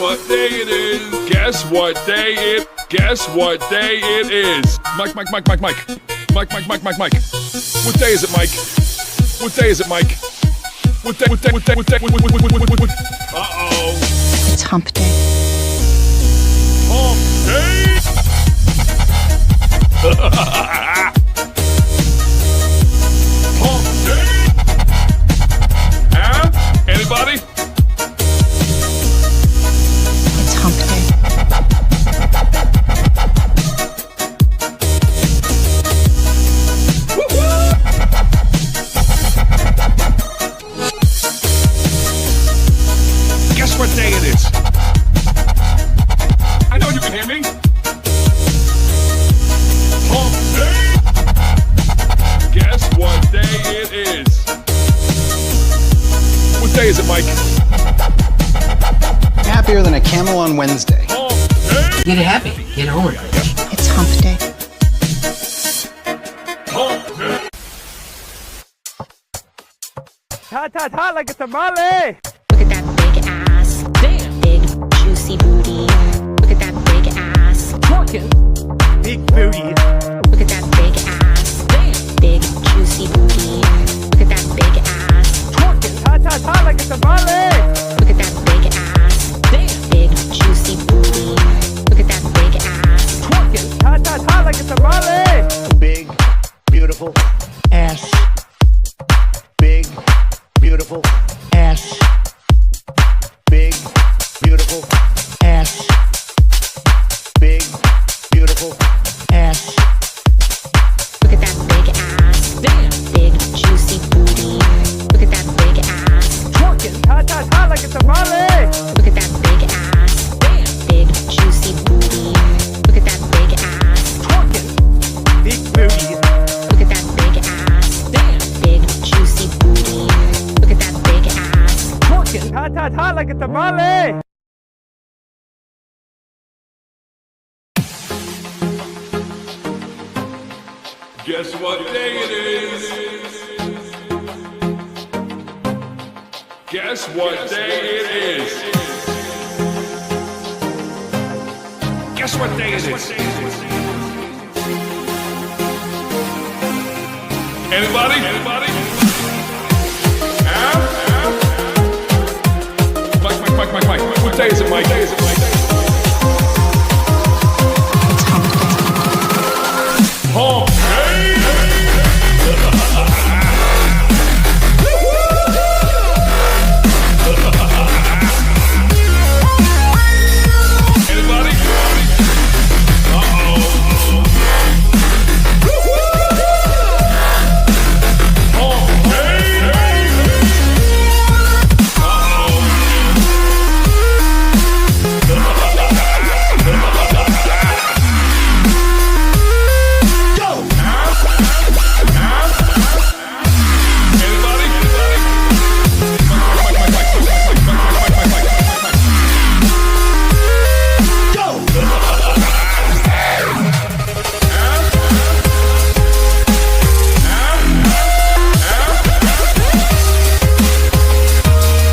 what day it is. Guess what day it. Guess what day it is. Mike. Mike. What day is it, Mike? What day is it, Mike? What day? Uh-oh. It's Hump Day. Hump Day. Hump Day. Anybody? It's Hump Day. Guess what day it is? I know you can hear me. Hump Day. Guess what day it is? What day is it, Mike? Happier than a camel on Wednesday. Hump Day. Get happy. Get on. It's Hump Day. Hump Day. Hot like a tamale. Look at that big ass. Damn. Big juicy booty. Look at that big ass. Twerking. Big booty. Look at that big ass. Damn. Big juicy booty. Look at that big ass. Twerking. Hot like a tamale. Look at that big ass. Damn. Big juicy booty. Look at that big ass. Twerking. Hot like a tamale. Big, beautiful ass. Big, beautiful ass. Big, beautiful ass. Big, beautiful ass. Look at that big ass. Damn. Big juicy booty. Look at that big ass. Twerking. Hot like a tamale. Look at that big ass. Damn. Big juicy booty. Look at that big ass. Twerking. Big booty. Look at that big ass. Damn. Big juicy booty. Look at that big ass. Twerking. Hot like a tamale. Guess what day it is? Guess what day it is? Guess what day it is? Anybody? Mike. What day is it, Mike? It's Hump Day. Hump Day. Anybody?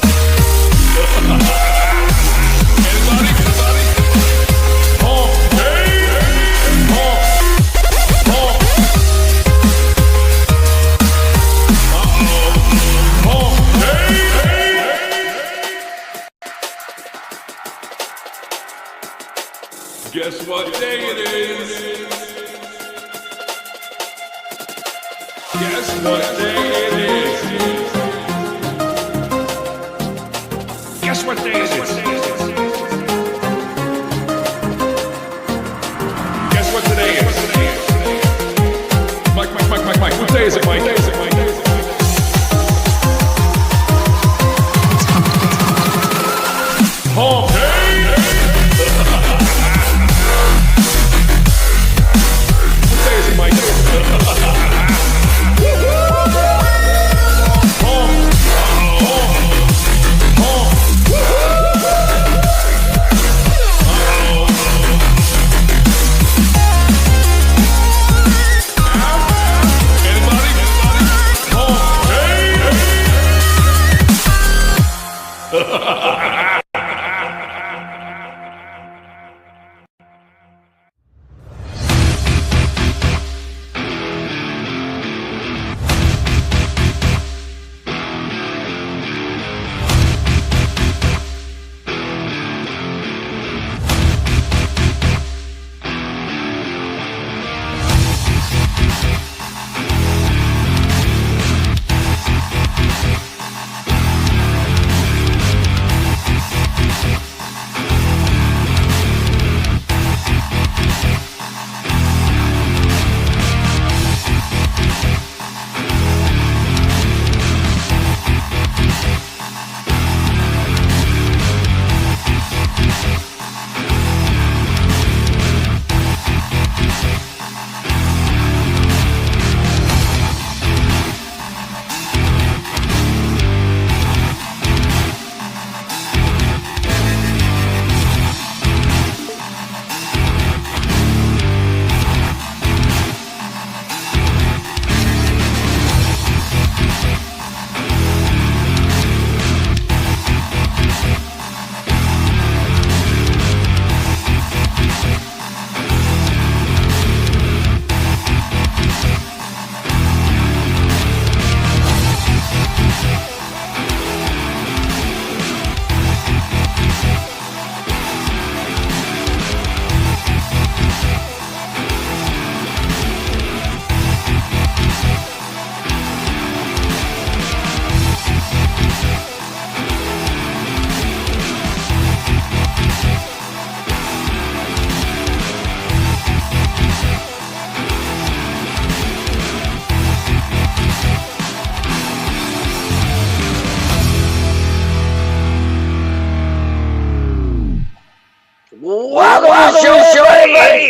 Uh-oh. Hump Day. Guess what day it is? Guess what day it is? Guess what day it is? Guess what today is? Mike. What day is it, Mike? It's Hump Day. Hump Day. What day is it, Mike? Anybody?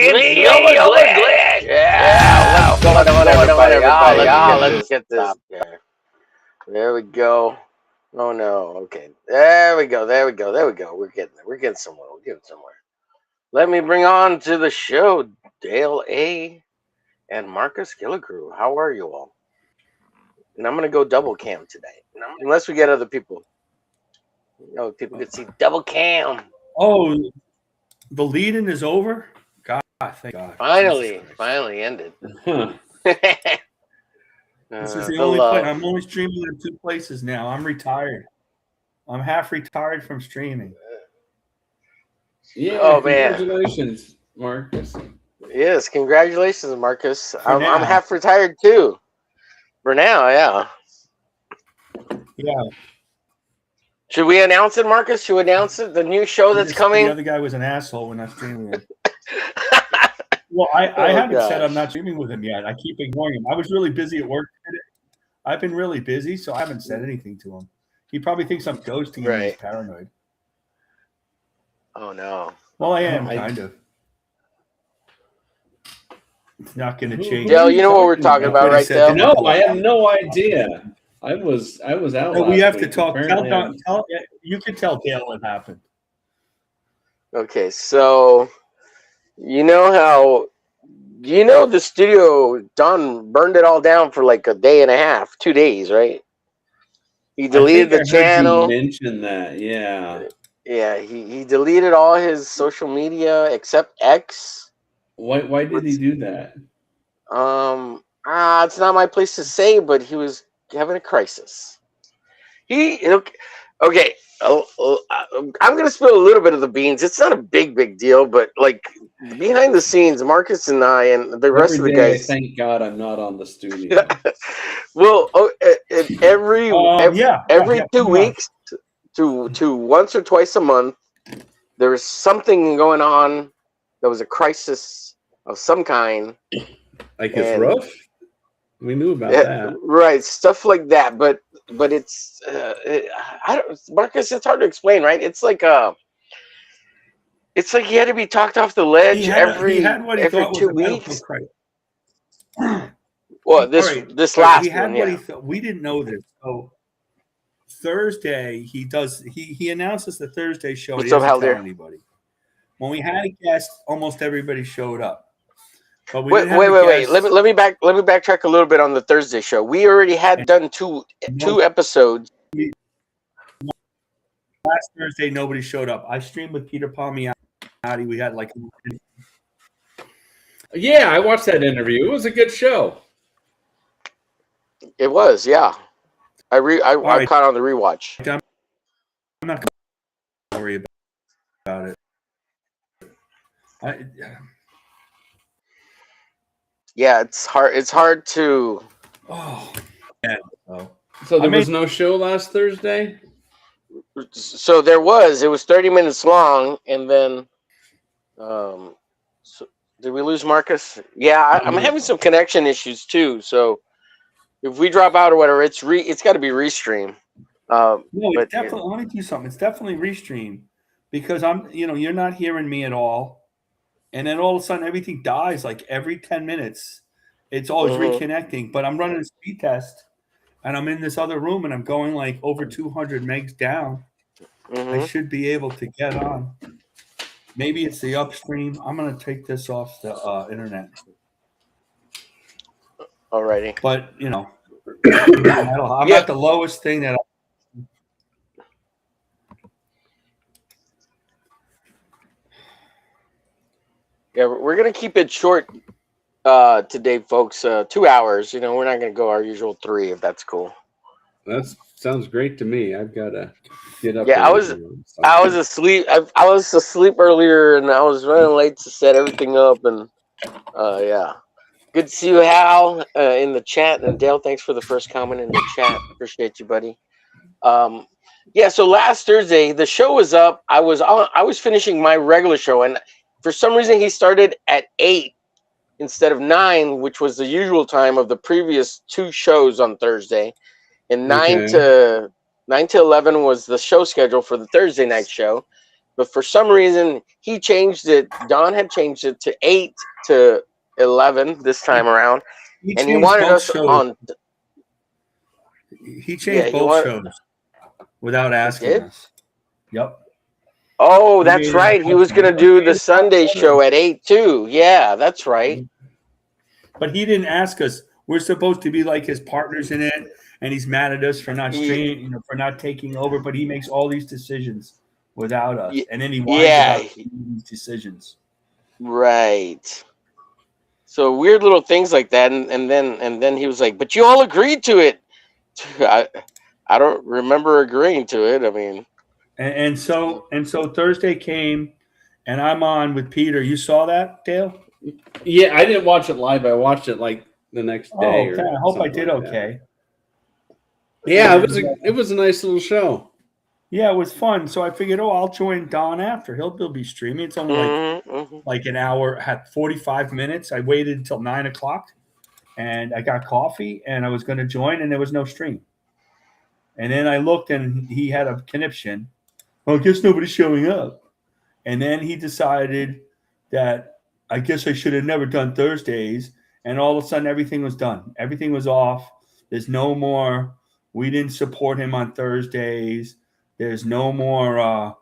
it's the omerglitch. Yeah, what's going on, everybody? Let's get this up there. There we go. Oh no. Okay. There we go. We're getting somewhere. Let me bring on to the show Dale A. and Marcus Gilligrew. How are you all? And I'm gonna go double cam today, unless we get other people. People can see double cam. Oh, the lead-in is over? God, thank God. Finally ended. This is the only place. I'm only streaming in 2 places now. I'm retired. I'm half retired from streaming. Yeah. Oh, man. Congratulations, Marcus. Yes, congratulations, Marcus. I'm now. half retired too. For now, yeah. Yeah. Should we announce it, Marcus? Should we announce it? The new show that's coming? The other guy was an asshole when I streaming it. Well, I haven't said I'm not streaming with him yet. I keep ignoring him. I was really busy at work today. I've been really busy, so I haven't said anything to him. He probably thinks I'm ghosting him. He's paranoid. Oh, no. Well, I am, kind of. It's not going to change. Dale, you know what we're talking about, right, Dale? No, I have no idea. I was out. No, we have to talk. You can tell Dale what happened. Okay, so the studio, Don burned it all down for like a day and a half, 2 days, right? He deleted the channel. You mentioned that, yeah. Yeah, he deleted all his social media except X. Why did he do that? It's not my place to say, but he was having a crisis. Okay. I'm gonna spill a little bit of the beans. It's not a big deal, but like behind the scenes, Marcus and I and the rest of the guys. Thank God I'm not on the studio. Well, every 2 weeks to once or twice a month, there was something going on. There was a crisis of some kind. Like his roof? We knew about that. Right, stuff like that. But it's Marcus, it's hard to explain, right? It's like he had to be talked off the ledge every 2 weeks. Well, this last he had one, what he thought. We didn't know this. So Thursday he announces the Thursday show. What's he doesn't up, tell Haldir? anybody. When we had a guest, almost everybody showed up. But wait. Let me backtrack a little bit on the Thursday show. We already had done two episodes. Last Thursday, nobody showed up. I streamed with Peter Palmiati. We had like. Yeah, I watched that interview. It was a good show. It was, yeah. I caught on the rewatch. I'm not going to worry about it. Yeah, it's hard to. Oh, yeah. So there was no show last Thursday? So there was. It was 30 minutes long, and then, so did we lose Marcus? Yeah, I'm having some connection issues too. So if we drop out or whatever, it's got to be restream. No, it's definitely. Let me do something. It's definitely restream because you're not hearing me at all. And then all of a sudden, everything dies like every 10 minutes. It's always reconnecting. But I'm running a speed test, and I'm in this other room, and I'm going like over 200 megs down. I should be able to get on. Maybe it's the upstream. I'm going to take this off the internet. Alrighty. But, I'm at the lowest thing that Yeah, we're going to keep it short today, folks. 2 hours. We're not going to go our usual 3, if that's cool. That sounds great to me. I've got to get up. Yeah, I was asleep. I was asleep earlier, and I was running late to set everything up. And yeah, good to see you, Hal, in the chat. And Dale, thanks for the first comment in the chat. Appreciate you, buddy. Yeah. So last Thursday, the show was up. I was finishing my regular show, and for some reason, he started at 8 instead of 9, which was the usual time of the previous 2 shows on Thursday. And 9 to 11 was the show schedule for the Thursday night show. but for some reason he changed it. Don had changed it to 8 to 11 this time around, and he changed wanted both us shows. on. He changed both shows without asking us. Yep. Oh, that's right. He was going to do the Sunday show at 8 too. Yeah, that's right. But he didn't ask us. We're supposed to be like his partners in it, and he's mad at us for not streaming, for not taking over. But he makes all these decisions without us, and then he whines about these decisions. Right. So weird little things like that, and then he was like, "But you all agreed to it." I don't remember agreeing to it. I mean, and so Thursday came, and I'm on with Peter. You saw that, Dale? Yeah, I didn't watch it live. I watched it like the next day. Okay. I hope I did okay. Yeah, it was a nice little show. Yeah, it was fun. So I figured, I'll join Don after. He'll be streaming. It's only like an hour, had 45 minutes. I waited until 9 o'clock, and I got coffee, and I was going to join, and there was no stream. And then I looked, and he had a conniption. Well, I guess nobody's showing up. And then he decided that I guess I should have never done Thursdays. And all of a sudden, everything was done. Everything was off. There's no more. We didn't support him on Thursdays. There's no more.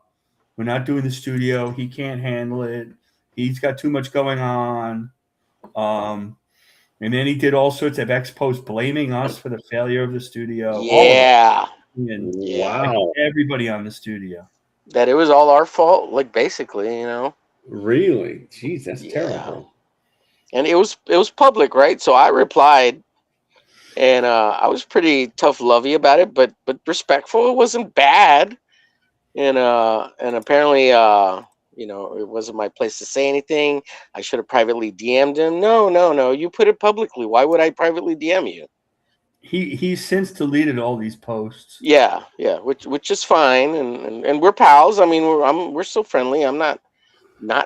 We're not doing the studio. He can't handle it. He's got too much going on. And then he did all sorts of expos blaming us for the failure of the studio. Yeah. Wow. Everybody on the studio. That it was all our fault, like basically, Really? Jeez, that's terrible. And it was public, right? So I replied, and I was pretty tough lovey about it, but respectful. It wasn't bad, and apparently it wasn't my place to say anything. I should have privately DM'd him. No, you put it publicly. Why would I privately DM you? He's since deleted all these posts. Yeah, which is fine, and we're pals. I mean, we're still friendly. I'm not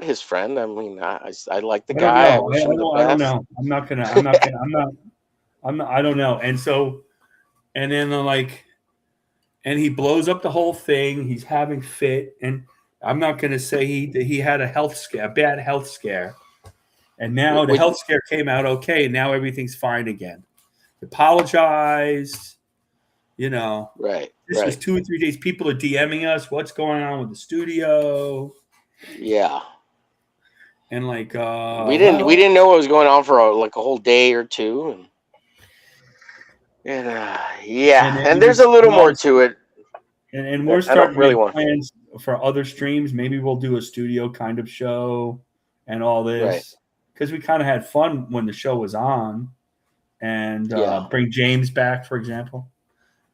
his friend. I mean, I like the guy. I don't know. I don't know. And so, and then and he blows up the whole thing. He's having fit, and I'm not going to say he had a bad health scare, and now the health scare came out okay. Now everything's fine again. Apologized. Right. This was 2 or 3 days. People are DMing us. What's going on with the studio? Yeah. And we didn't know what was going on for a whole day or two, and there's a little more to it. And we're starting to make plans for other streams. Maybe we'll do a studio kind of show and all this because we kind of had fun when the show was on, and bring James back, for example.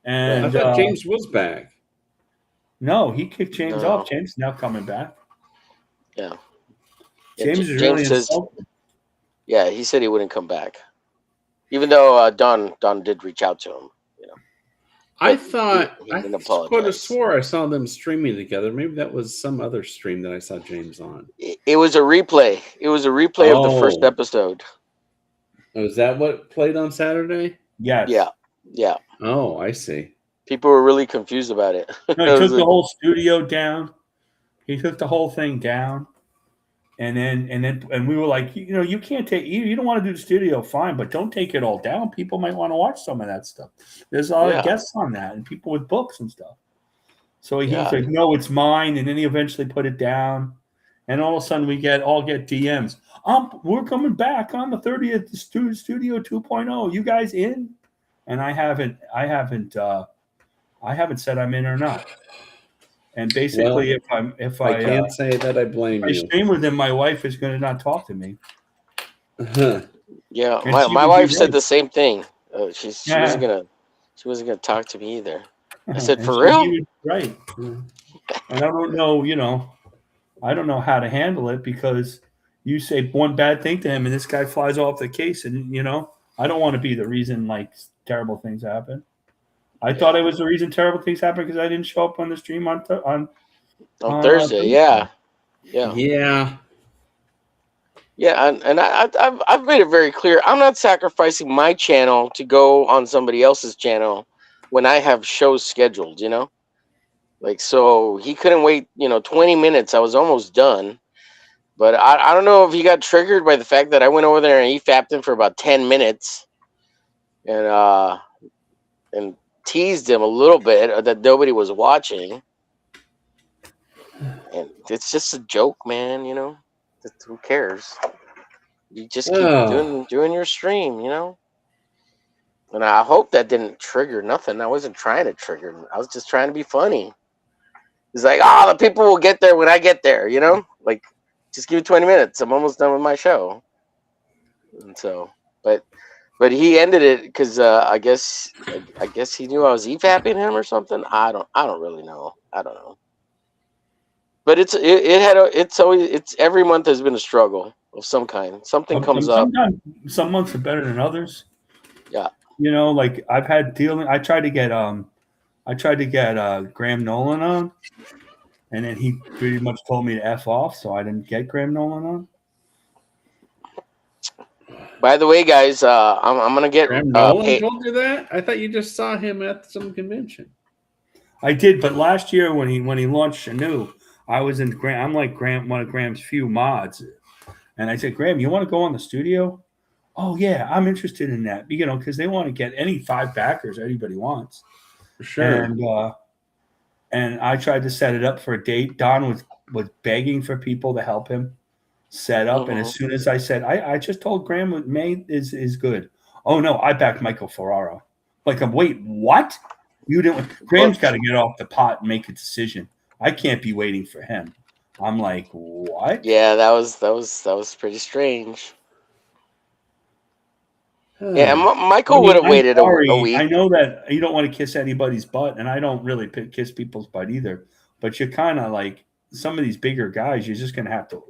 And I thought James was back. No, he kicked James off. James is now coming back. Yeah. James is really insulted. Yeah, he said he wouldn't come back, even though Don did reach out to him. I thought I could have swore I saw them streaming together. Maybe that was some other stream that I saw James on. It was a replay. It was a replay of the first episode. Was that what played on Saturday? Yes. Yeah. Oh, I see. People were really confused about it. No, he took the whole studio down. He took the whole thing down. And we were like, you can't take you don't want to do the studio, fine, but don't take it all down. People might want to watch some of that stuff. There's a lot of guests on that and people with books and stuff. So he's like, no, it's mine. And then he eventually put it down. And all of a sudden we all get DMs. We're coming back on the 30th Studio 2.0. You guys in? And I haven't said I'm in or not. And basically, if I can't say that I blame you. I stream with him, my wife is going to not talk to me. Yeah, my wife said the same thing. She wasn't gonna talk to me either. I said, for real? Right. And I don't know, I don't know how to handle it because you say one bad thing to him and this guy flies off the case, and I don't want to be the reason terrible things happen. I thought it was the reason terrible things happened because I didn't show up on the stream on Thursday. Yeah. And I've made it very clear. I'm not sacrificing my channel to go on somebody else's channel when I have shows scheduled. Like, so he couldn't wait, 20 minutes. I was almost done. But I don't know if he got triggered by the fact that I went over there and he fapped him for about 10 minutes and teased him a little bit that nobody was watching. And it's just a joke, man, who cares? You just keep doing your stream, And I hope that didn't trigger nothing. I wasn't trying to trigger. I was just trying to be funny. It's like, the people will get there when I get there, Like, just give me 20 minutes. I'm almost done with my show. And so, but he ended it because I guess he knew I was EFAPing him or something. I don't really know. I don't know. But it's every month has been a struggle of some kind. Something comes up. Sometimes some months are better than others. Yeah. Like I've had dealing. I tried to get Graham Nolan on, and then he pretty much told me to F off, so I didn't get Graham Nolan on. By the way, guys, I'm gonna get Graham Nolan told you that? I thought you just saw him at some convention. I did, but last year when he launched Shanu, I was in Graham. I'm like one of Graham's few mods, and I said, Graham, you want to go on the studio? Oh yeah, I'm interested in that. Because they want to get any 5 backers anybody wants. For sure. And I tried to set it up for a date. Don was begging for people to help him set up, and as soon as I said, I just told Graham May is good. Oh no, I backed Michael Ferraro. Like, wait, what? You didn't? Graham's got to get off the pot and make a decision. I can't be waiting for him. I'm like, what? Yeah, that was pretty strange. Yeah, Michael would have waited a week. I know that you don't want to kiss anybody's butt, and I don't really kiss people's butt either. But you're kind of like some of these bigger guys. You're just going to have to,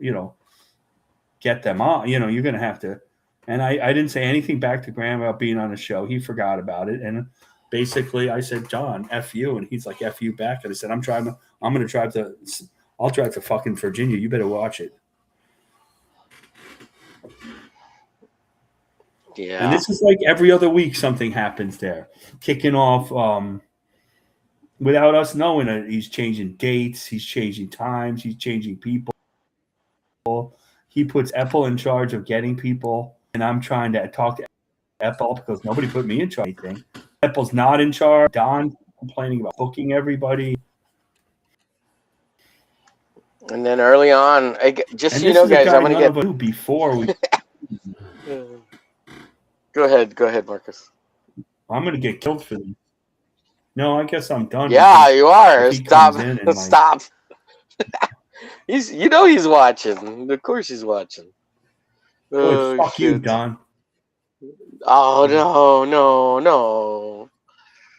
get them on. You're going to have to. And I didn't say anything back to Graham about being on the show. He forgot about it, and basically I said, John, F you, and he's like, F you back. And I said, I'll drive to fucking Virginia. You better watch it. Yeah. And this is like every other week something happens there. Kicking off without us knowing it. He's changing dates. He's changing times. He's changing people. He puts Apple in charge of getting people. And I'm trying to talk to Apple because nobody put me in charge of anything. Apple's not in charge. Don complaining about booking everybody. And then early on, guys, I'm going to get... Before we... Go ahead, Marcus. I'm going to get killed for this. No, I guess I'm done. Yeah, you are. Stop. He's watching. Of course he's watching. Oh, fuck you, Don. Oh, no.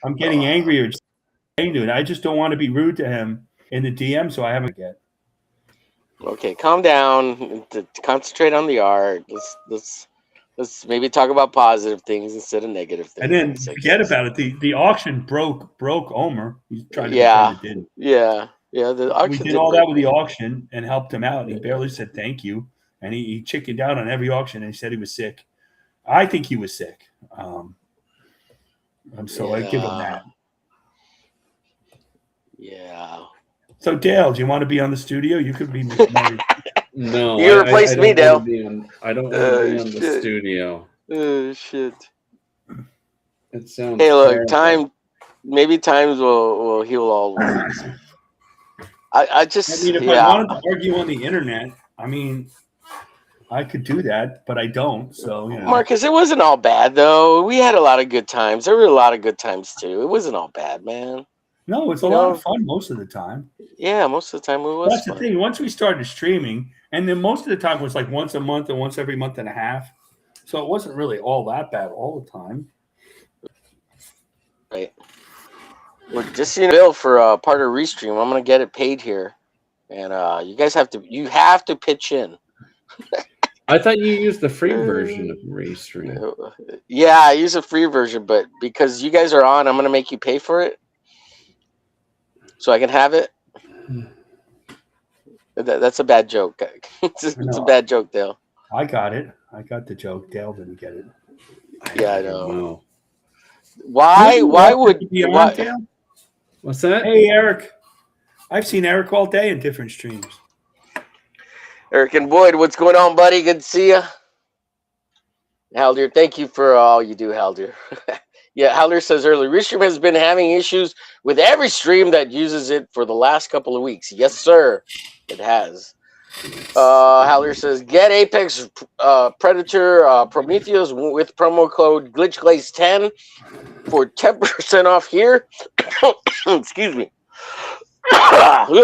I'm getting angrier. Dude, I just don't want to be rude to him in the DM, so I haven't yet. Okay, calm down. Concentrate on the art. Let's maybe talk about positive things instead of negative things. And then forget about it. The auction broke Omer. He's trying to pretend it didn't. Yeah. The auction. We did all that with the auction and helped him out. And he barely said thank you. And he chickened out on every auction and he said he was sick. I think he was sick. I give him that. Yeah. So Dale, do you want to be on the studio? You could be. No, you replaced me, Dale. I don't want to be on the studio. Oh shit! It sounds. Hey, look, times will heal all wounds. I wanted to argue on the internet, I could do that, but I don't. So, Marcus, it wasn't all bad though. We had a lot of good times. There were a lot of good times too. It wasn't all bad, man. No, it's a lot of fun most of the time. Yeah, most of the time it was. That's fun. The thing. Once we started streaming, and then most of the time it was like once a month and once every month and a half. So it wasn't really all that bad all the time. Right. Well, just bill for part of Restream. I'm gonna get it paid here, and you guys have to pitch in. I thought you used the free version of Restream. Yeah, I use a free version, but because you guys are on, I'm gonna make you pay for it, so I can have it. That's a bad joke. It's a bad joke, Dale. I got it. I got the joke. Dale didn't get it. Yeah, I know. Why would you be on, Dale? What's that? Hey, Eric. I've seen Eric all day in different streams. Eric and Boyd, what's going on, buddy? Good to see you. Haldir, thank you for all you do, Haldir. Yeah, Haldir says earlier, Restream has been having issues with every stream that uses it for the last couple of weeks. Yes, sir, it has. Haldir says, get Apex Predator Prometheus with promo code GlitchGlaze10 for 10% off here. Excuse me.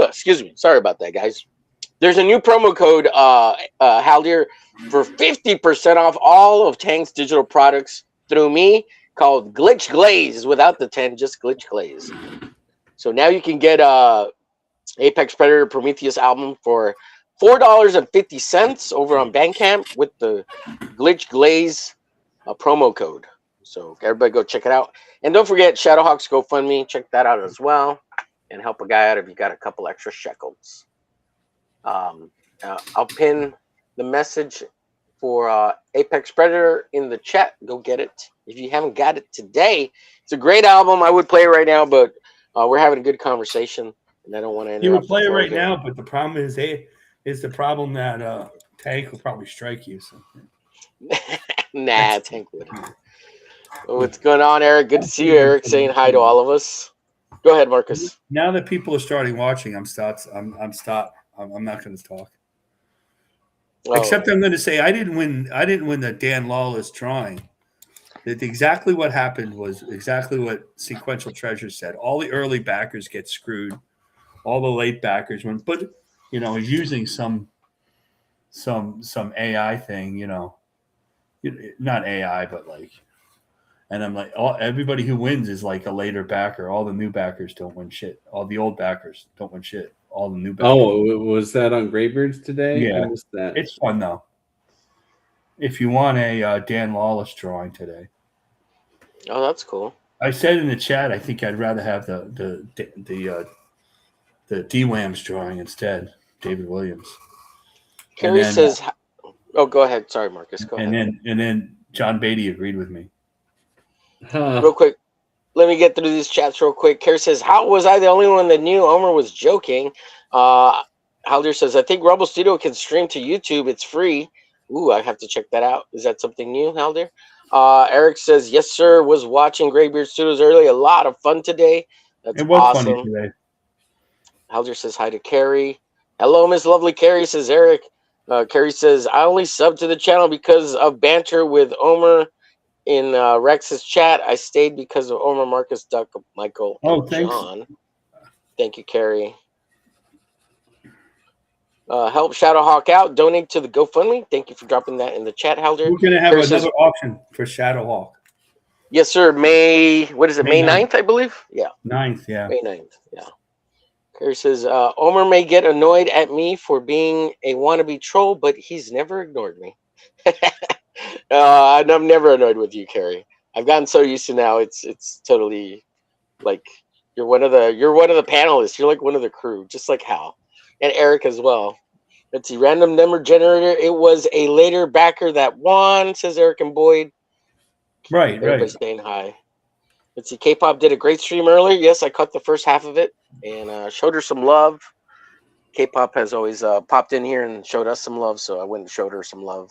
Excuse me. Sorry about that, guys. There's a new promo code, Haldir, for 50% off all of Tank's digital products through me, called Glitch Glaze, without the 10, just Glitch Glaze. So now you can get Apex Predator Prometheus album for $4.50 over on Bandcamp with the Glitch Glaze promo code. So everybody go check it out. And don't forget Shadowhawk's GoFundMe. Check that out as well. And help a guy out if you got a couple extra shekels. I'll pin the message for Apex Predator in the chat. Go get it. If you haven't got it today, it's a great album. I would play it right now, but we're having a good conversation, and I don't want to interrupt. You would play it right now, but the problem is the problem that Tank will probably strike you. So. Nah, Tank wouldn't. What's going on, Eric? Good to see you, Eric. Saying hi to all of us. Go ahead, Marcus. Now that people are starting watching, I'm not going to talk. Oh. Except I'm going to say I didn't win the Dan Lawless drawing. Exactly what happened was exactly what Sequential Treasure said. All the early backers get screwed. All the late backers went, but he's using some AI thing, not AI, but like, and I'm like, everybody who wins is like a later backer. All the new backers don't win shit. All the old backers don't win shit. All the new backers. Oh, was that on Greybeards today? Yeah, I missed that. It's fun though. If you want a Dan Lawless drawing today. Oh, that's cool. I said in the chat, I think I'd rather have the DWAMS drawing instead, David Williams. Kerry says, "Oh, go ahead. Sorry, Marcus. Go ahead." And then John Beatty agreed with me. Real quick, let me get through these chats real quick. Kerry says, "How was I the only one that knew Omer was joking?" Haldir says, "I think Rebel Studio can stream to YouTube. It's free." Ooh, I have to check that out. Is that something new, Haldir? Eric says, "Yes, sir. Was watching Greybeard Studios early. A lot of fun today. That's awesome." Funny today. Haldir says hi to Carrie. "Hello, Miss Lovely Carrie," says Eric. Carrie says, "I only subbed to the channel because of banter with Omer in Rex's chat. I stayed because of Omer, Marcus, Duck, Michael, and John." Thank you, Carrie. Help Shadowhawk out. Donate to the GoFundMe. Thank you for dropping that in the chat, Haldir. We're going to have another auction for Shadowhawk. Yes, sir. May 9th, I believe? Yeah. 9th, yeah. May 9th, yeah. Kerry says, Omer may get annoyed at me for being a wannabe troll, but he's never ignored me. I'm never annoyed with you, Kerry. I've gotten so used to now. It's totally like you're one of the panelists. You're like one of the crew, just like Hal and Eric as well. Let's see, random number generator. It was a later backer that won, says Eric and Boyd. Right, Everybody's staying high. Let's see, K-pop did a great stream earlier. Yes, I caught the first half of it and showed her some love. K-pop has always popped in here and showed us some love, so I went and showed her some love.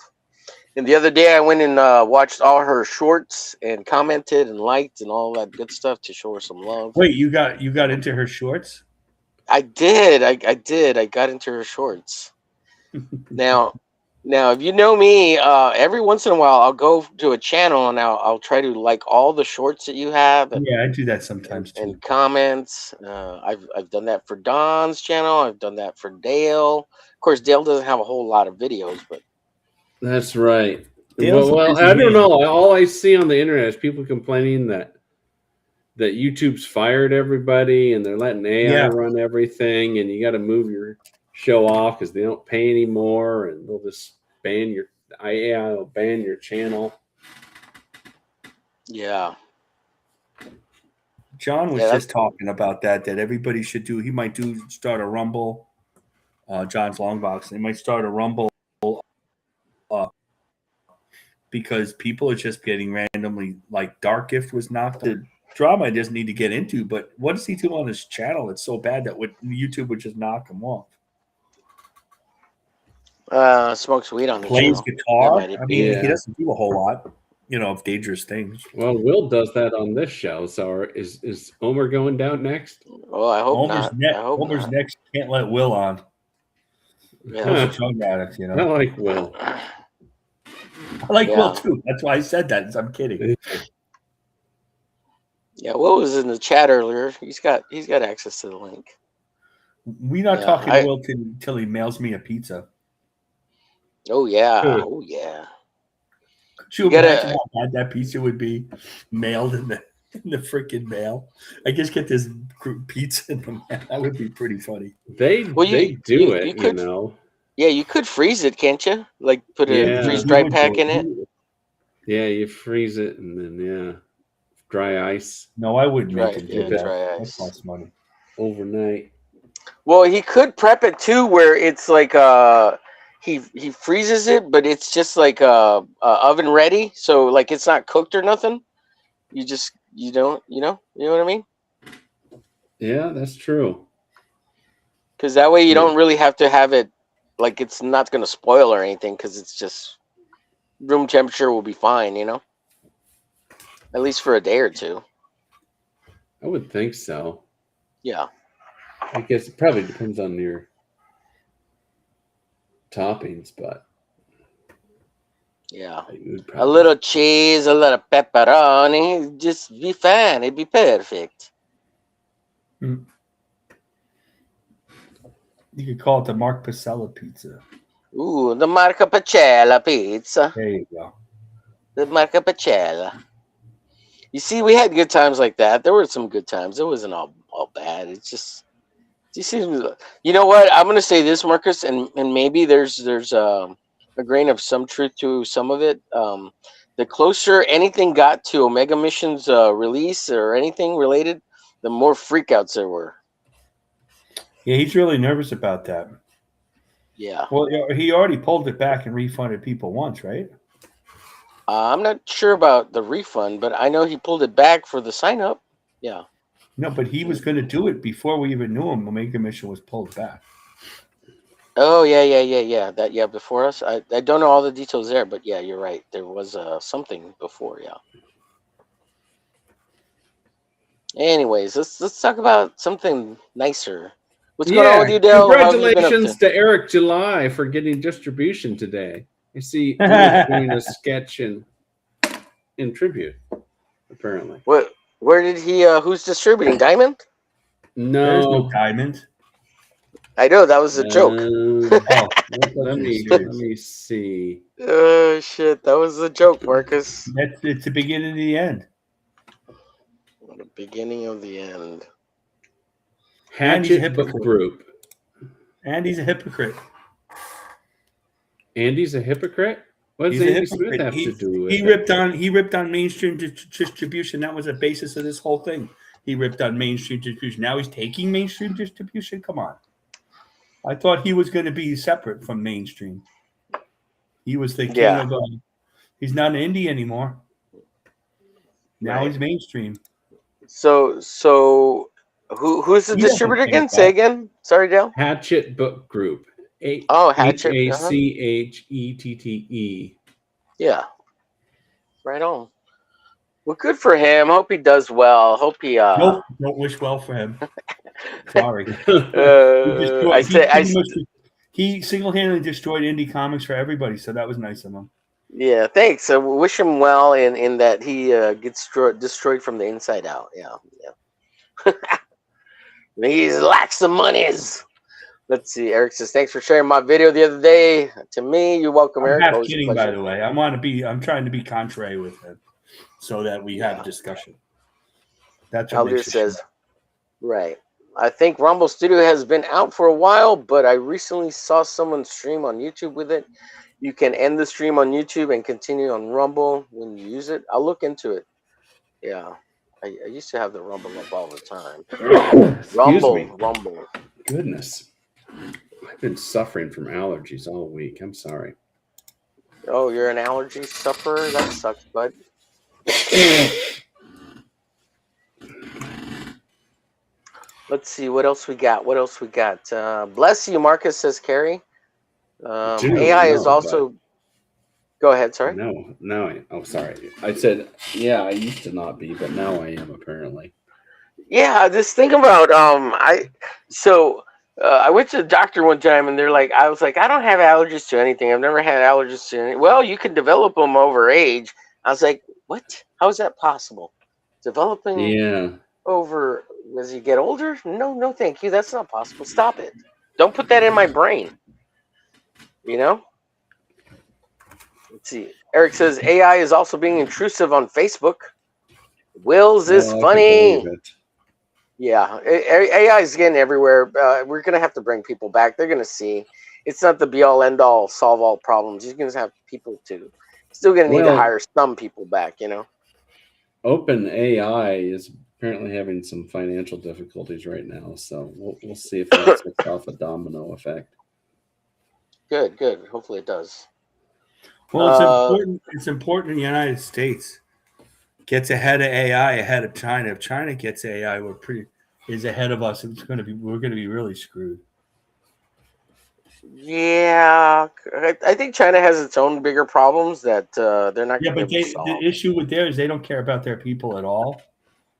And the other day, I went and watched all her shorts and commented and liked and all that good stuff to show her some love. Wait, you got into her shorts? I did. I did. I got into her shorts. Now, if you know me, every once in a while, I'll go to a channel and I'll try to like all the shorts that you have. And, yeah, I do that sometimes too. And comments. I've done that for Don's channel. I've done that for Dale. Of course, Dale doesn't have a whole lot of videos, but. That's right. Well, I don't know. All I see on the internet is people complaining that YouTube's fired everybody and they're letting AI run everything, and you got to move your show off because they don't pay anymore, and they'll just ban your AI will ban your channel. Yeah. John was just talking about that everybody should do. He might start a Rumble. John's Longbox. They might start a Rumble. Because people are just getting randomly, like Dark Gift was knocked. drama I just need to get into. But what does he do on his channel? It's so bad that YouTube would just knock him off. Smokes weed on the Plays channel. guitar. That might I be mean, Yeah. he doesn't do a whole lot, of dangerous things. Well, Will does that on this show. So is Omer going down next? Well, I hope Homer's not. I hope Homer's not. next. Can't let Will on. Yeah. Will's a drug addict, I like Will. I like Yeah. Will too. That's why I said that. I'm kidding. Yeah, Will was in the chat earlier. He's got access to the link. We're not Yeah, talking to Will till he mails me a pizza. Oh yeah. Sure. Oh yeah. Could you imagine how bad that pizza would be mailed in the freaking mail? I just get this pizza in the mail. That would be pretty funny. They do it, you could, know. Yeah, you could freeze it, can't you? Like put a Yeah. freeze dry pack in it. Yeah, you freeze it and then dry ice. No, I wouldn't make it. Yeah, dry ice. That costs money. Overnight. Well, he could prep it too, where it's like he freezes it, but it's just like oven ready, so like it's not cooked or nothing. You know what I mean? Yeah, that's true. Because that way you don't really have to have it like it's not going to spoil or anything, because it's just room temperature will be fine, at least for a day or two. I would think so. Yeah. I guess it probably depends on your toppings, but yeah, a little cheese, a little pepperoni, just be fine. It'd be perfect. You could call it the Mark Pacella pizza. Ooh, the Marco Pacella pizza. There you go. The Marco Pacella. You see, we had good times like that. There were some good times. It wasn't all bad. It's just, you know what? I'm gonna say this, Marcus, and maybe there's a grain of some truth to some of it. The closer anything got to Omega Mission's release or anything related, the more freakouts there were. Yeah, he's really nervous about that. Yeah. Well, he already pulled it back and refunded people once, right? I'm not sure about the refund, but I know he pulled it back for the sign up. Yeah. No, but he was going to do it before we even knew him. Omega Mission was pulled back. Oh yeah. Before us, I don't know all the details there, but yeah, you're right. There was something before, yeah. Anyways, let's talk about something nicer. What's going on with you, Dale? Congratulations to Eric July for getting distribution today. I see doing a sketch in tribute, apparently. What? Where did he? Who's distributing? Diamond? There's no No. Diamond. I know that was a joke. Let me see. Oh shit, that was a joke, Marcus. It's the beginning of the end. The beginning of the end. Hatchet Book Group. Andy's a hypocrite. Andy's a hypocrite? What does He's a Andy Smith hypocrite. have to do with He it? ripped on mainstream distribution. That was the basis of this whole thing. He ripped on mainstream distribution. Now he's taking mainstream distribution. Come on. I thought he was going to be separate from mainstream. He was the king of. He's not an indie anymore. Now he's mainstream. So who's the distributor again? Say again. Sorry, Dale. Hatchet Book Group. Hatchet. HACHETTE. Yeah. Right on. Well, good for him. Hope he does well. Hope he. Nope, don't wish well for him. Sorry. He single-handedly destroyed indie comics for everybody, so that was nice of him. Yeah, thanks. I wish him well in that he gets destroyed from the inside out. Yeah. He lacks the monies. Let's see. Eric says, "Thanks for sharing my video the other day." To me, you're welcome, Eric. I'm half kidding, by the way. I'm trying to be contrary with him, so that we have a discussion. That's what Haldir says. Right. I think Rumble Studio has been out for a while, but I recently saw someone stream on YouTube with it. You can end the stream on YouTube and continue on Rumble when you use it. I'll look into it. Yeah. I used to have the Rumble up all the time. Rumble. Goodness. I've been suffering from allergies all week. I'm sorry. Oh, you're an allergy sufferer? That sucks, bud. Let's see what else we got. Bless you, Marcus, says Carrie. AI is also. Go ahead. Sorry. No. Oh, sorry. I said, yeah, I used to not be, but now I am apparently. Yeah, just think about I went to the doctor one time and I was like, I don't have allergies to anything. I've never had allergies to anything. Well, you can develop them over age. I was like, what? How is that possible? Developing over as you get older? No, thank you. That's not possible. Stop it. Don't put that in my brain. You know? Let's see. Eric says AI is also being intrusive on Facebook. Wills is funny. Yeah, AI is getting everywhere. We're going to have to bring people back. They're going to see. It's not the be-all, end-all, solve all problems. You're going to have people too. Still going to need to hire some people back, you know? Open AI is apparently having some financial difficulties right now, so we'll see if that sets off a domino effect. Good. Hopefully it does. Well, it's important the United States gets ahead of AI, ahead of China. If China gets AI, is ahead of us. We're going to be really screwed. Yeah, I think China has its own bigger problems that they're not going to be able to solve. The issue with theirs, they don't care about their people at all,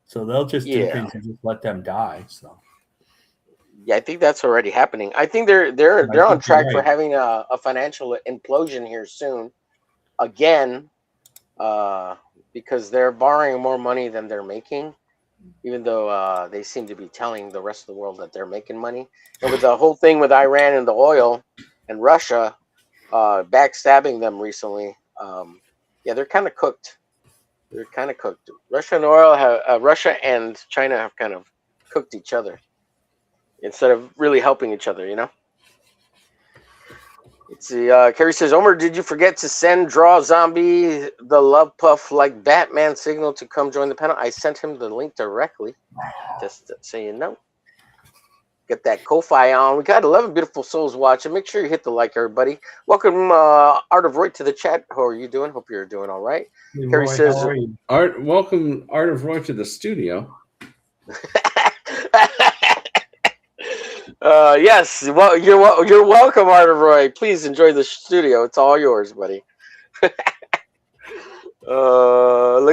so they'll just do things and just let them die. So. Yeah, I think that's already happening. I think they're on track for having a financial implosion here soon, again, because they're borrowing more money than they're making, even though they seem to be telling the rest of the world that they're making money. And with the whole thing with Iran and the oil and Russia backstabbing them recently, they're kind of cooked. Russia and China have kind of cooked each other instead of really helping each other, you know? Let's see. Carrie says, Omer, did you forget to send Draw Zombie the love puff like Batman signal to come join the panel? I sent him the link directly, just so you know. Get that Ko-Fi on. We got 11 beautiful souls watching. Make sure you hit the like, everybody. Welcome, Art of Roy, to the chat. How are you doing? Hope you're doing all right. Hey, Carrie Roy, says, welcome, Art of Roy, to the studio. Yes, well, you're welcome, Art of Roy. Please enjoy the studio. It's all yours, buddy. Look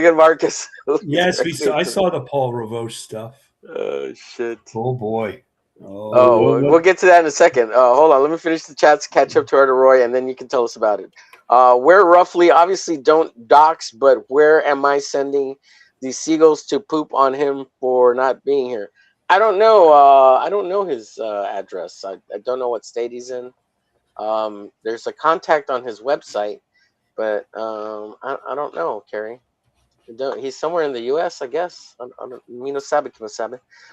at Marcus. Yes, I saw the Paul Revaux stuff. Oh shit. Oh boy. We'll get to that in a second. Hold on, let me finish the chats, catch up to Art of Roy, and then you can tell us about it. Where roughly, obviously, don't dox, but where am I sending these seagulls to poop on him for not being here? I don't know. I don't know his address. I don't know what state he's in. There's a contact on his website, but I don't know, Carrie. He's somewhere in the U.S., I guess.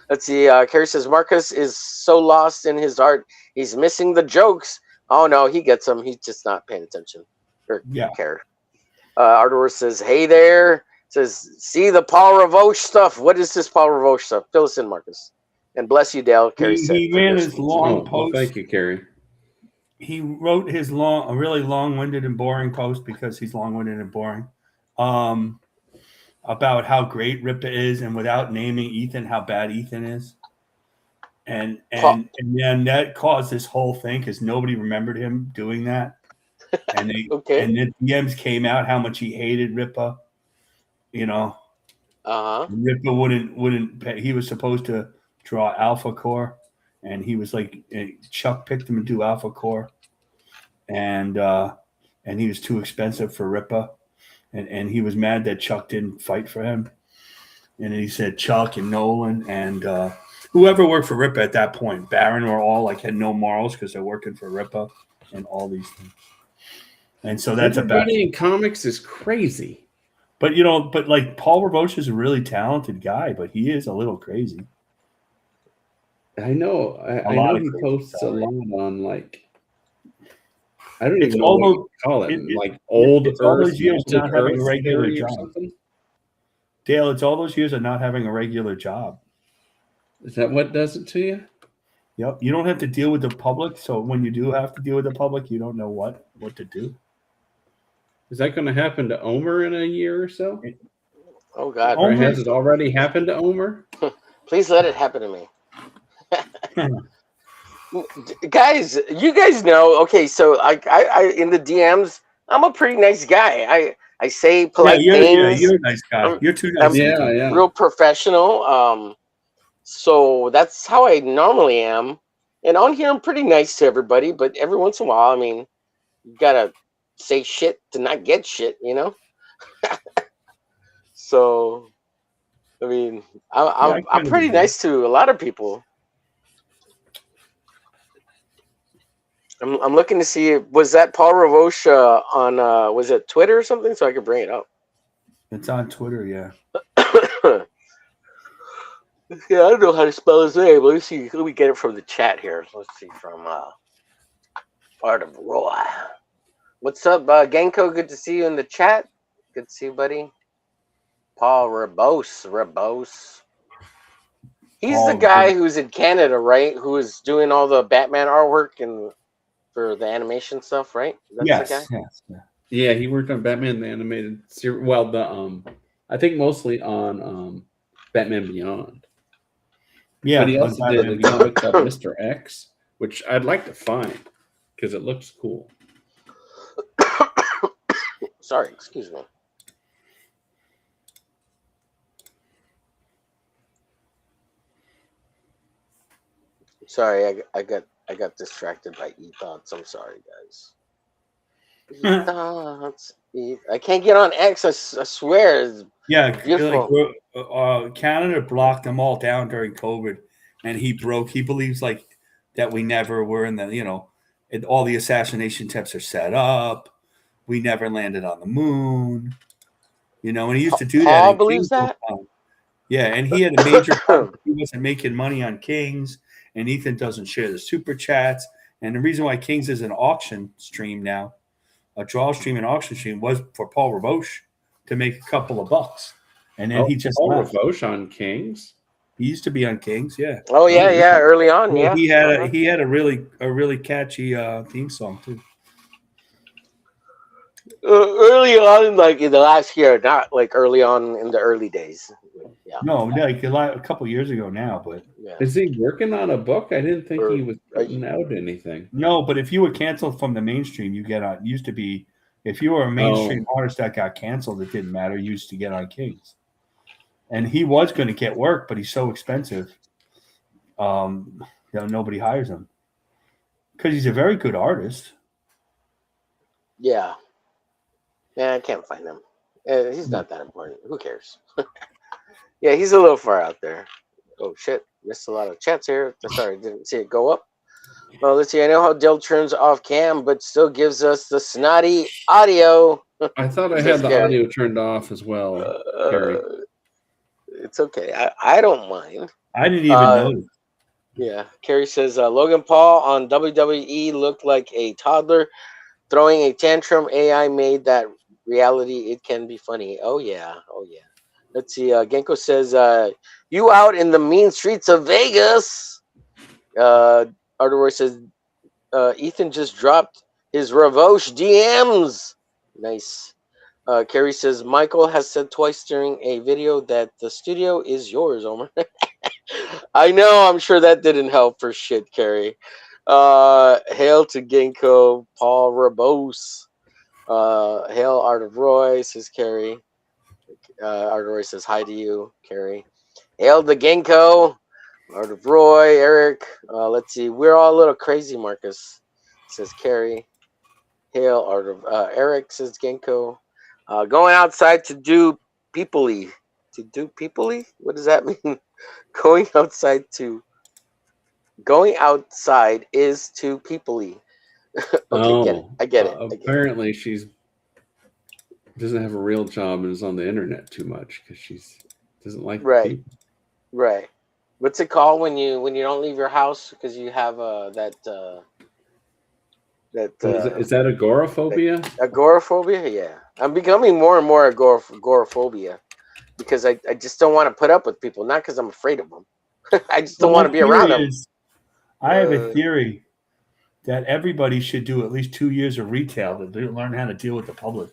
Let's see. Carrie says, Marcus is so lost in his art, he's missing the jokes. Oh, no, he gets them. He's just not paying attention or care. Ardor says, hey there. Says, see the Paul Revaux stuff. What is this Paul Revaux stuff? Fill us in, Marcus. And bless you, Dale. Carrie said, he ran his long post. Well, thank you, Carrie. He wrote his a really long-winded and boring post because he's long-winded and boring. About how great Ripa is, and without naming Ethan, how bad Ethan is. And then that caused this whole thing because nobody remembered him doing that. And and then DMs came out how much he hated Ripa. You know, Ripa wouldn't pay. He was supposed to draw Alpha Core, and he was like, Chuck picked him to do Alpha Core, and he was too expensive for Ripa, and he was mad that Chuck didn't fight for him, and he said Chuck and Nolan and whoever worked for Ripa at that point, Baron, were all had no morals because they're working for Ripa and all these things, and so that's everybody in comics is crazy. But Paul Revaux is a really talented guy, but he is a little crazy. I know. I know he posts a lot on I don't even know what you call it. Old Earth, all those years not having a Earth regular or job. Something. Dale, it's all those years of not having a regular job. Is that what does it to you? Yep. You don't have to deal with the public, so when you do have to deal with the public, you don't know what to do. Is that going to happen to Omer in a year or so? Oh, God. Or has it already happened to Omer? Please let it happen to me. Guys, you guys know. Okay, so I in the DMs, I'm a pretty nice guy. I say polite things. You're a nice guy. You're too nice. Yeah. Real professional. So that's how I normally am. And on here, I'm pretty nice to everybody. But every once in a while, I mean, you gotta say shit to not get shit, you know. So, I mean, I'm pretty nice to a lot of people. I'm looking to see, was that Paul Ravoche on was it Twitter or something, so I could bring it up. It's on Twitter, yeah. Yeah, I don't know how to spell his name. Let me see. Let me get it from the chat here. Let's see, from Art of Roy. What's up, Genko? Good to see you in the chat. Good to see you, buddy. Paul Rabose. He's the guy who's in Canada, right? Who is doing all the Batman artwork and for the animation stuff, right? That's the guy? Yes. Yeah, he worked on Batman the animated series. Well, the I think mostly on Batman Beyond. Yeah, but he also did a comic called Mr. X, which I'd like to find because it looks cool. Sorry, excuse me. Sorry, I got distracted by e-thoughts. I'm sorry, guys. E-thoughts. I can't get on X. I swear. It's beautiful. Like, Canada blocked them all down during COVID, and he believes like that we never were in the all the assassination attempts are set up. We never landed on the moon. And he used to do that. Paul believes that. Yeah, and he had a major problem. He wasn't making money on Kings, and Ethan doesn't share the super chats. And the reason why Kings is an auction stream now, a draw stream and auction stream, was for Paul Ravoche to make a couple of bucks. And then he just Paul Ravoche on Kings. He used to be on Kings, yeah. Oh yeah, early on, yeah. He had a really catchy theme song too. Early on, like in the last year, not like early on in the early days. Yeah. No, like a couple years ago now, but is he working on a book? I didn't think he was putting out anything. No, but if you were canceled from the mainstream, you get on. Used to be, if you were a mainstream artist that got canceled, it didn't matter. You used to get on Kings, and he was going to get work, but he's so expensive. Nobody hires him because he's a very good artist. Yeah. Yeah, I can't find him. He's not that important. Who cares? Yeah, he's a little far out there. Oh, shit. Missed a lot of chats here. Sorry, didn't see it go up. Well, let's see. I know how Dill turns off cam, but still gives us the snotty audio. I thought I had the audio turned off as well, Gary. It's okay. I don't mind. I didn't even notice. Yeah. Carrie says, Logan Paul on WWE looked like a toddler throwing a tantrum. AI made that reality. It can be funny. Oh, yeah. Let's see. Genko says, you out in the mean streets of Vegas. Arthur says, Ethan just dropped his Ravoche DMs. Nice. Carrie says, Michael has said twice during a video that the studio is yours, Omer. I know. I'm sure that didn't help for shit, Carrie. Hail to Ginkgo, Paul Rabose. Hail Art of Roy, says Carrie. Art of Roy says hi to you, Carrie. Hail to Ginkgo, Art of Roy, Eric. Let's see. We're all a little crazy, Marcus, says Carrie. Hail Art of Eric, says Ginkgo. Going outside to do peoply. To do peoply? What does that mean? Going outside is to peoply. Okay, I get it. Apparently, she doesn't have a real job and is on the internet too much because she doesn't like people. Right. What's it called when you don't leave your house because you have is that agoraphobia? Agoraphobia, yeah. I'm becoming more and more agoraphobia because I just don't want to put up with people, not because I'm afraid of them. I just don't want to be around them. I have a theory that everybody should do at least 2 years of retail to learn how to deal with the public.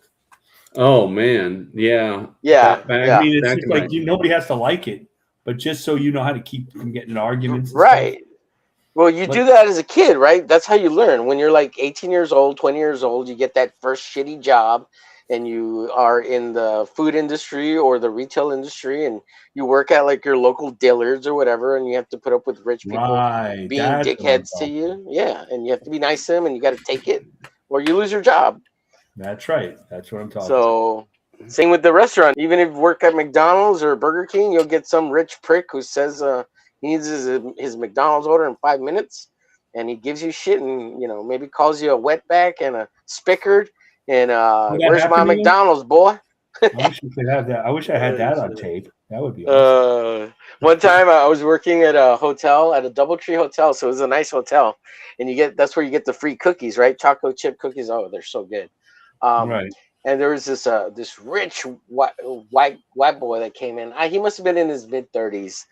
Oh man, yeah. I mean, it's just like nobody has to like it, but just so you know how to keep from getting in arguments. Right. Well, you do that as a kid, right? That's how you learn. When you're like 18 years old, 20 years old, you get that first shitty job and you are in the food industry or the retail industry and you work at like your local Dillard's or whatever and you have to put up with rich people Right. being That's what I'm dickheads to talking you. Yeah, and you have to be nice to them and you got to take it or you lose your job. That's right. That's what I'm talking about. So, same with the restaurant. Even if you work at McDonald's or Burger King, you'll get some rich prick who says he needs his McDonald's order in 5 minutes, and he gives you shit, and maybe calls you a wetback and a spickard, and where's my McDonald's, boy? I wish we could have that. I wish I had that on tape. That would be awesome. One time I was working at a hotel, at a DoubleTree hotel, so it was a nice hotel, and that's where you get the free cookies, right? Chocolate chip cookies. Oh, they're so good. Right. And there was this rich white boy that came in. He must have been in his mid-30s,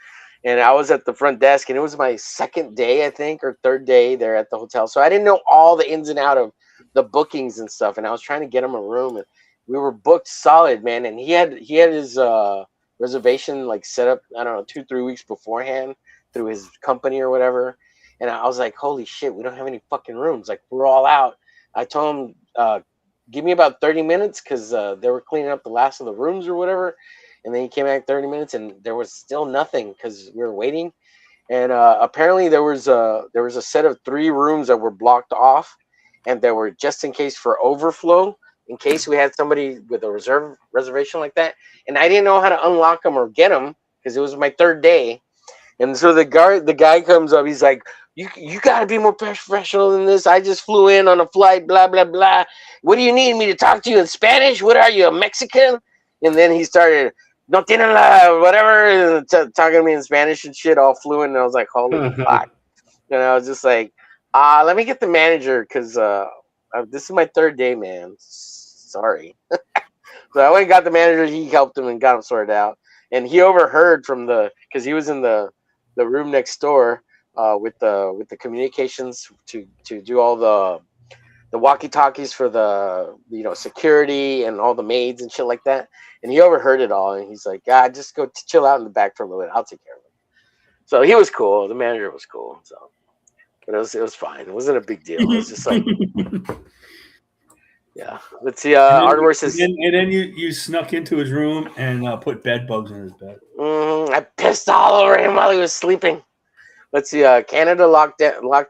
and I was at the front desk, and it was my second day, I think, or third day there at the hotel. So I didn't know all the ins and out of the bookings and stuff, and I was trying to get him a room, and we were booked solid, man. And he had his reservation like set up, I don't know, 2-3 weeks beforehand through his company or whatever. And I was like, holy shit, we don't have any fucking rooms. Like, we're all out. I told him, give me about 30 minutes because they were cleaning up the last of the rooms or whatever. And then he came back 30 minutes and there was still nothing because we were waiting. And apparently there was a set of 3 rooms that were blocked off, and they were just in case for overflow, in case we had somebody with a reservation like that. And I didn't know how to unlock them or get them because it was my third day. And so the guy comes up, he's like, you got to be more professional than this. I just flew in on a flight, blah, blah, blah. What do you need me to talk to you in Spanish? What are you, a Mexican? And then he started, no tiene la, whatever, talking to me in Spanish and shit, all fluent. And I was like, holy fuck. And I was just like, let me get the manager because this is my third day, man. Sorry. So I went and got the manager. He helped him and got him sorted out. And he overheard from because he was in the room next door with the communications to do all the walkie-talkies for the security and all the maids and shit like that. And he overheard it all, and he's like, just go chill out in the back for a little bit. I'll take care of it. So he was cool. The manager was cool. So, but it was fine. It wasn't a big deal. It was just like, yeah. Let's see. Hardware says, and then you snuck into his room and put bed bugs in his bed. I pissed all over him while he was sleeping. Let's see. Canada locked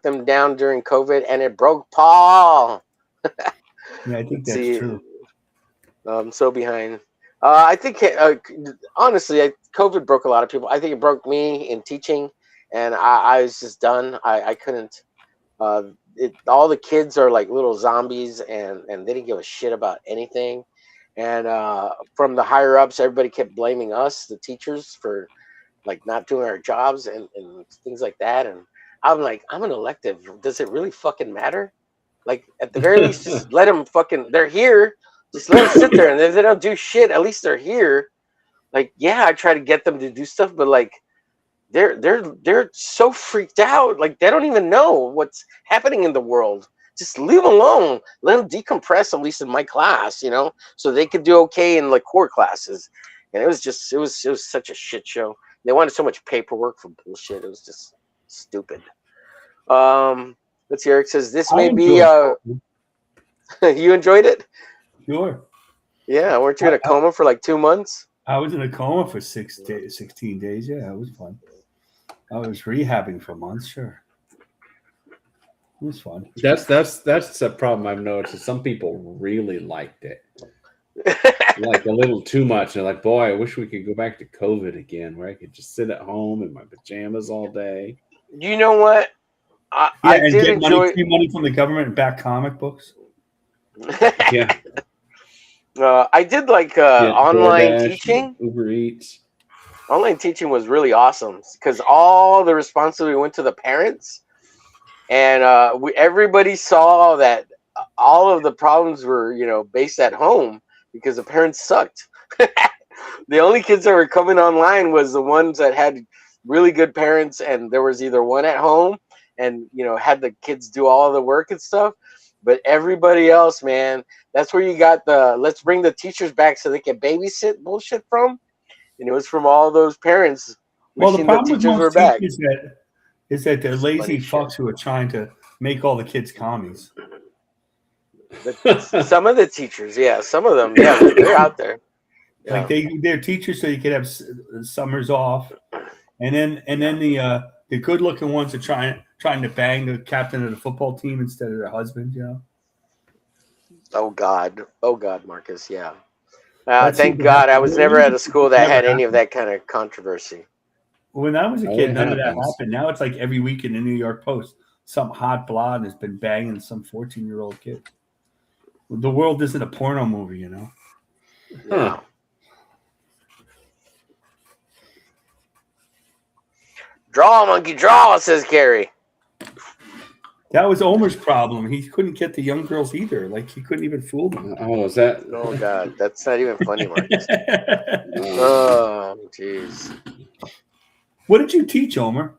them down during COVID, and it broke Paul. Yeah, I think that's true. I'm so behind. I think honestly, COVID broke a lot of people. I think it broke me in teaching, and I was just done. I couldn't. All the kids are like little zombies, and they didn't give a shit about anything. And from the higher ups, everybody kept blaming us, the teachers, for like not doing our jobs and things like that. And I'm like, I'm an elective. Does it really fucking matter? Like, at the very least, just let them they're here. Just let them sit there. And if they don't do shit, at least they're here. Like, yeah, I try to get them to do stuff, but like, they're so freaked out. Like, they don't even know what's happening in the world. Just leave them alone. Let them decompress, at least in my class, so they could do okay in like core classes. And it was such a shit show. They wanted so much paperwork for bullshit. It was just stupid. Let's see. Eric says this may be. You enjoyed it? Sure. Yeah, weren't you in a coma for like 2 months? I was in a coma for 16 days. Yeah, it was fun. I was rehabbing for months. Sure, it was fun. That's a problem I've noticed. Is some people really liked it, like a little too much. They're like, boy, I wish we could go back to COVID again, where I could just sit at home in my pajamas all day. You know what? I did get money from the government and back comic books. Yeah. I did like online DoorDash, teaching. Uber Eats. Online teaching was really awesome because all the responsibility went to the parents, and everybody saw that all of the problems were based at home because the parents sucked. The only kids that were coming online was the ones that had really good parents, and there was either one at home and had the kids do all of the work and stuff. But everybody else, man, that's where you got the let's bring the teachers back so they can babysit bullshit from. And it was from all those parents wishing the teachers were back. is that they're It's lazy funny shit. fucks who are trying to make all the kids commies. Some of the teachers, yeah, some of them, yeah, they're out there. Yeah. Like they're teachers, so you could have summers off, and then the good looking ones are trying to bang the captain of the football team instead of their husband. You know. Oh God, Marcus, yeah. That Thank seemed to God happen. I was never at a school that Never had any of happened. that kind of controversy. When I was a Oh, kid, it none of that happens. happened. Now it's like every week in the New York Post, some hot blonde has been banging some 14-year-old kid. The world isn't a porno movie, you know. Yeah. Draw, monkey, draw, says Carrie. That was Omer's problem. He couldn't get the young girls either. Like he couldn't even fool them. Oh, is that? Oh God, that's not even funny, Marcus. Oh, jeez. What did you teach, Omer?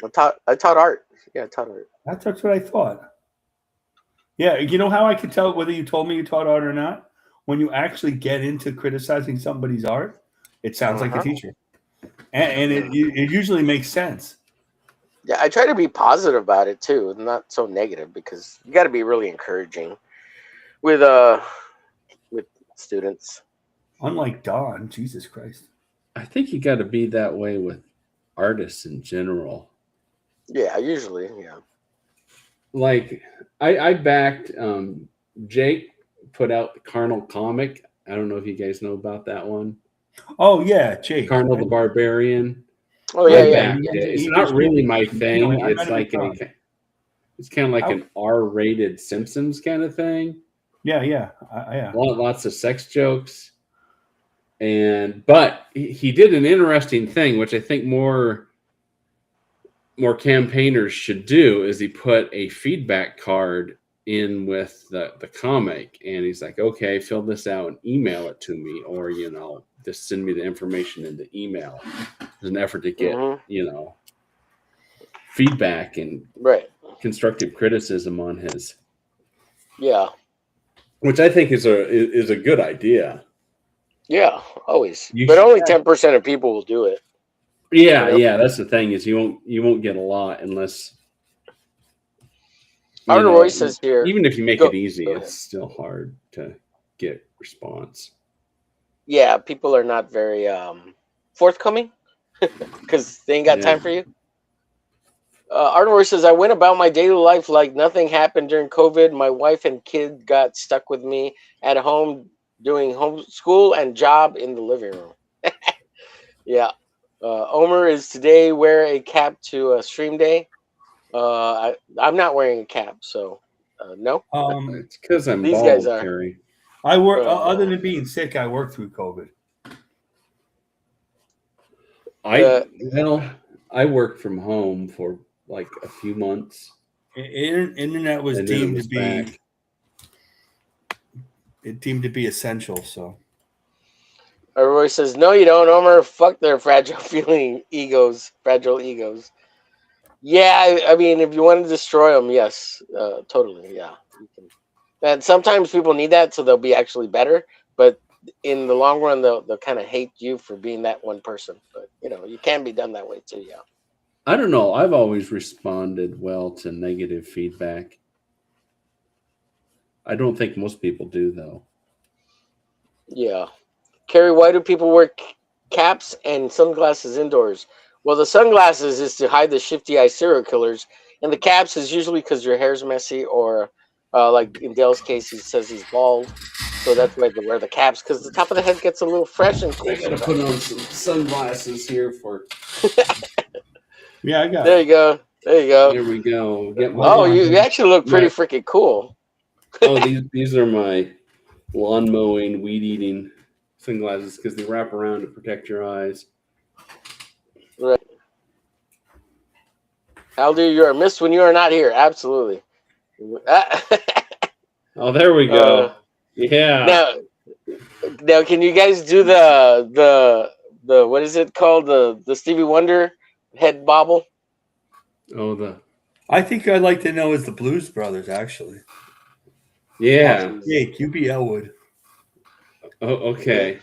I taught art. Yeah, I taught art. That's what I thought. Yeah, you know how I could tell whether you told me you taught art or not? When you actually get into criticizing somebody's art, it sounds like a teacher. And it usually makes sense. Yeah, I try to be positive about it too, not so negative, because you got to be really encouraging with students. Unlike Don, Jesus Christ. I think you got to be that way with artists in general. Yeah, usually, yeah. Like I backed Jake put out the Carnal comic. I don't know if you guys know about that one. Oh yeah, Jake. Carnal the Barbarian. Oh yeah. It's not really my thing. No, It's like it's kind of like an R-rated Simpsons kind of thing. Yeah, yeah. Lots of sex jokes. But he did an interesting thing, which I think more campaigners should do, is he put a feedback card in with the comic, and he's like, okay, fill this out and email it to me, or just send me the information in the email. There's an effort to get feedback and constructive criticism on his. Yeah. Which I think is a good idea. Yeah, always. But only 10% of people will do it. Yeah, that's the thing, is you won't get a lot unless Roy says here, even if you make it easy, it's still hard to get response. Yeah, people are not very forthcoming because they ain't got time for you. Roy says, I went about my daily life like nothing happened during COVID. My wife and kid got stuck with me at home doing homeschool and job in the living room. Yeah. Omer is today wear a cap to a stream day. I'm not wearing a cap, so no. It's because I'm these bald, guys are. Terry. I work other than being sick. I worked through COVID. I worked from home for like a few months. Internet was deemed to be essential. So. Roy says, no, you don't, Omer. Fuck their fragile egos. Yeah, I mean, if you want to destroy them, yes, totally, yeah. And sometimes people need that, so they'll be actually better. But in the long run, they'll kind of hate you for being that one person. But you can be done that way too, yeah. I don't know. I've always responded well to negative feedback. I don't think most people do, though. Yeah. Carrie, why do people wear caps and sunglasses indoors? Well, the sunglasses is to hide the shifty eye serial killers, and the caps is usually because your hair's messy, or like in Dale's case, he says he's bald, so that's why they wear the caps, because the top of the head gets a little fresh and cool. I gotta put on some sunglasses here for. Yeah, I got. There you go. There we go. You actually look pretty freaking cool. These are my lawn mowing, weed eating sunglasses, because they wrap around to protect your eyes. Right. Haldir, you are missed when you are not here. Absolutely. Oh, there we go. Yeah. Now, can you guys do the what is it called? The Stevie Wonder head bobble? I think I'd like to know is the Blues Brothers actually. Yeah. Jake, UB Elwood. Oh, okay.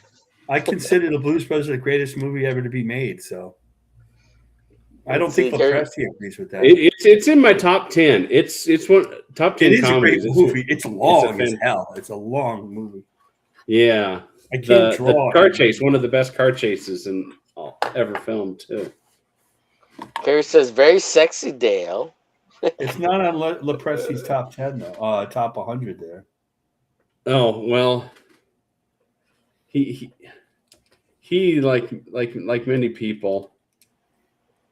I consider the Blues Brothers the greatest movie ever to be made. So. I don't think Lepresti agrees with that. It's in my top 10. It's one top 10 It is comedies. a great movie. It's long as hell. It's a long movie. Yeah. I can't draw. The car chase, one of the best car chases ever filmed too. Carrie says, very sexy, Dale. It's not on Lepresti's top 10 though. Top 100 there. Oh well, he like many people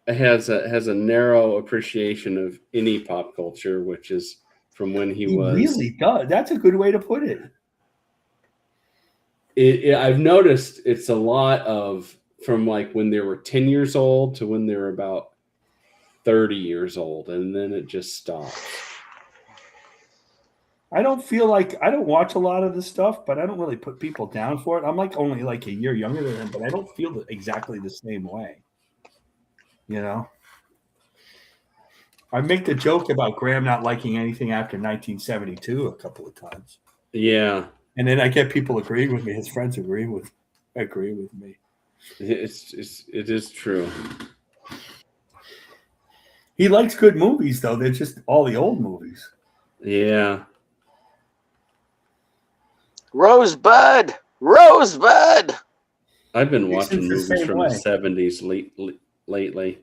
has a narrow appreciation of any pop culture, which is from when he was. Really does. That's a good way to put it. I've noticed it's a lot of from like when they were 10 years old to when they were about 30 years old, and then it just stops. I don't feel like I don't watch a lot of this stuff, but I don't really put people down for it. I'm like only like a year younger than them, but I don't feel exactly the same way. You know, I make the joke about Graham not liking anything after 1972 a couple of times. Yeah, and then I get people agreeing with me. His friends agree with me. It is true. He likes good movies, though. They're just all the old movies. Yeah. Rosebud. I've been watching movies from the 70s lately,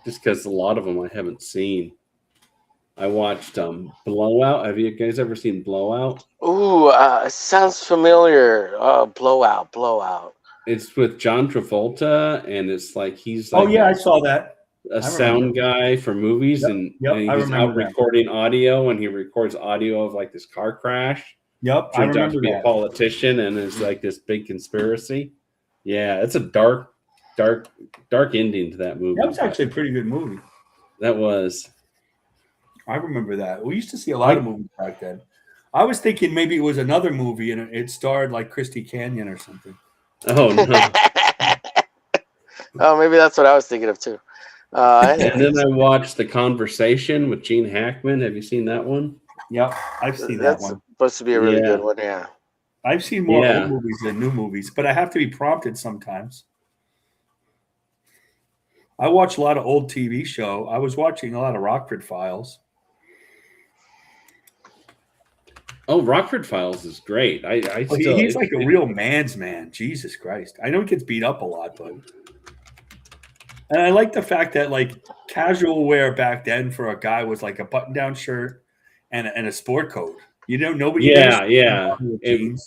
just because a lot of them I haven't seen. I watched Blowout. Have you guys ever seen Blowout? Ooh, sounds familiar. Blowout. It's with John Travolta, and it's like he's like I saw that. A sound guy for movies, and he's out recording audio, and he records audio of like this car crash. Yep, turns out to be a politician, and it's like this big conspiracy. Yeah, it's a dark ending to that movie. That was actually a pretty good movie. That was. I remember that. We used to see a lot of movies back then. I was thinking maybe it was another movie, and it starred like Christy Canyon or something. Oh no! Oh, maybe that's what I was thinking of too. And then I watched The Conversation with Gene Hackman. Have you seen that one? Yep, I've seen that one. Supposed to be a really good one, yeah. I've seen more old movies than new movies, but I have to be prompted sometimes. I watch a lot of old TV show. I was watching a lot of Rockford Files. Oh, Rockford Files is great. He's like a real man's man. Jesus Christ. I know he gets beat up a lot, but... And I like the fact that like casual wear back then for a guy was like a button-down shirt and a sport coat. You know, nobody. Yeah. You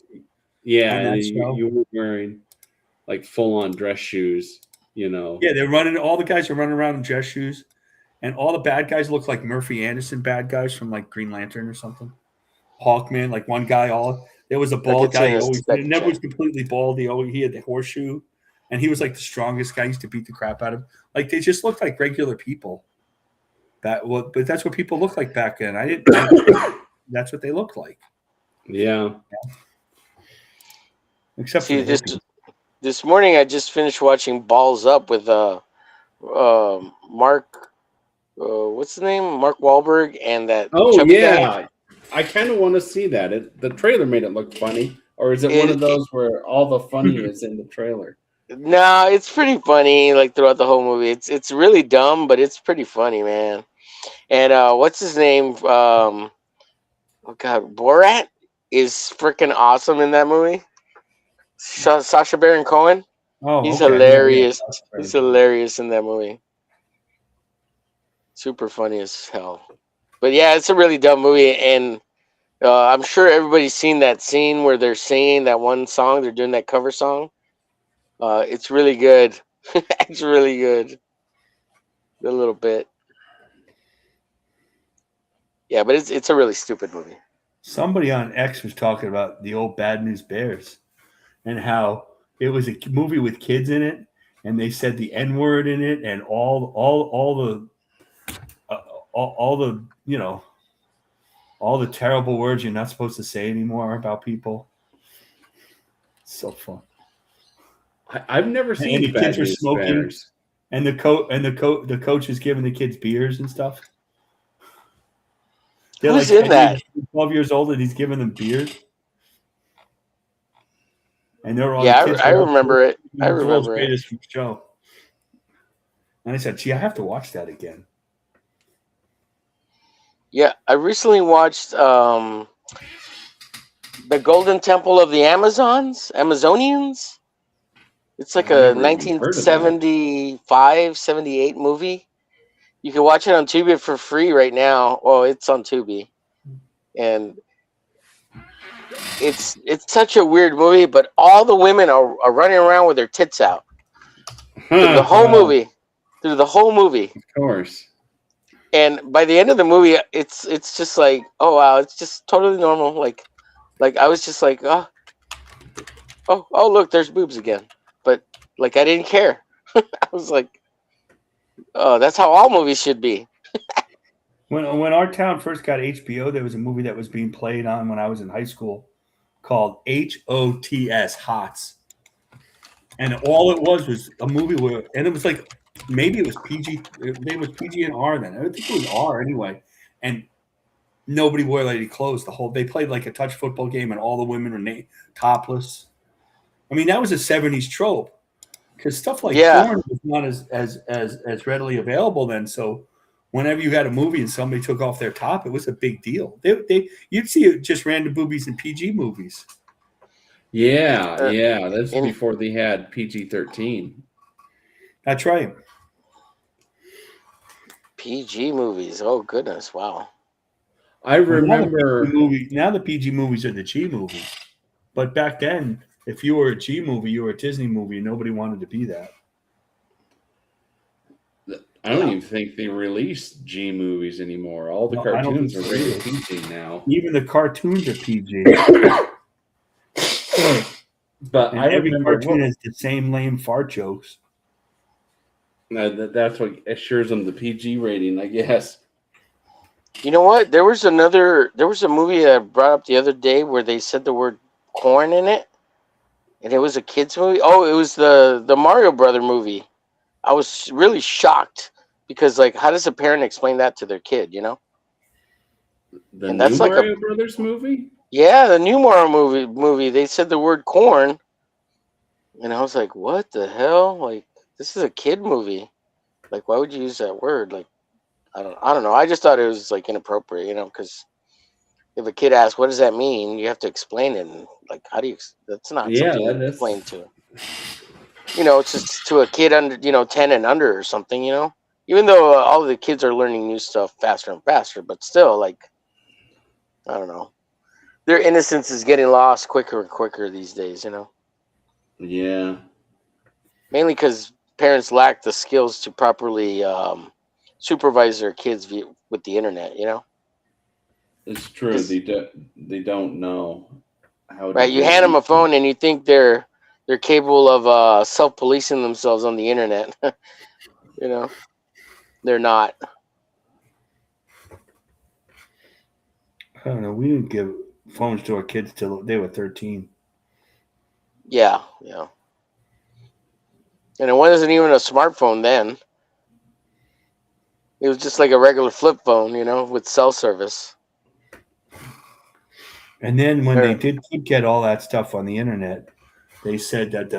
were wearing like full-on dress shoes. You know. Yeah, they're running. All the guys are running around in dress shoes, and all the bad guys look like Murphy Anderson bad guys from like Green Lantern or something. Hawkman, like one guy. There was a bald guy. He never was completely bald. He had the horseshoe. And he was like the strongest guy. He used to beat the crap out of him. Like they just looked like regular people. But that's what people looked like back then. That's what they looked like. Yeah. Except for this morning, I just finished watching Balls Up with Mark. What's the name? Mark Wahlberg and that. Oh yeah, guy. I kind of want to see that. The trailer made it look funny, or is it one of those where all the funny is in the trailer? No, it's pretty funny. Like throughout the whole movie, it's really dumb, but it's pretty funny, man. And what's his name? Oh God, Borat is freaking awesome in that movie. Sacha Baron Cohen. Oh, he's hilarious. He's hilarious in that movie. Super funny as hell. But yeah, it's a really dumb movie, and I'm sure everybody's seen that scene where they're singing that one song. They're doing that cover song. It's really good. It's really good. A little bit. Yeah, but it's a really stupid movie. Somebody on X was talking about the old Bad News Bears and how it was a movie with kids in it, and they said the N-word in it, and all the terrible words you're not supposed to say anymore about people. It's so fun. I've never seen. And the kids are smoking, Bears. And the coach is giving the kids beers and stuff. They're Who's in that? 12 years old, and he's giving them beers. And they're all I remember it. I remember it. Show. And I said, gee, I have to watch that again. Yeah, I recently watched the Golden Temple of the Amazonians. It's like a Never even heard of that. 1975, 78 movie. You can watch it on Tubi for free right now. Well, it's on Tubi. And it's such a weird movie, but all the women are running around with their tits out. Through the whole movie. Through the whole movie. Of course. And by the end of the movie, it's just like, oh wow, it's just totally normal. Like I was just like, oh look, there's boobs again. But like I didn't care. I was like, oh, that's how all movies should be. When our town first got HBO, there was a movie that was being played on when I was in high school called HOTS, Hots. And all it was a movie where, and it was like, maybe it was PG, maybe it was PG and R then. I think it was R anyway. And nobody wore any clothes. They played like a touch football game and all the women were topless. I mean, that was a 70s trope because stuff like porn was not as readily available then. So whenever you had a movie and somebody took off their top, it was a big deal. You'd see it just random boobies in PG movies. Yeah. That's before they had PG-13. That's right. PG movies. Oh goodness, wow. I remember now the PG movies are the G movies. But back then, if you were a G movie, you were a Disney movie, and nobody wanted to be that. I don't even think they release G movies anymore. All the cartoons are rated PG now. Even the cartoons are PG. But and every cartoon has the same lame fart jokes. That's what assures them the PG rating, I guess. You know what? There was a movie that I brought up the other day where they said the word corn in it, and it was a kid's movie. Oh, it was the Mario Brother movie. I was really shocked because, like, how does a parent explain that to their kid? You know, the new Mario Brothers movie. Yeah, the new Mario movie. They said the word corn, and I was like, "What the hell? Like, this is a kid movie. Like, why would you use that word? Like, I don't know. I just thought it was like inappropriate, you know, because if a kid asks, "What does that mean?" you have to explain it. And like, how do you? That's not something you explain to. You know, it's just to a kid under, 10 and under or something. You know, even though all of the kids are learning new stuff faster and faster, but still, like, I don't know. Their innocence is getting lost quicker and quicker these days, you know? Yeah. Mainly because parents lack the skills to properly supervise their kids with the internet, you know? It's true. They don't know how to. Right, you hand them a phone and you think they're capable of self-policing themselves on the internet. You know? They're not. I don't know. We didn't give phones to our kids till they were 13. Yeah. And it wasn't even a smartphone then. It was just like a regular flip phone, with cell service. And then when they did get all that stuff on the internet, they said that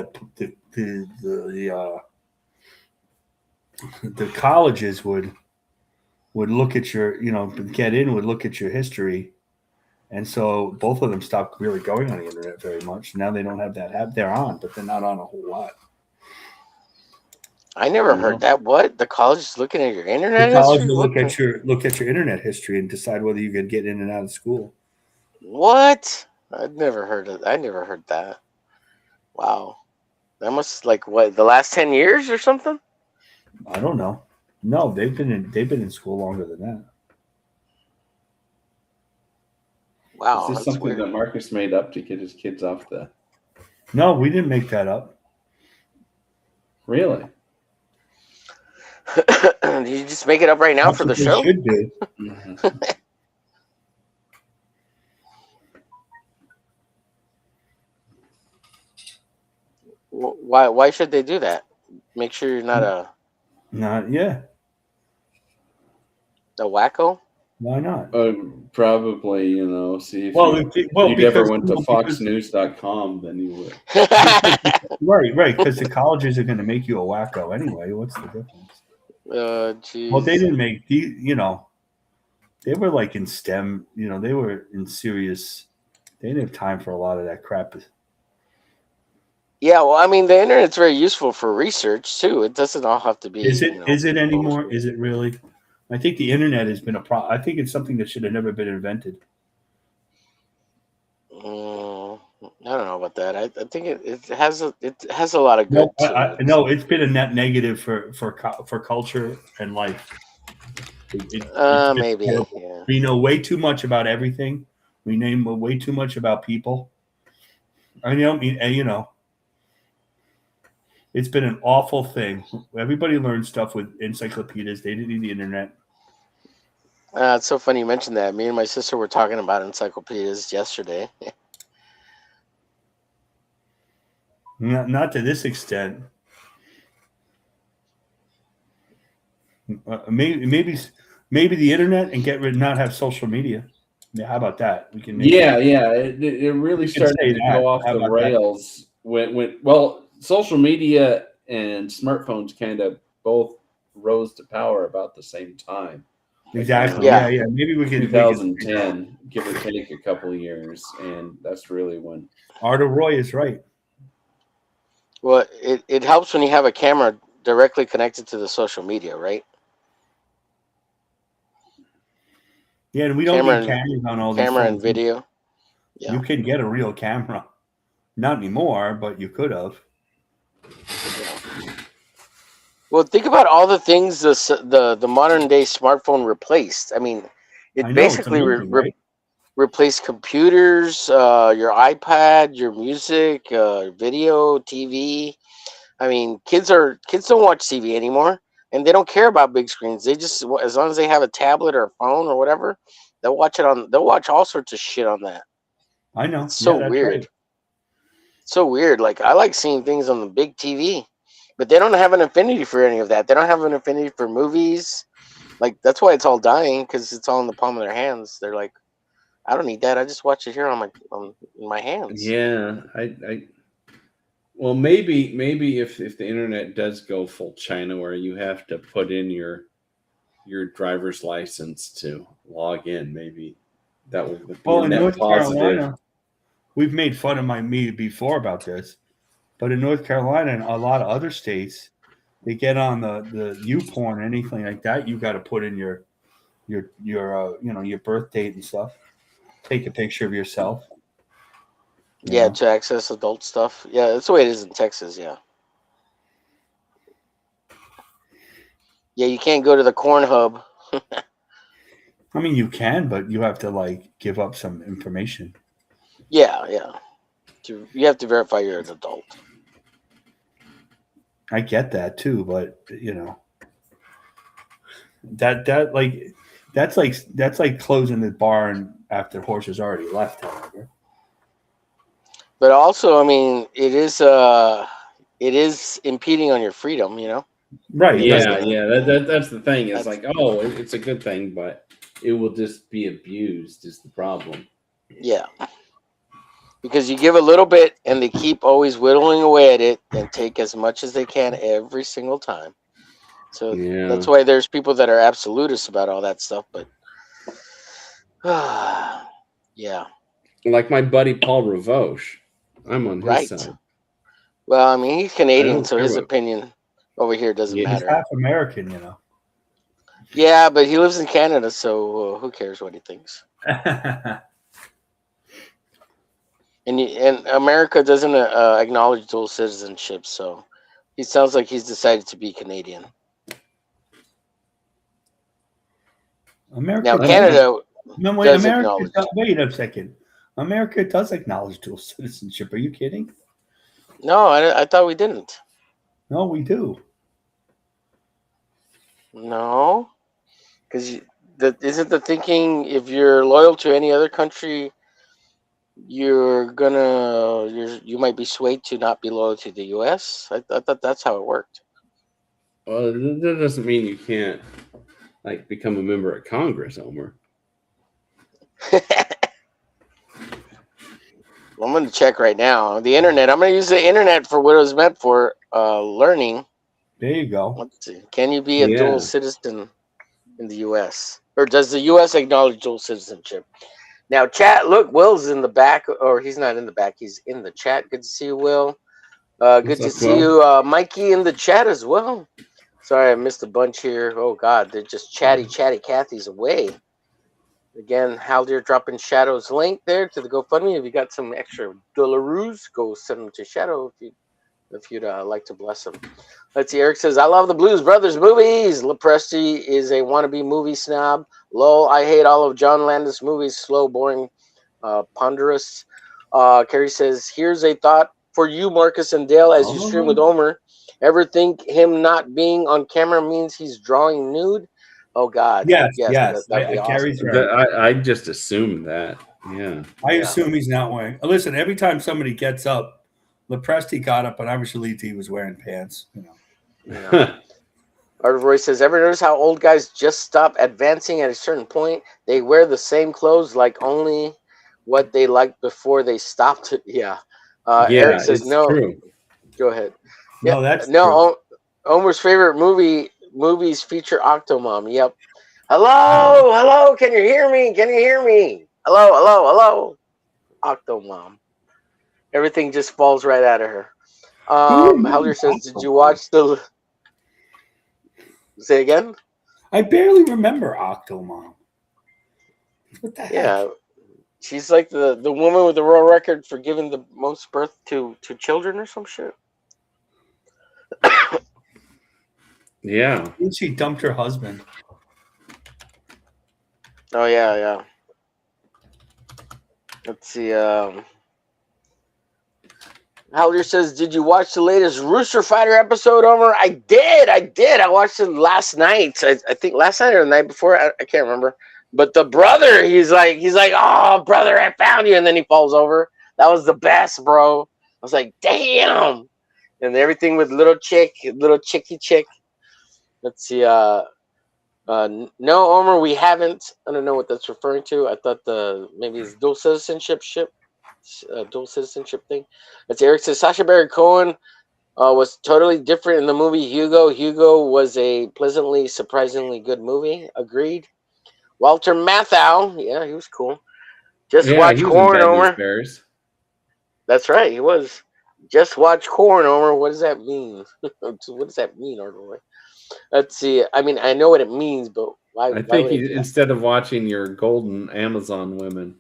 the colleges would look at your, would look at your history. And so both of them stopped really going on the internet very much. Now they don't have that. They're on, but they're not on a whole lot. I never heard that. What? The college is looking at your internet history? The college will look at your internet history and decide whether you could get in and out of school. What? I never heard that. Wow. That must the last 10 years or something? I don't know. No, they've been in school longer than that. Wow. Is this something weird that Marcus made up to get his kids off the? No, we didn't make that up. Really? Did you just make it up right now for the show? Should do. Why should they do that? Make sure you're not a wacko? Why not? Probably, see if you ever went to foxnews.com, then you would. Right, because the colleges are going to make you a wacko anyway. What's the difference? Jeez. Well, they didn't make they were like in STEM. They were in serious. They didn't have time for a lot of that crap. Yeah, well, I mean, the internet's very useful for research too. It doesn't all have to be. Is it? Is it anymore? Is it really? I think the internet has been a problem. I think it's something that should have never been invented. I don't know about that. I think it has a lot of good. No, it's been a net negative for culture and life. Maybe. Terrible. Yeah. We know way too much about everything. We name way too much about people. It's been an awful thing. Everybody learned stuff with encyclopedias. They didn't need the internet. It's so funny you mentioned that. Me and my sister were talking about encyclopedias yesterday. Not to this extent. Maybe the internet and not have social media. Yeah, how about that? We can. It really started to go off the rails when social media and smartphones kind of both rose to power about the same time. Exactly. Yeah. Maybe we can. 2010, give or take a couple of years, and that's really when. Arda Roy is right. Well, it helps when you have a camera directly connected to the social media, right? Yeah, and we don't need cameras on all these camera things. And video. Yeah. You can get a real camera. Not anymore, but you could have. Yeah. Well, think about all the things the modern day smartphone replaced. I mean, basically replaced computers, your iPad, your music, video, TV. I mean, kids don't watch TV anymore, and they don't care about big screens. They just, as long as they have a tablet or a phone or whatever, they'll watch all sorts of shit on that. I know. It's so weird. Right. So weird. Like, I like seeing things on the big TV, but they don't have an affinity for any of that. They don't have an affinity for movies. Like, that's why it's all dying, because it's all in the palm of their hands. They're like, I don't need that. I just watch it here in my hands. Yeah, well, maybe if the internet does go full China, where you have to put in your driver's license to log in, maybe that would be in North Carolina. We've made fun of me before about this, but in North Carolina and a lot of other states, they get on the YouPorn or anything like that. You got to put in your birth date and stuff. Take a picture of yourself. Yeah, to access adult stuff. Yeah, that's the way it is in Texas. Yeah. Yeah, you can't go to the corn hub. I mean, you can, but you have to give up some information. Yeah. You have to verify you're an adult. I get that too, but that's like closing the barn after the horse has already left. However, but also, I mean, it is impeding on your freedom. Right? Yeah. That's the thing. It's it's a good thing, but it will just be abused. Is the problem? Yeah. Because you give a little bit and they keep always whittling away at it and take as much as they can every single time. So that's why there's people that are absolutists about all that stuff. But yeah. Like my buddy Paul Ravoche. I'm on his side. Well, I mean, he's Canadian, so his opinion over here doesn't matter. He's half American, Yeah, but he lives in Canada, so who cares what he thinks? And America doesn't acknowledge dual citizenship, so he sounds like he's decided to be Canadian. Now Canada. Wait a second. America does acknowledge dual citizenship. Are you kidding? No, I thought we didn't. No, we do. No, because isn't the thinking if you're loyal to any other country, you might be swayed to not be loyal to the U.S. I thought that's how it worked. Well, that doesn't mean you can't become a member of Congress, Omer. I'm going to check right now. The internet. I'm going to use the internet for what it was meant for, learning. There you go. Let's see. Can you be a dual citizen in the U.S.? Or does the U.S. acknowledge dual citizenship? Now, chat, look, Will's in the back, or he's not in the back. He's in the chat. Good to see you, Will. Good to see you, Mikey, in the chat as well. Sorry, I missed a bunch here. Oh, God, they're just chatty Cathy's away. Again, Haldir dropping Shadow's link there to the GoFundMe. If you got some extra dollaroos, go send them to Shadow if you'd like to bless them. Let's see. Eric says, I love the Blues Brothers movies. Lepresti is a wannabe movie snob. Lol, I hate all of John Landis movies. Slow, boring, ponderous. Carrie says, here's a thought for you, Marcus and Dale, as you stream with Omer. Ever think him not being on camera means he's drawing nude? Oh, God. Yes. That'd be Carrie's awesome. right. I just assumed that. Yeah. I assume he's not wearing. Listen, every time somebody gets up, Lepresti got up, but I was believed he was wearing pants. You know. Yeah. Art of Roy says, ever notice how old guys just stop advancing at a certain point? They wear the same clothes, like only what they liked before they stopped it. Yeah. Eric says, no. True. Go ahead. No, that's true. Omer's favorite movies feature Octomom. Yep. Hello. Can you hear me? Hello. Octomom. Everything just falls right out of her. Haldir says, did you watch the... Say again? I barely remember Octomom. What the heck? Yeah. She's like the woman with the world record for giving the most birth to children or some shit. Yeah. She dumped her husband. Oh, yeah. Let's see. Haldir says, did you watch the latest Rooster Fighter episode, Omer? I did. I watched it last night. I think last night or the night before. I can't remember. But the brother, he's like, oh, brother, I found you. And then he falls over. That was the best, bro. I was like, damn. And everything with little chicky chick. Let's see. No, Omer, we haven't. I don't know what that's referring to. I thought maybe it's dual citizenship thing. That's Eric says, Sacha Baron Cohen was totally different in the movie Hugo. Hugo was a pleasantly, surprisingly good movie. Agreed. Walter Matthau, yeah, he was cool. Just watch Corn, Omer. That's right, he was. Just watch Corn, Omer. What does that mean? What does that mean, Arnold? Let's see. I mean, I know what it means, but why? I think instead of watching your golden Amazon women.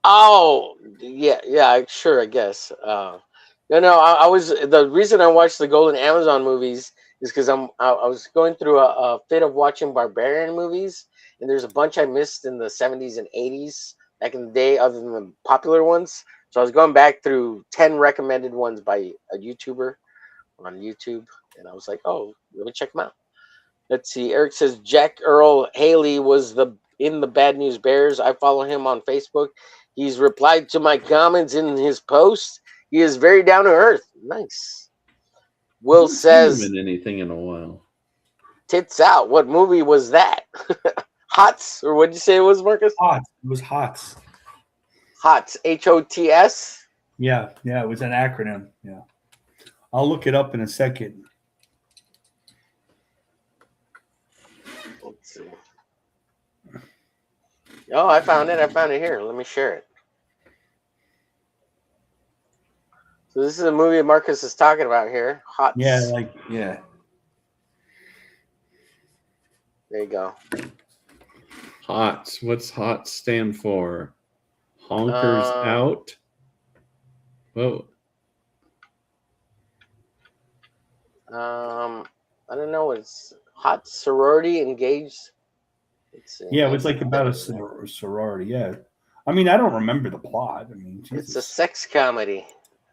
Oh, yeah, sure, I guess. No, I was the reason I watched the Golden Amazon movies is because I was going through a fit of watching barbarian movies, and there's a bunch I missed in the 70s and 80s back in the day, other than the popular ones. So I was going back through 10 recommended ones by a YouTuber on YouTube, and I was like, oh, let me check them out. Let's see. Eric says Jack Earl Haley was in the Bad News Bears. I follow him on Facebook. He's replied to my comments in his post. He is very down to earth. Nice. Will says, haven't been anything in a while. Tits out. What movie was that? Hots, or what did you say it was, Marcus? Hots. It was Hots. Hots. HOTS. Yeah. It was an acronym. Yeah. I'll look it up in a second. Let's see. Oh, I found it. Here. Let me share it. So this is a movie Marcus is talking about here. Hots. Yeah. There you go. HOTS. What's HOTS stand for? Honkers out? Whoa. I don't know. It's hot sorority engaged. Yeah, it was like about a sorority. Yeah. I mean, I don't remember the plot. I mean, Jesus. It's a sex comedy.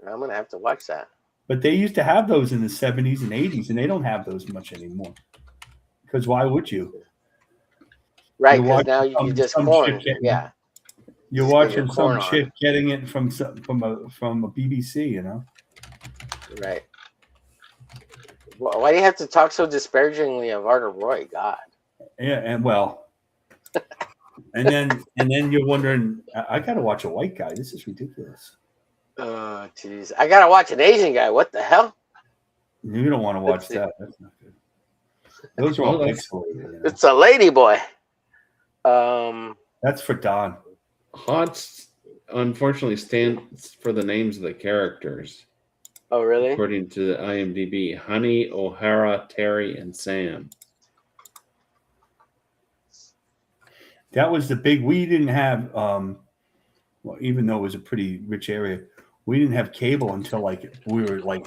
I'm going to have to watch that. But they used to have those in the 70s and 80s, and they don't have those much anymore. Because why would you? Right, because now you can just corn. Yeah. You're watching some chick getting it from a BBC, you know? Right. Why do you have to talk so disparagingly of Arthur Roy? God. Yeah, and well, and then you're wondering, I got to watch a white guy. This is ridiculous. Oh, jeez. I got to watch an Asian guy. What the hell? You don't want to watch that. That's not good. Those are all pixelated. You know? It's a lady boy. That's for Don. HOTS unfortunately stands for the names of the characters. Oh, really? According to the IMDb, Honey, O'Hara, Terry, and Sam. That was the big. We didn't have, well, even though it was a pretty rich area, we didn't have cable until like we were like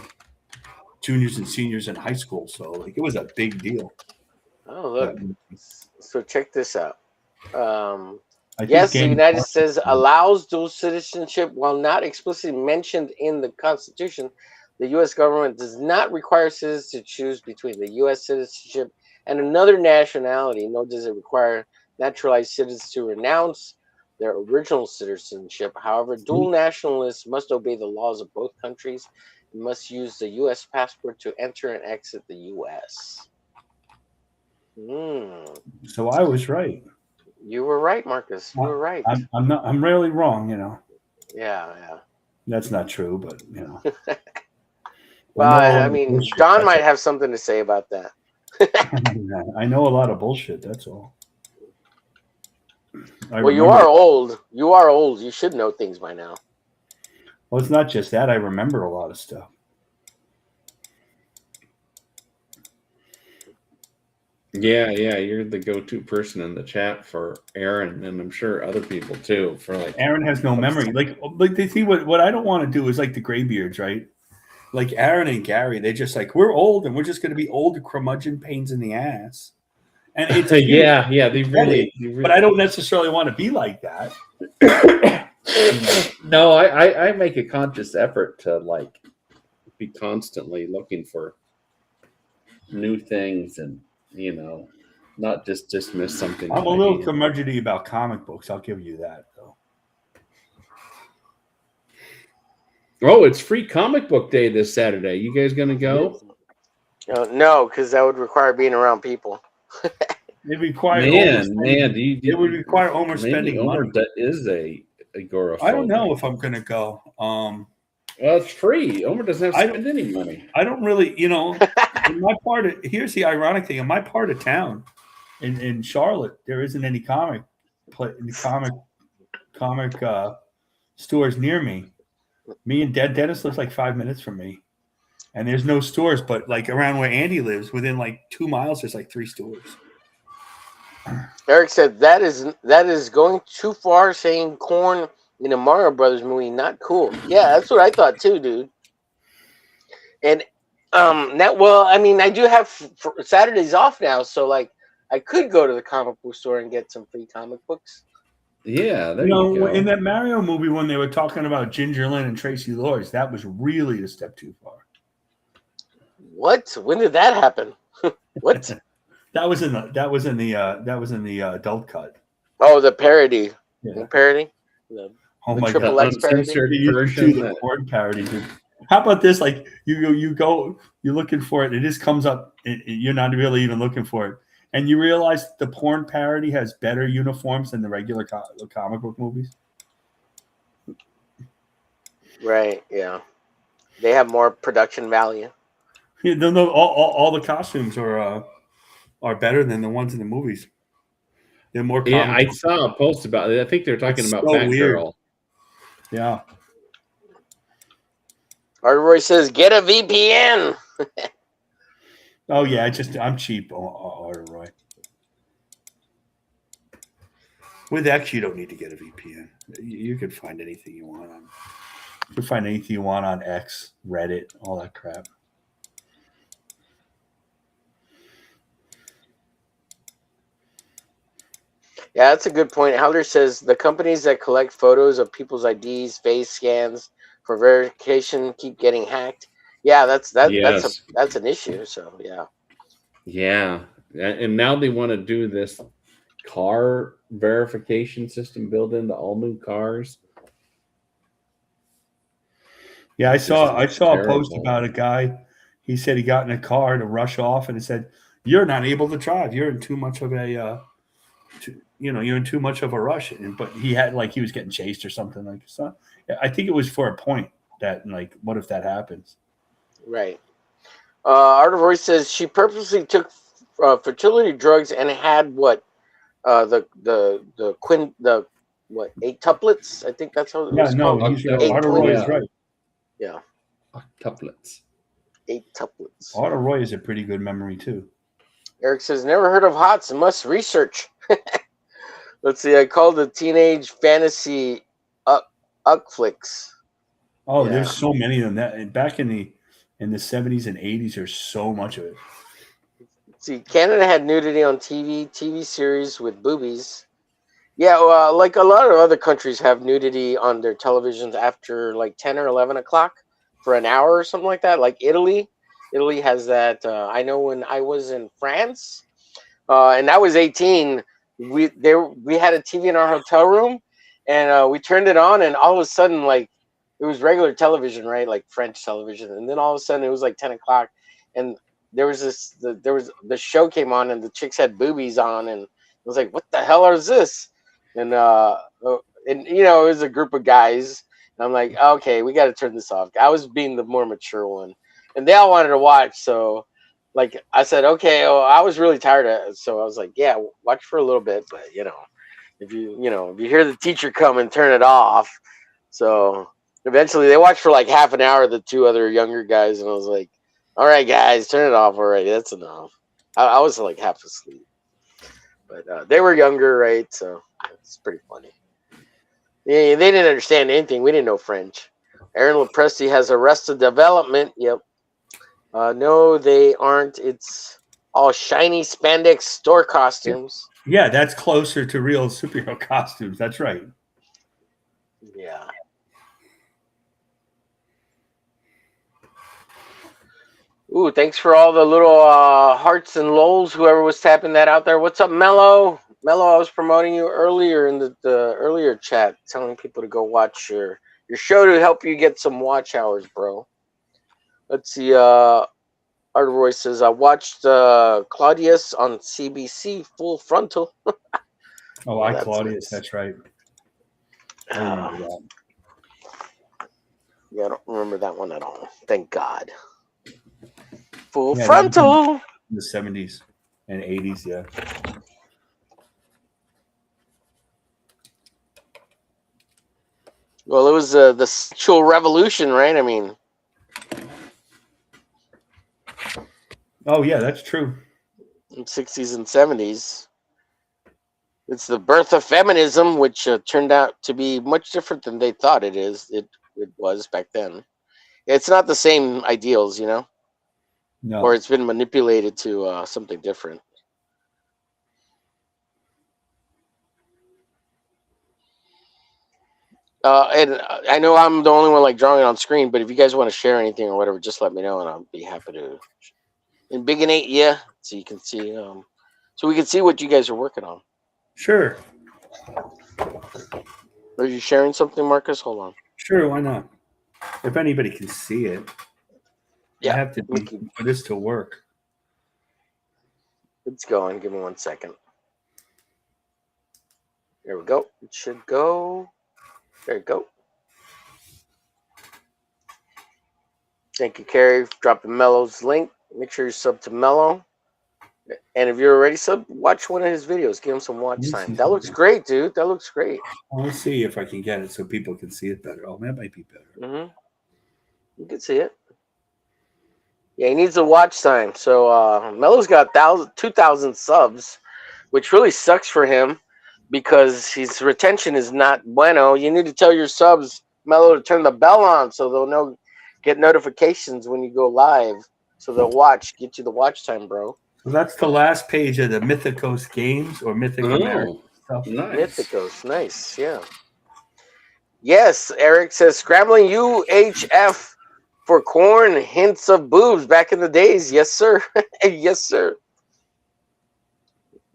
juniors and seniors in high school. So like it was a big deal. Oh, look. So check this out. I Yes, think the United States allows dual citizenship while not explicitly mentioned in the Constitution. The U.S. government does not require citizens to choose between the U.S. citizenship and another nationality, nor does it require naturalized citizens to renounce their original citizenship. However, dual nationalists must obey the laws of both countries and must use the U.S. passport to enter and exit the U.S. So I was right. You were right, Marcus. You were right. I'm not. I'm rarely wrong. You know. Yeah. That's not true, but you know. Well, I mean, Don might have something to say about that. I know a lot of bullshit. That's all. Well, you are old. You are old. You should know things by now. Well, it's not just that. I remember a lot of stuff. Yeah, you're the go-to person in the chat for Aaron, and I'm sure other people too. For like, Aaron has no memory. Like they see what I don't want to do is like the graybeards, right? Like Aaron and Gary, they're just like, we're old and we're just going to be old curmudgeon pains in the ass. And it's yeah, they really. But I don't necessarily want to be like that. No, I make a conscious effort to like be constantly looking for new things and not just dismiss something. I'm a little curmudgeon about comic books. I'll give you that, though. Oh, it's free comic book day this Saturday. You guys gonna go? No, because that would require being around people. It require it would require Omer spending money. That is a agoraphobe. I don't know if I'm gonna go. Well, it's free. Omer doesn't have to spend any money. I don't really, in my part of, here's the ironic thing. In my part of town, in Charlotte, there isn't any comic stores near me. Me and Dennis lives like 5 minutes from me. And there's no stores, but like around where Andy lives, within like 2 miles, there's like 3 stores. Eric said that is going too far, saying corn in a Mario Brothers movie, not cool. Yeah, that's what I thought too, dude. And I do have Saturdays off now, so like I could go to the comic book store and get some free comic books. Yeah, there you go. In that Mario movie, when they were talking about Ginger Lynn and Tracy Lords, that was really a step too far. What? When did that happen? What? That was in the adult cut. Oh, the parody. Yeah. The parody. The Triple X parody. The porn parody. Dude. How about this? Like you go, you're looking for it. It just comes up. You're not really even looking for it, and you realize the porn parody has better uniforms than the regular comic book movies. Right. Yeah. They have more production value. Yeah, no, all the costumes are better than the ones in the movies. They're more. Yeah, I saw a post about it. I think they're talking about Batgirl. Yeah. Roy says, "Get a VPN." Oh yeah, I'm cheap, Roy. With X, you don't need to get a VPN. You can find anything you want on. You can find anything you want on X, Reddit, all that crap. Yeah, that's a good point. Haldir says the companies that collect photos of people's IDs, face scans for verification keep getting hacked. Yeah, that's an issue. So yeah. Yeah, and now they want to do this car verification system built into all new cars. Yeah, I saw a post about a guy. He said he got in a car to rush off, and it said, "You're not able to drive. You're in too much of a." You're in too much of a rush, but he was getting chased or something like that. I think it was for a point that, like, what if that happens? Right. Art of Roy says she purposely took fertility drugs and had what the what eightuplets? I think that's how it was called. He's Eight Art of Roy is right. Yeah, Octuplets. Eightuplets. Art of Roy is a pretty good memory too. Eric says never heard of HOTS. Must research. Let's see. I called the teenage fantasy flicks. Oh, there's so many of them. That back in the 70s and 80s, there's so much of it. See, Canada had nudity on TV series with boobies. Yeah, well, like a lot of other countries have nudity on their televisions after like 10 or 11 o'clock for an hour or something like that. Like Italy has that. I know when I was in France, and I was 18, we had a TV in our hotel room, and we turned it on, and all of a sudden, like, it was regular television, right? Like French television, and then all of a sudden it was like 10 o'clock, and the show came on, and the chicks had boobies on, and it was like, what the hell is this? And you know, it was a group of guys, and I'm like, okay, we got to turn this off. I was being the more mature one, and they all wanted to watch, so like I said, okay. Oh, I was really tired of it, so I was like, yeah, watch for a little bit, but if you hear the teacher come and turn it off. So eventually they watched for like half an hour, the two other younger guys, and I was like, all right, guys, turn it off already. That's enough. I was like half asleep, but they were younger, right? So it's pretty funny. Yeah, they didn't understand anything. We didn't know French. Aaron Lepresti has Arrested Development. Yep. No, they aren't. It's all shiny spandex store costumes. Yeah, that's closer to real superhero costumes. That's right. Yeah. Ooh, thanks for all the little hearts and lols, whoever was tapping that out there. What's up, Mello? Mello, I was promoting you earlier in the earlier chat, telling people to go watch your show to help you get some watch hours, bro. Let's see. Art Roy says, I watched Claudius on CBC Full Frontal. Oh, yeah, Claudius. That's right. I remember that. Yeah, I don't remember that one at all. Thank God. Full Frontal. In the 70s and 80s, yeah. Well, it was the sexual revolution, right? I mean. Oh, yeah, that's true. In 60s and 70s. It's the birth of feminism, which turned out to be much different than they thought it is. It was back then. It's not the same ideals, No. Or it's been manipulated to something different. And I know I'm the only one like drawing it on screen, but if you guys want to share anything or whatever, just let me know, and I'll be happy to. And Big and 8, yeah, so you can see, so we can see what you guys are working on. Sure. Are you sharing something, Marcus? Hold on. Sure, why not? If anybody can see it, yeah, I have to for this to work. It's going. Give me 1 second. There we go. It should go. There you go. Thank you, Carrie, for dropping Mello's link. Make sure you sub to Mello. And if you're already sub, watch one of his videos. Give him some watch time. That looks great, dude. That looks great. I'll see if I can get it so people can see it better. Oh, that might be better. Mm-hmm. You can see it. Yeah, he needs a watch time. So Mello's got 2,000 subs, which really sucks for him because his retention is not bueno. You need to tell your subs, Mello, to turn the bell on so they'll get notifications when you go live. So they'll get you the watch time, bro. So that's the last page of the Mythicos games or Mythic America stuff. Nice. Mythicos, nice, yeah. Yes, Eric says scrambling UHF for corn, hints of boobs back in the days. Yes, sir. Yes, sir.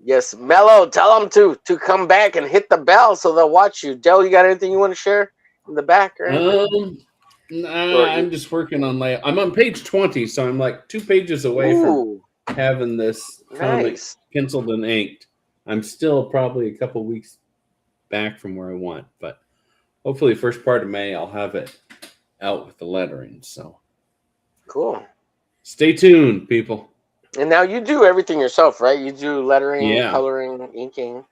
Yes, Mello, tell them to come back and hit the bell so they'll watch you. Del, you got anything you want to share in the back or anything? Nah, I'm just working on I'm on page 20, so I'm like 2 pages away from having this comic penciled and inked. I'm still probably a couple weeks back from where I want, but hopefully first part of May I'll have it out with the lettering. So cool. Stay tuned, people. And now you do everything yourself, right? You do lettering, Yeah. coloring, inking.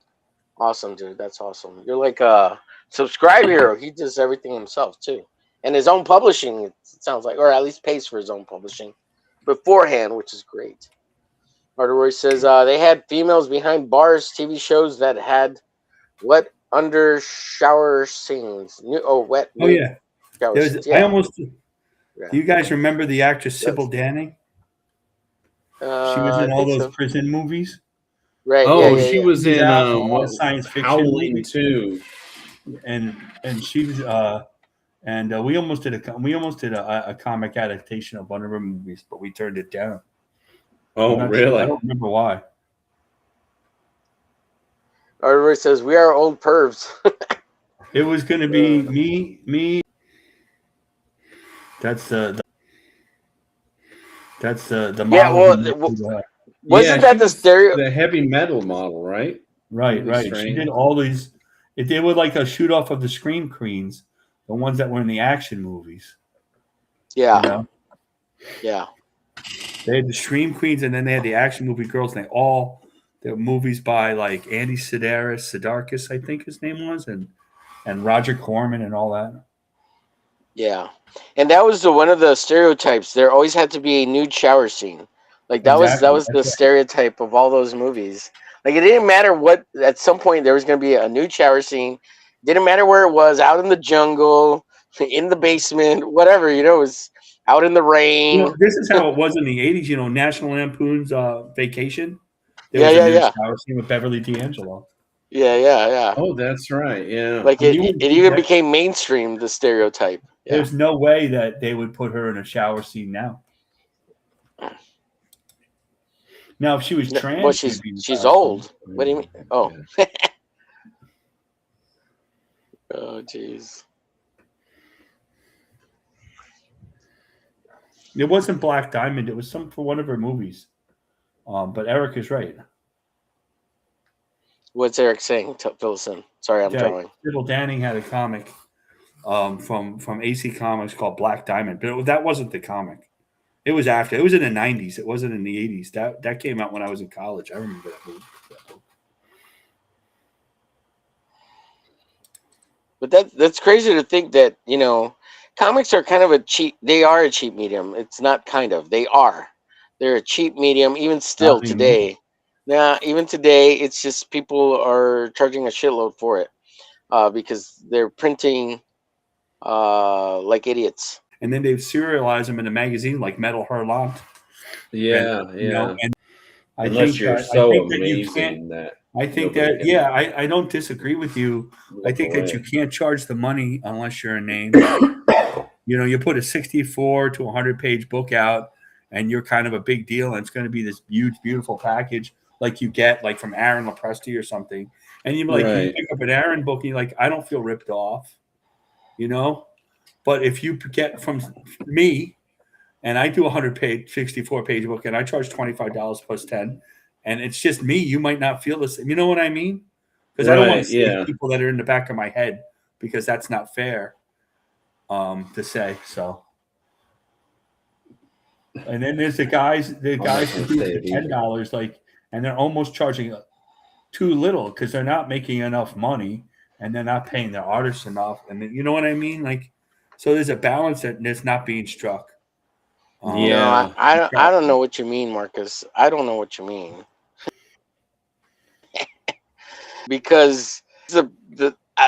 Awesome, dude. That's awesome. You're like a subscribe hero. He does everything himself too, and his own publishing. It sounds like, or at least pays for his own publishing beforehand, which is great. Roy says they had females behind bars, TV shows that had wet under shower scenes. Wet. Oh yeah. Shower There's, scenes. I Yeah. almost. Yeah. Do you guys remember the actress Sybil Danning? She was in all those prison movies. Right. Oh, yeah, she was She's in out in a lot of science fiction Howling movies. too. And she was we almost did a comic adaptation of one of her movies, but we turned it down. Oh, really? I don't remember why. Roy says we are old pervs. It was going to be me. That's the model. Yeah, well, wasn't that the stereo? The heavy metal model, right? Right. She did all these. They were like a shoot off of the Scream queens, the ones that were in the action movies. Yeah. You know? Yeah. They had the Scream queens, and then they had the action movie girls, and they're movies by like Andy Sidarkis, I think his name was, and Roger Corman and all that. Yeah. And that was one of the stereotypes. There always had to be a nude shower scene. Like that was the stereotype of all those movies. Like it didn't matter what. At some point there was going to be a nude shower scene. Didn't matter where it was. Out in the jungle, in the basement, whatever. It was out in the rain. You know, this is how it was in the 80s. National Lampoon's Vacation. There was a nude shower scene with Beverly D'Angelo. Yeah. Oh, that's right. Yeah. Like it even became mainstream. The stereotype. Yeah. There's no way that they would put her in a shower scene now. Now, if she was trans, well, she's old. What do you mean? Oh, oh, jeez. It wasn't Black Diamond. It was for one of her movies. But Eric is right. What's Eric saying? Fill us in. Sorry, I'm drawing. Sybil Danning had a comic from AC Comics called Black Diamond, but that wasn't the comic. It was after. It was in the 90s. It wasn't in the 80s. That came out when I was in college. I remember that movie. But that's crazy to think that, comics are kind of they are a cheap medium. It's not kind of. They are. They're a cheap medium even still today. Now, even today, it's just people are charging a shitload for it because they're printing like idiots. And then they've serialized them in a magazine like Metal Hurlant. Yeah, and unless you're so amazing that. I think that, I don't disagree with you. I think that you can't charge the money unless you're a name. You put a 64 to 100 page book out and you're kind of a big deal and it's going to be this huge, beautiful package like you get like from Aaron Lopresti or something. And you're like, you pick up an Aaron book and you're like, I don't feel ripped off, But if you get from me and I do a 64 page book and I charge $25 plus 10 and it's just me, you might not feel the same. You know what I mean? Because I don't want to say people that are in the back of my head because that's not fair to say. So, and then there's the guys who do it for $10, and they're almost charging too little because they're not making enough money and they're not paying their artists enough. And you know what I mean? So there's a balance that's not being struck. I don't know what you mean, Marcus. I don't know what you mean. Because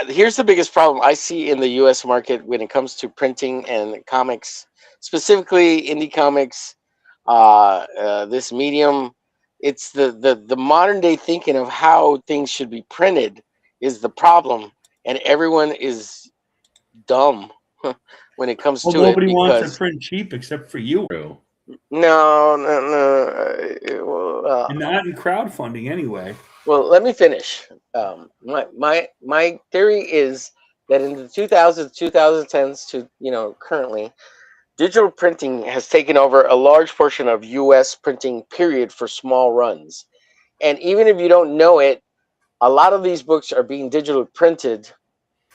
here's the biggest problem I see in the U.S. market when it comes to printing and comics, specifically indie comics. This medium, it's the modern day thinking of how things should be printed is the problem, and everyone is dumb when it comes to it. Nobody wants to print cheap except for you. No. And not in crowdfunding anyway. Well, let me finish. My theory is that in the 2000s, 2010s to currently, digital printing has taken over a large portion of U.S. printing, period, for small runs. And even if you don't know it, a lot of these books are being digitally printed,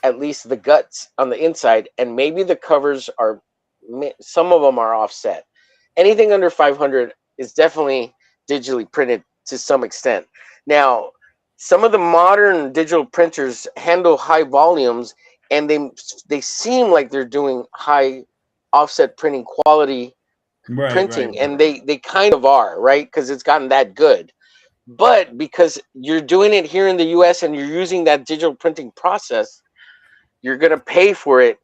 at least the guts on the inside, and maybe the covers are, some of them are offset. anything under 500 is definitely digitally printed to some extent. Now, some of the modern digital printers handle high volumes, and they seem like they're doing high offset printing quality printing, and they kind of are, right? Because it's gotten that good. But because you're doing it here in the US and you're using that digital printing process, you're going to pay for it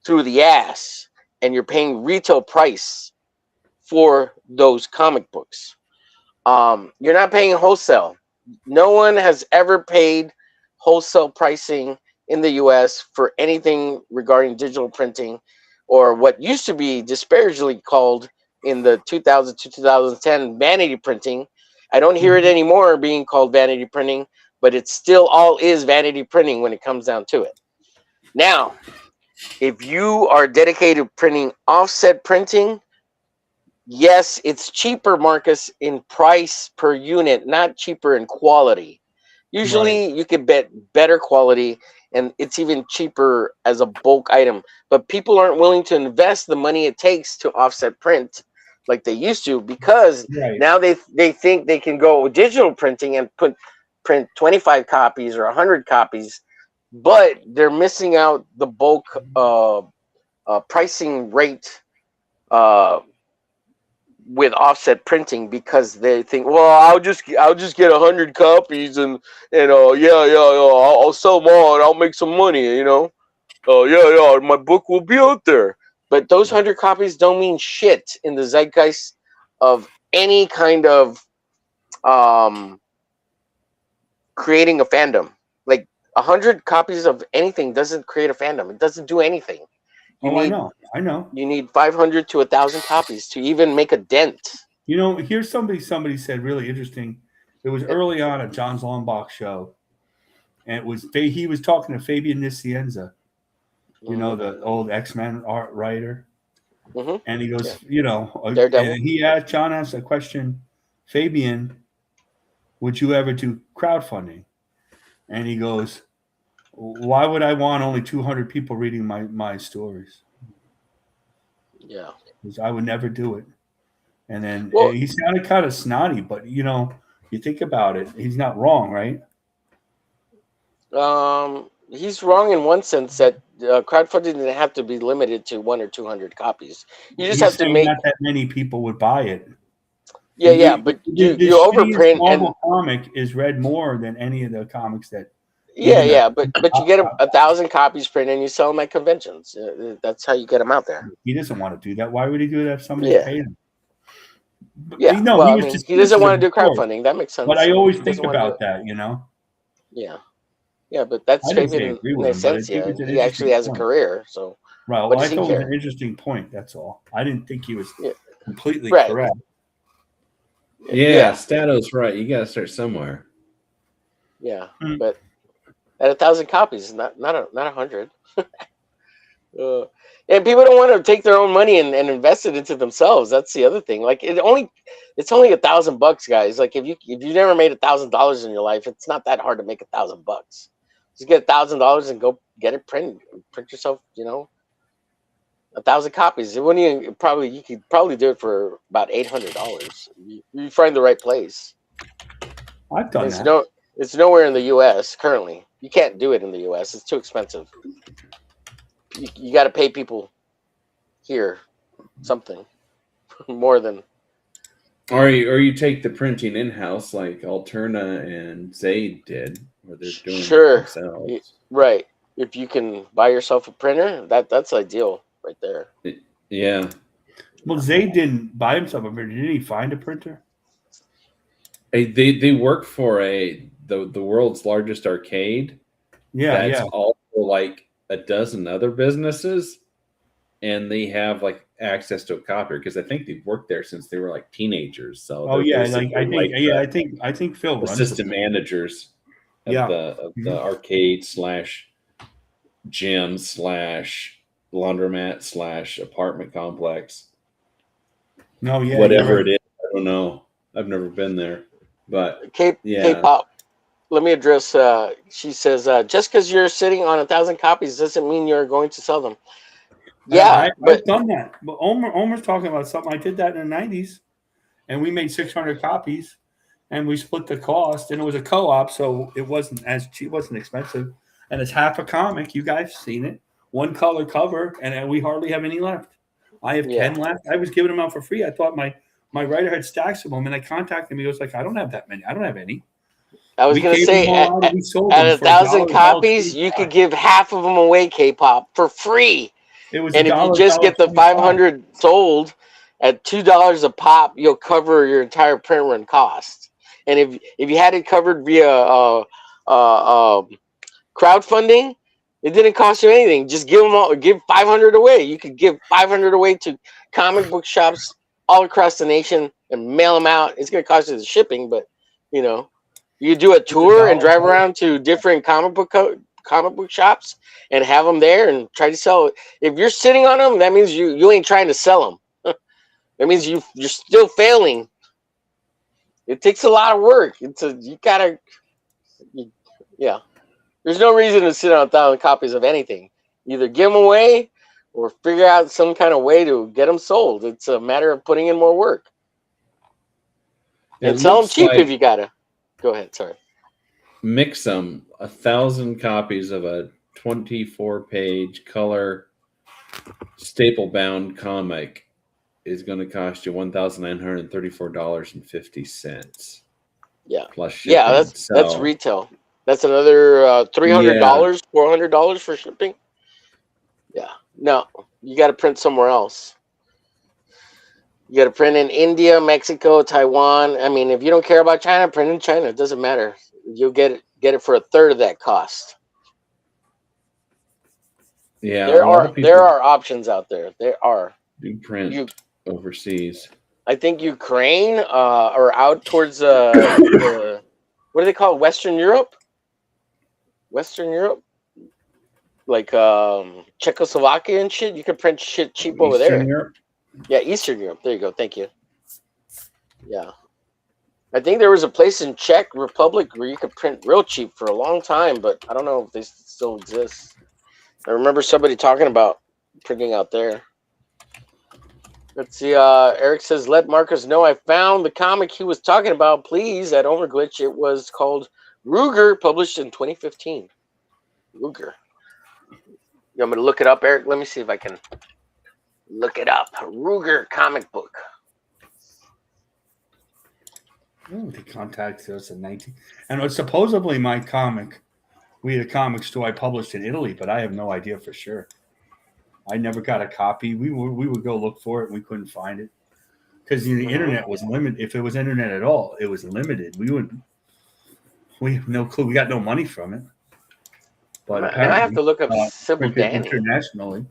through the ass, and you're paying retail price for those comic books. You're not paying wholesale. No one has ever paid wholesale pricing in the US for anything regarding digital printing, or what used to be disparagingly called in the 2000 to 2010 vanity printing. I don't hear it anymore being called vanity printing, but it still all is vanity printing when it comes down to it. Now, if you are dedicated printing offset printing, yes, it's cheaper, Marcus, in price per unit, not cheaper in quality. Usually you could bet better quality, and it's even cheaper as a bulk item. But people aren't willing to invest the money it takes to offset print like they used to, because now they think they can go digital printing and print 25 copies or 100 copies, but they're missing out the bulk pricing rate with offset printing, because they think, well, I'll just get 100 copies and I'll sell them all and I'll make some money, my book will be out there. But those 100 copies don't mean shit in the zeitgeist of any kind of creating a fandom. Like 100 copies of anything doesn't create a fandom. It doesn't do anything. I know. You need 500 to 1,000 copies to even make a dent. Here's somebody said really interesting. It was early on at John's Lombach show, and he was talking to Fabian Nicienza, the old X-Men art writer, and he goes, and John asked a question, Fabian, would you ever do crowdfunding? And he goes, why would I want only 200 people reading my stories? Yeah, because I would never do it. And then he sounded kind of snotty, but you think about it, he's not wrong, right? He's wrong in one sense that crowdfunding doesn't have to be limited to 100 or 200 copies. You just have to make not that many people would buy it. But you overprint, and comic is read more than any of the comics that. But you get 1,000 copies printed and you sell them at conventions. That's how you get them out there. He doesn't want to do that. Why would he do that if somebody paid him? He doesn't want to do crowdfunding. That makes sense. But I always think about that, Yeah, but that's Fabian in a sense. Yeah, he actually has a career. So, right. Well, I thought it was an interesting point. That's all. I didn't think he was completely correct. Yeah, Stato's right. You got to start somewhere. Yeah, but at 1,000 copies, not 100. And people don't want to take their own money and invest it into themselves. That's the other thing. Like it's only $1,000, guys. Like if you've never made $1,000 in your life, it's not that hard to make $1,000. Just get $1,000 and go get it printed. Print yourself, 1,000 copies. You could probably do it for about $800. You find the right place. I've done that. It's nowhere in the U.S. currently. You can't do it in the U.S. It's too expensive. You got to pay people here something more than. Or you take the printing in house like Alterna and Zaid did, where they're doing it themselves. Right. If you can buy yourself a printer, that's ideal right there. Yeah. Well, Zaid didn't buy himself a printer. Didn't he find a printer? They work for the world's largest arcade. Yeah, that's also like a dozen other businesses, and they have like access to a copier because I think they've worked there since they were like teenagers. So I think Phil runs assistant managers of the arcade / gym / laundromat / apartment complex. Whatever it is, I don't know. I've never been there, but K-pop. Let me address. She says, just because you're sitting on 1,000 copies doesn't mean you're going to sell them. Yeah, I've done that. But Omer's talking about something. I did that in the 90s, and we made 600 copies, and we split the cost, and it was a co-op, so it wasn't as cheap, wasn't expensive, and it's half a comic. You guys seen it? One color cover, and we hardly have any left. I have 10 left. I was giving them out for free. I thought my writer had stacks of them, and I contacted him. He was like, I don't have that many. I don't have any. I was going to say, at 1,000 copies, you could give half of them away, K-pop, for free. And if you just get the 500 sold at $2 a pop, you'll cover your entire print run cost. And if you had it covered via crowdfunding, it didn't cost you anything. Just give 500 away. You could give 500 away to comic book shops all across the nation and mail them out. It's going to cost you the shipping, but you know, you do a tour and drive around to different comic book shops and have them there and try to sell it. If you're sitting on them, that means you ain't trying to sell them. That means you're still failing. It takes a lot of work. Yeah. There's no reason to sit on 1,000 copies of anything. Either give them away or figure out some kind of way to get them sold. It's a matter of putting in more work. And sell them cheap if you gotta. Go ahead, sorry. Mix them. 1,000 copies of a 24-page color staple-bound comic is going to cost you $1,934.50. Yeah. Plus shipping. Yeah, that's retail. That's another $300, $400 for shipping. Yeah. No, you got to print somewhere else. You got to print in India, Mexico, Taiwan. I mean, if you don't care about China, print in China. It doesn't matter. You'll get it for a third of that cost. Yeah, there are options out there. There are. Do print overseas. I think Ukraine or out towards what do they call it? Western Europe, like Czechoslovakia and shit. You can print shit cheap over there. Europe? Yeah, Eastern Europe. There you go. Thank you. Yeah. I think there was a place in Czech Republic where you could print real cheap for a long time, but I don't know if they still exist. I remember somebody talking about printing out there. Let's see. Eric says, let Marcus know I found the comic he was talking about, please, at Omerglitch. It was called Ruger, published in 2015. Ruger. You want me to look it up, Eric? Let me see if I can look it up. Ruger comic book. Oh, they contacted us in 19. And it was supposedly my comic. We had a comic store I published in Italy, but I have no idea for sure. I never got a copy. We would go look for it and we couldn't find it because the internet was limited. If it was internet at all, it was limited. We have no clue. We got no money from it. But I have to look up Sybil Danny internationally.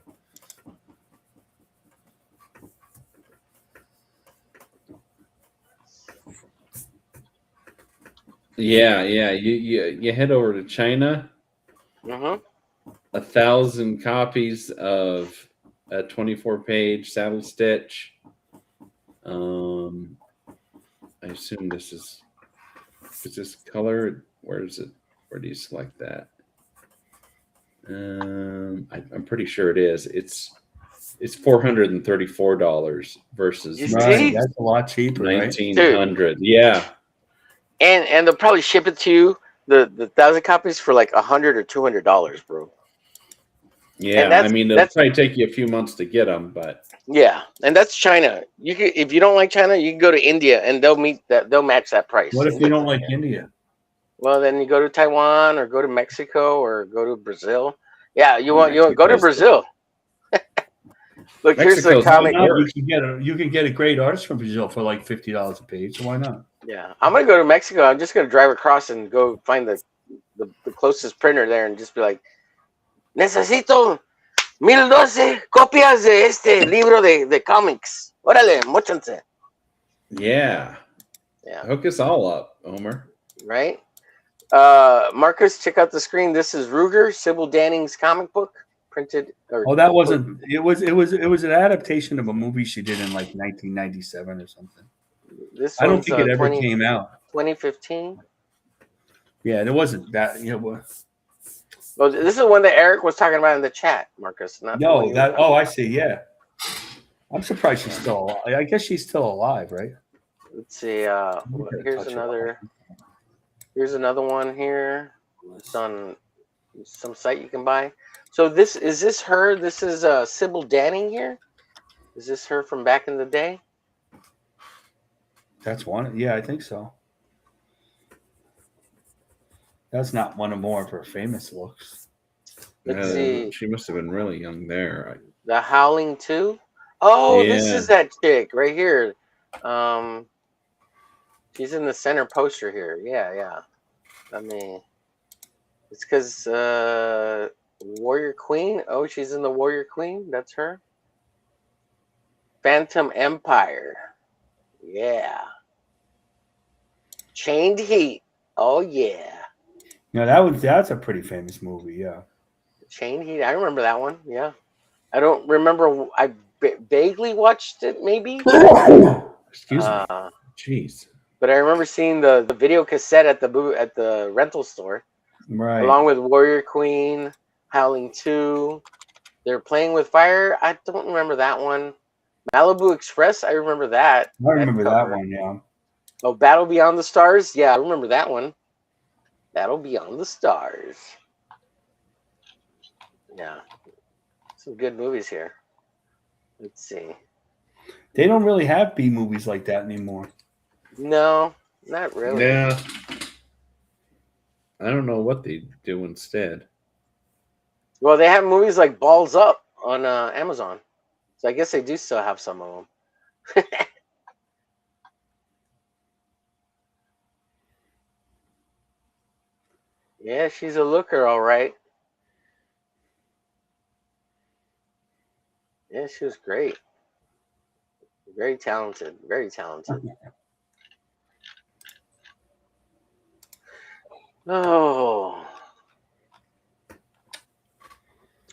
Yeah. You head over to China. 1,000 copies of a 24-page saddle stitch. I assume this is this colored? Where is it? Where do you select that? I'm pretty sure it is. It's $434 versus that's a lot cheaper. $1,900. Right? Yeah. And they'll probably ship it to you the 1,000 copies for like $100 or $200, bro. Yeah, I mean, it'll probably take you a few months to get them, but yeah, and that's China. You can, if you don't like China, you can go to India, and they'll match that price. What if you don't like India? Well, then you go to Taiwan or go to Mexico or go to Brazil. Yeah, you want go to Brazil. Look, here's the comic. You can get a great artist from Brazil for like $50 a page. So why not? Yeah, I'm gonna go to Mexico. I'm just gonna drive across and go find the closest printer there and just be like, necesito 1012 copias de este libro de comics. Órale, mochanse. Yeah. Hook us all up, Omer. Right. Marcus, check out the screen. This is Ruger, Sybil Danning's comic book, printed. That wasn't. It was an adaptation of a movie she did in like 1997 or something. I don't think it ever came out. 2015. Yeah, there wasn't that. Well, this is the one that Eric was talking about in the chat, Marcus. Not the one No, you that. were talking Oh, I see. Yeah, I'm surprised she's still alive. I guess she's still alive, right? about. Let's see. Here's Touch her. another. Here's another one here. It's on some site you can buy. So is this her? This is Sybil Danning here. Is this her from back in the day? That's one. Yeah, I think so. That's not one of more of her famous looks. Let's see. She must have been really young there. The Howling 2. Oh, this Yeah. is that chick right here. She's in the center poster here. Yeah. I mean, it's because Warrior Queen. Oh, she's in the Warrior Queen. That's her. Phantom Empire. Yeah. Chained Heat. Oh yeah. No, that's a pretty famous movie. Yeah. Chained Heat. I remember that one. Yeah. I don't remember. I vaguely watched it, maybe. Excuse me. Jeez. But I remember seeing the video cassette at the rental store, Right. along with Warrior Queen, Howling 2. They're Playing with Fire. I don't remember that one. Malibu Express. I remember that. I remember that one. Yeah. Oh, Battle Beyond the Stars. Yeah, I remember that one. Battle Beyond the Stars. Yeah. Some good movies here. Let's see. They don't really have B movies like that anymore. No, not really. Yeah. I don't know what they do instead. Well, they have movies like Balls Up on Amazon. So I guess they do still have some of them. Yeah, she's a looker, all right. Yeah, she was great. Very talented. Very talented. Oh,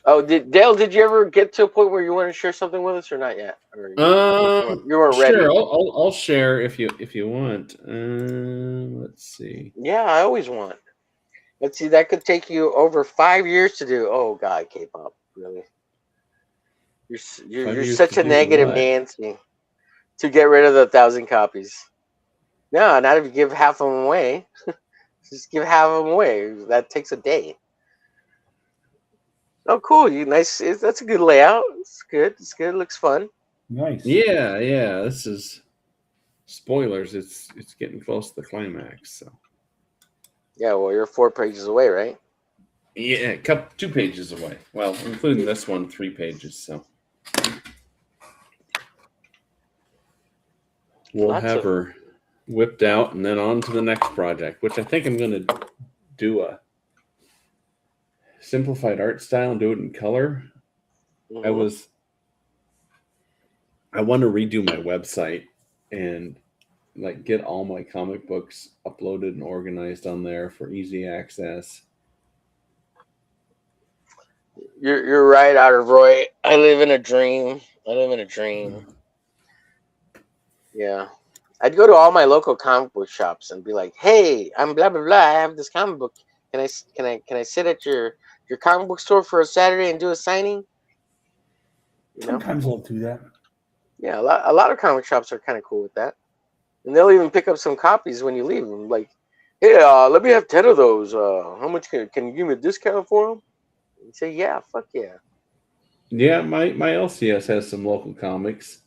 Dale, did you ever get to a point where you want to share something with us or not yet? Or you weren't ready? Sure, I'll share if you want. Let's see. Yeah, I always want. Let's see, that could take you over 5 years to do. Oh God, K-pop, really? You're such a negative Nancy to get rid of the 1,000 copies. No, not if you give half of them away. Just give half of them away. That takes a day. Oh, cool! Nice. That's a good layout. It's good. It's good. It looks fun. Nice. Yeah. This is spoilers. It's getting close to the climax. So. Yeah. Well, you're 4 pages away, right? Yeah, 2 pages away. Well, including this one, 3 pages. So we'll have her whipped out and then on to the next project, which I think I'm going to do a simplified art style and do it in color. Mm-hmm. I want to redo my website and like get all my comic books uploaded and organized on there for easy access. You're right, Roy. I live in a dream. Yeah. I'd go to all my local comic book shops and be like, "Hey, I'm blah blah blah. I have this comic book. Can I sit at your comic book store for a Saturday and do a signing?" You know? Sometimes they'll do that. Yeah, a lot of comic shops are kind of cool with that, and they'll even pick up some copies when you leave them. Like, "Hey, let me have 10 of those. How much can you give me a discount for them?" You say, "Yeah, fuck yeah." Yeah, my LCS has some local comics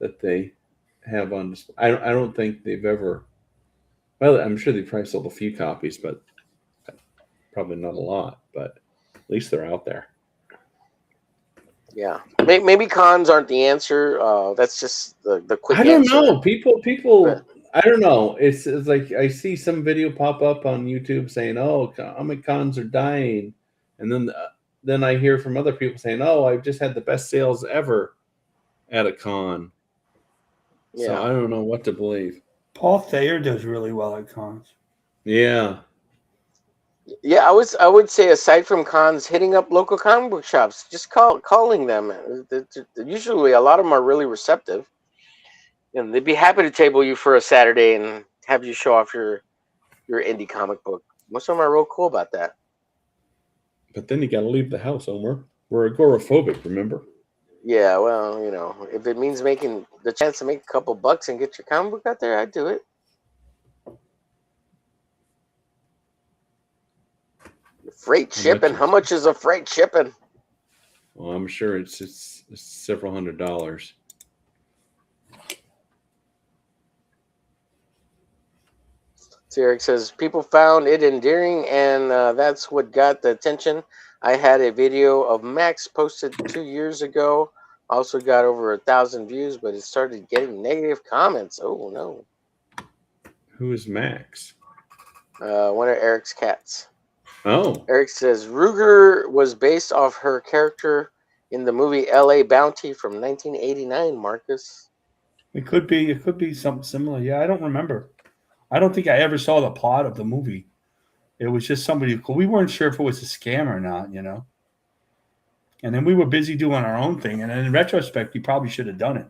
that they have on display. I don't think they've ever. Well, I'm sure they've probably sold a few copies, but probably not a lot. But at least they're out there. Yeah, maybe cons aren't the answer. That's just the quick. I don't answer. know. People. I don't know. It's like I see some video pop up on YouTube saying, "Oh, comic cons are dying," and then I hear from other people saying, "Oh, I've just had the best sales ever at a con." Yeah. So I don't know what to believe. Paul Thayer does really well at cons. Yeah. Yeah, I would say aside from cons, hitting up local comic book shops, just calling them. Usually, a lot of them are really receptive, and they'd be happy to table you for a Saturday and have you show off your indie comic book. Most of them are real cool about that. But then you got to leave the house, Omer. We're agoraphobic, remember? Yeah, well, you know, if it means making the chance to make a couple bucks and get your comic book out there, I'd do it. Freight shipping. How much is a freight shipping? Well, I'm sure it's several $100s. So Eric says, people found it endearing, and that's what got the attention. I had a video of Max posted 2 years ago. Also got over 1,000 views, but it started getting negative comments. Oh, no. Who is Max? One of Eric's cats. Oh. Eric says, Ruger was based off her character in the movie L.A. Bounty from 1989, Marcus. It could be something similar. Yeah, I don't remember. I don't think I ever saw the plot of the movie. It was just somebody. We weren't sure if it was a scam or not, you know. And then we were busy doing our own thing. And in retrospect, we probably should have done it.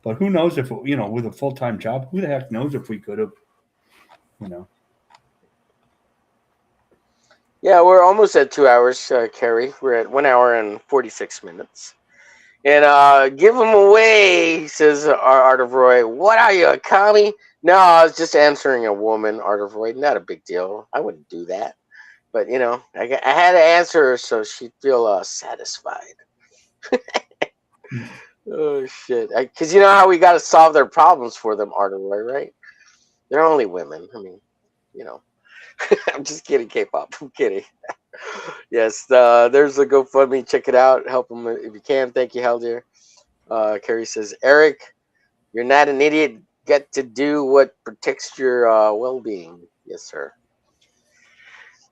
But who knows if, you know, with a full-time job, who the heck knows if we could have, you know. Yeah, we're almost at 2 hours, Carrie. We're at 1 hour and 46 minutes. And give them away, says Art of Roy. What are you, a commie? No, I was just answering a woman, Art of Roy. Not a big deal. I wouldn't do that. But, you know, I had to answer her so she'd feel satisfied. Oh, shit. Because you know how we got to solve their problems for them, Art of Roy, right? They're only women. I mean, you know. I'm just kidding, K-pop. I'm kidding. Yes, there's the GoFundMe. Check it out. Help them if you can. Thank you, Haldir. Carrie says, Eric, you're not an idiot. Get to do what protects your well-being. Yes, sir.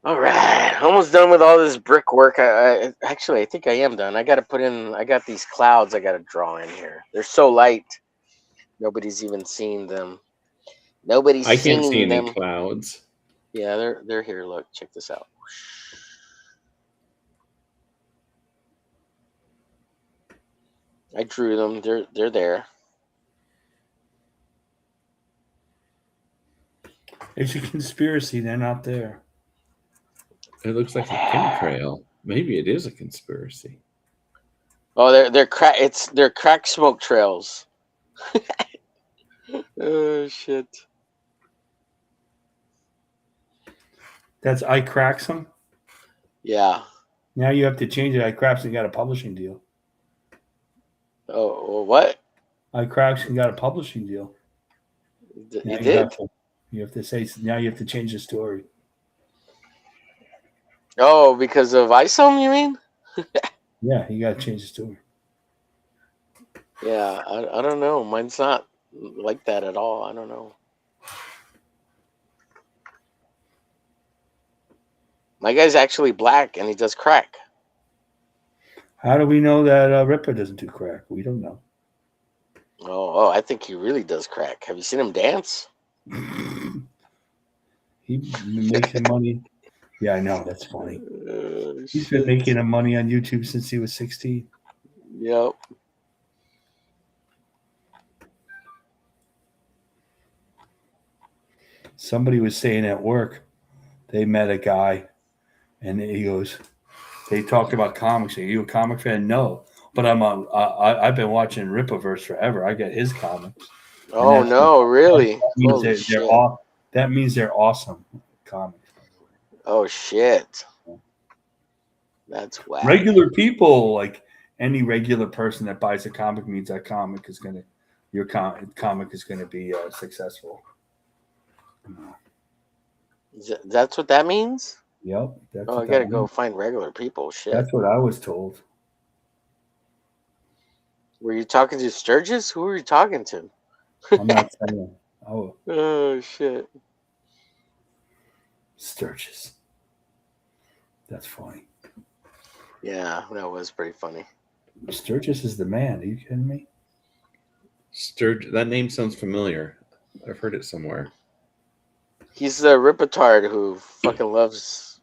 All right. Almost done with all this brickwork. Actually, I think I am done. I got to put in, I got these clouds I got to draw in here. They're so light. Nobody's even seen them. Nobody's I can't seen see any them. clouds. Yeah, they're here. Look, check this out. I drew them. They're there. It's a conspiracy. They're not there. It looks like a chemtrail. Maybe it is a conspiracy. Oh, they're crack smoke trails. Oh shit. That's iCracksum? Yeah. Now you have to change it. iCracksum got a publishing deal. Oh, what? iCracksum got a publishing deal. You did? You have to say, now you have to change the story. Oh, because of ISOM, you mean? Yeah, you got to change the story. Yeah, I don't know. Mine's not like that at all. I don't know. My guy's actually black and he does crack. How do we know that Ripper doesn't do crack? We don't know. Oh, I think he really does crack. Have you seen him dance? He makes money. Yeah, I know. That's funny. He's been Shit. making money on YouTube since he was 16. Yep. Somebody was saying at work, they met a guy, and he goes, they talked about comics. Are you a comic fan? No, but I've been watching Rippaverse forever. I get his comics. Oh no, really? That means they're awesome comics. Oh shit. That's whack. Regular people, like any regular person that buys a comic, means that comic is your comic is gonna be successful. That's what that means? Yep. I gotta go find regular people. Shit. That's what I was told. Were you talking to Sturgis? Who were you talking to? I'm not saying. Oh shit. Sturgis. That's funny. Yeah, that was pretty funny. Sturgis is the man. Are you kidding me? That name sounds familiar. I've heard it somewhere. He's the Ripatard who fucking loves.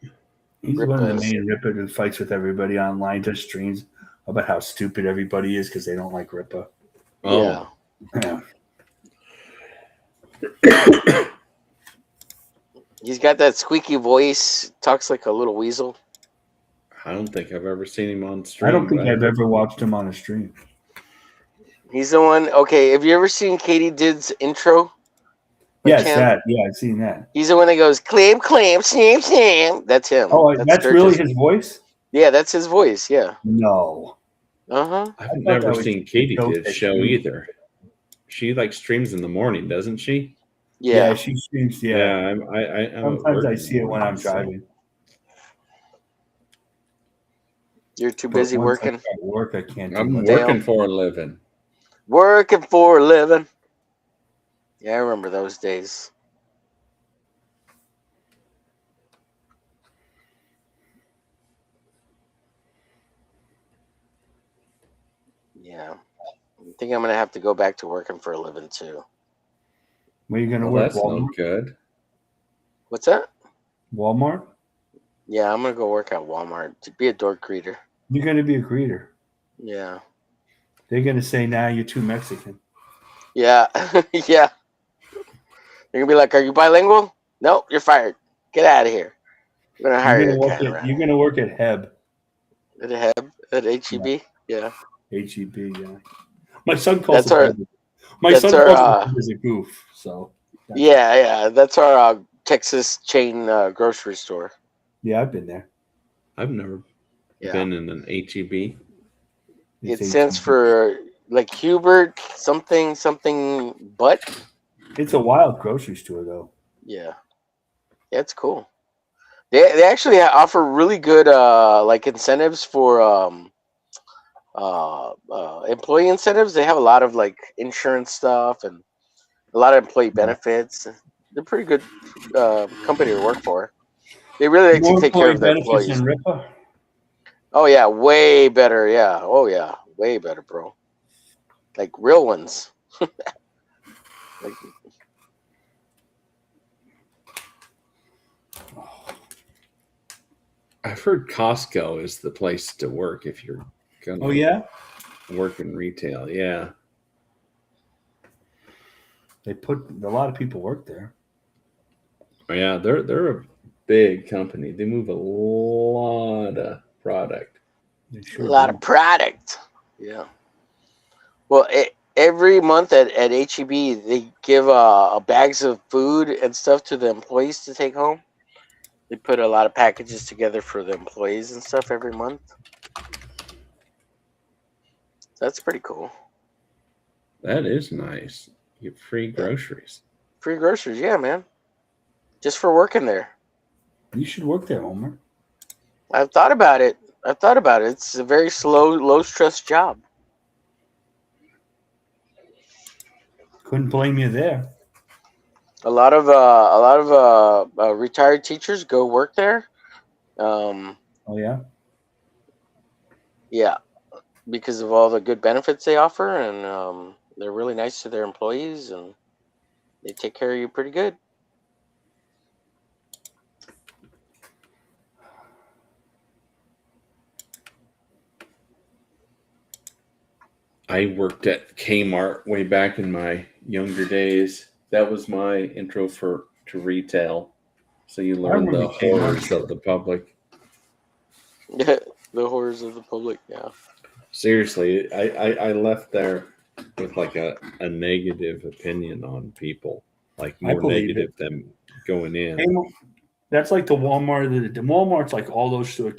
He's one of the main Ripper who fights with everybody online, does streams about how stupid everybody is because they don't like Ripper. Oh. Yeah. He's got that squeaky voice, talks like a little weasel. I don't think I've ever seen him on stream. I don't think but- I've ever watched him on a stream. He's the one. Okay, have you ever seen Katie Did's intro? Yes, Champ? that. Yeah, I've seen that. He's the one that goes clam, clam, slam, slam. That's him. Oh, that's really Sturgis. his voice? Yeah, that's his voice. Yeah. No. Uh-huh. I've never seen Katie Joe Did's show Texas. either. She like streams in the morning, doesn't she? Yeah. She streams. Yeah. I'm Sometimes I working see it when I'm so- driving. You're too But busy once I working. start work, I can't do I'm much. working for a living. Working for a living. Yeah, I remember those days. Yeah. I think I'm going to have to go back to working for a living too. Where you going to Well, work? that's no Walmart? good. What's that? Walmart? Yeah, I'm going to go work at Walmart to be a door greeter. You're going to be a greeter. Yeah. They're going to say, nah, you're too Mexican. Yeah. Yeah. They're going to be like, are you bilingual? Nope, you're fired. Get out of here. We're going to hire you. You're going to work at HEB. At HEB? At HEB? Yeah. HEB, yeah. My son calls That's it our- HEB. My that's son our, calls it as a goof. So Yeah. That's our Texas chain grocery store. yeah, I've been there. I've never Yeah. been in an HEB. It It's stands HEB. for like Hubert something but. It's a wild grocery store, though. Yeah. Yeah, it's cool. They actually offer really good like incentives for employee incentives. They have a lot of like insurance stuff and a lot of employee benefits. They're pretty good company to work for. They really like More to take care of their employee employees. benefits than Ripper. Oh yeah, way better. Yeah. Oh yeah, way better, bro. Like real ones. Like, I've heard Costco is the place to work if you're gonna Oh yeah, work in retail. Yeah. they put a lot of people work there. Oh, yeah, they're a big company. They move a lot of product. They a sure lot do. of product. Yeah. Well, every month at HEB, they give bags of food and stuff to the employees to take home. They put a lot of packages together for the employees and stuff every month. That's pretty cool. That is nice. You get free groceries. Free groceries, yeah, man. Just for working there. You should work there, Homer. I've thought about it. It's a very low stress job. Couldn't blame you there. A lot of retired teachers go work there. Oh yeah. Yeah, because of all the good benefits they offer, and they're really nice to their employees, and they take care of you pretty good. I worked at Kmart way back in my younger days. That was my intro to retail. So you learn the remember Kmart. horrors of the public. Yeah, the horrors of the public. Yeah. Seriously, I left there with like a negative opinion on people, like I more believe negative than going in. Kmart, that's like the Walmart. The Walmart's like all those stores.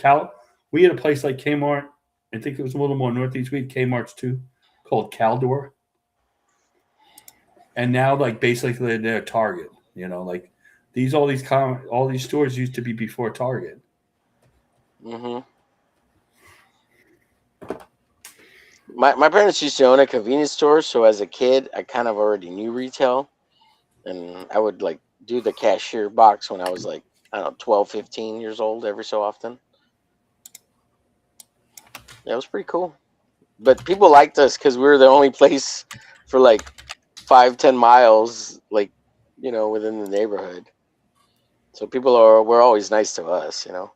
We had a place like Kmart. I think it was a little more northeast. We had Kmart's too, called Caldor. And now, like basically, they're Target. You know, like all these stores used to be before Target. Mm-hmm. My parents used to own a convenience store, so as a kid, I kind of already knew retail, and I would like do the cashier box when I was like, I don't know, 12, 15 years old every so often. Yeah, it was pretty cool. But people liked us because we were the only place for like 5-10 miles, like, you know, within the neighborhood. So were always nice to us, you know.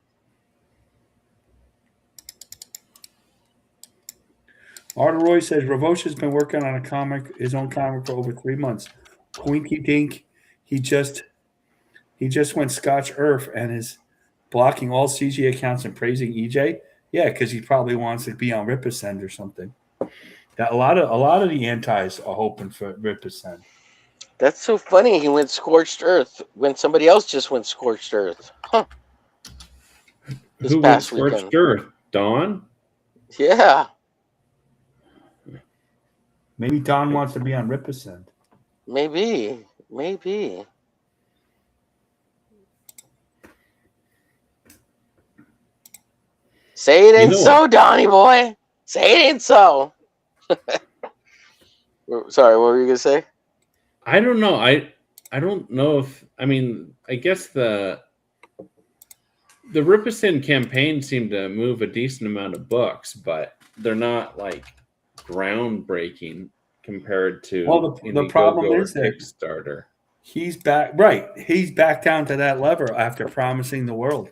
Arthur Roy says Ravosha's been working on his own comic for over 3 months. Quinky Dink, he just went Scotch Earth and his blocking all CG accounts and praising EJ. Yeah, because he probably wants to be on Ripasend or something. That a lot of the antis are hoping for Ripasend. That's so funny. He went scorched earth when somebody else just went scorched earth. Huh. This Who went past scorched weekend. earth? Dawn? Yeah. Maybe Don wants to be on Ripasend. Maybe. Say it ain't so, Donnie boy. Say it ain't so. Sorry, what were you gonna say? I don't know. I don't know if I guess the Ripasend campaign seemed to move a decent amount of books, but they're not like groundbreaking compared to the problem is that Kickstarter. He's back right. He's back down to that lever after promising the world.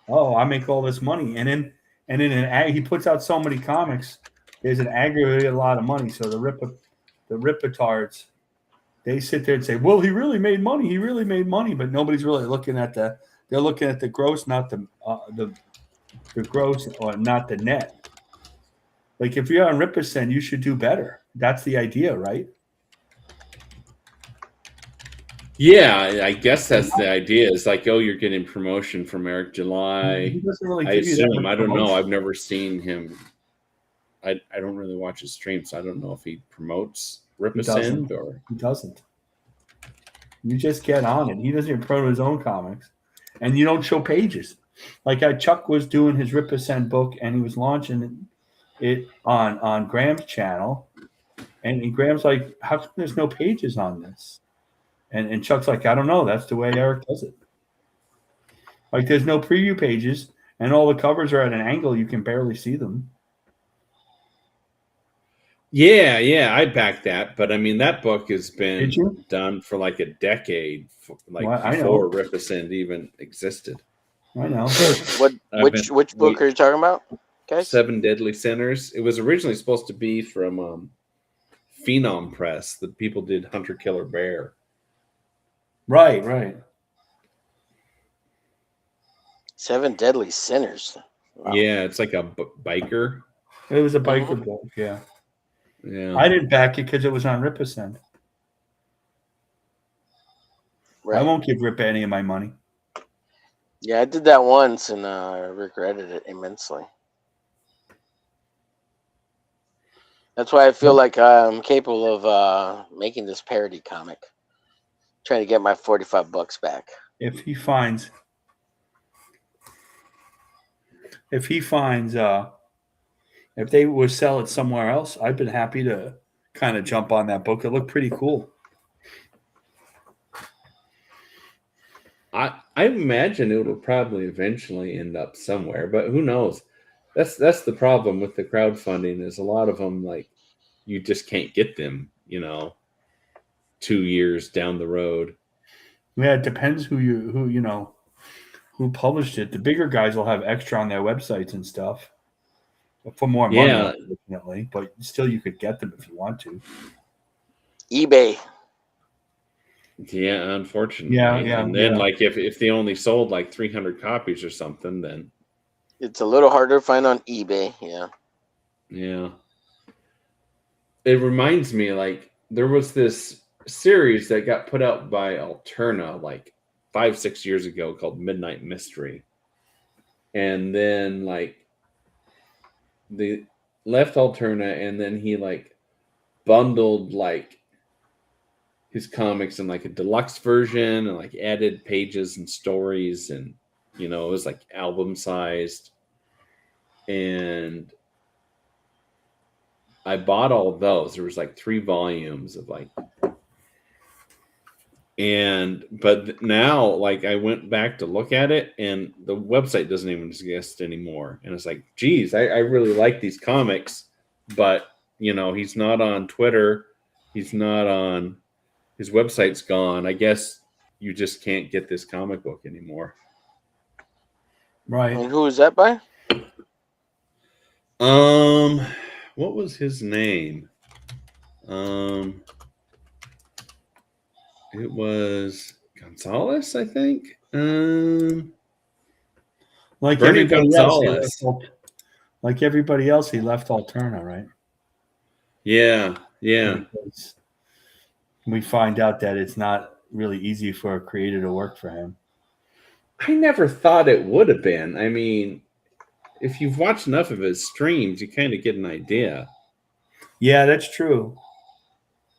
Oh, I make all this money, and then he puts out so many comics. There's an aggregated a lot of money. So the Ripitards, they sit there and say, "Well, he really made money. He really made money," but nobody's really looking at the. They're looking at the gross, not the gross, or not the net. Like if you're on Ripasend, you should do better. That's the idea, right? Yeah, I guess that's the idea. It's like, oh, you're getting promotion from Eric July. He doesn't really I give you that assume. much I don't know. promotion. I've never seen him. I don't really watch his streams, so I don't know if he promotes Ripasend or he doesn't. You just get on it. He doesn't even promote his own comics, and you don't show pages. Like Chuck was doing his Ripasend book, and he was launching it on Graham's channel, and Graham's like, "How come there's no pages on this?" And Chuck's like, "I don't know. That's the way Eric does it. Like there's no preview pages, and all the covers are at an angle. You can barely see them." Yeah, I back that. But I mean, that book has been done for like a decade, before Ripasend even existed. I know. Which book are you talking about, guys? 7 Deadly Sinners. It was originally supposed to be from Phenom Press. The people did Hunter Killer Bear. Right. 7 Deadly Sinners. Wow. Yeah, it's like a biker. It was a biker book, yeah. Yeah. I didn't back it because it was on Ripasend. Right. I won't give Rip any of my money. Yeah, I did that once and I regretted it immensely. That's why I feel like I'm capable of making this parody comic. Trying to get my $45 back. If he finds if they would sell it somewhere else, I've been happy to kind of jump on that book. It looked pretty cool. I imagine it will probably eventually end up somewhere, but who knows? That's the problem with the crowdfunding is a lot of them, like, you just can't get them, 2 years down the road. Yeah, it depends who published it. The bigger guys will have extra on their websites and stuff for more money, unfortunately. But still, you could get them if you want to. eBay. Yeah, unfortunately. Yeah. And then, like, if they only sold like 300 copies or something, then it's a little harder to find on eBay. Yeah. It reminds me, like, there was this series that got put out by Alterna like 5-6 years ago called Midnight Mystery. And then, like, they left Alterna, and then he, like, bundled, like, his comics in, like, a deluxe version and, like, added pages and stories, and, it was, like, album-sized. And I bought all of those. There was, like, 3 volumes of, like... But now, like, I went back to look at it, and the website doesn't even exist anymore. And it's like, geez, I really like these comics, but, he's not on Twitter. He's not on... His website's gone. I guess you just can't get this comic book anymore. Right. And who is that by? What was his name? It was Gonzalez, I think. Like Bernie everybody Gonzalez. else, like everybody else, he left Alterna, right? Yeah. Because we find out that it's not really easy for a creator to work for him. I never thought it would have been. I mean, if you've watched enough of his streams, you kind of get an idea. Yeah, that's true.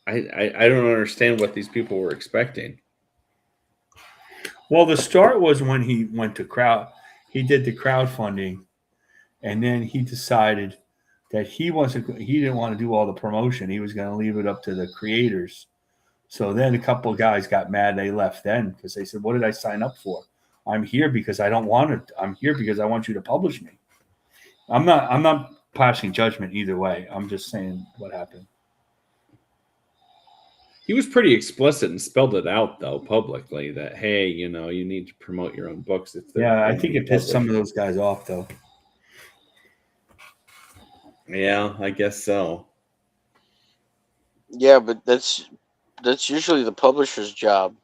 I don't understand what these people were expecting. Well, the start was when he went to he did the crowdfunding, and then he decided that he didn't want to do all the promotion. He was going to leave it up to the creators. So then a couple of guys got mad. They left then because they said, "What did I sign up for? I'm here because I don't want it. I'm here because I want you to publish me." I'm not passing judgment either way. I'm just saying what happened. He was pretty explicit and spelled it out, though, publicly that, hey, you need to promote your own books. Yeah, I think it pissed some of those guys off, though. Yeah, I guess so. Yeah, but that's usually the publisher's job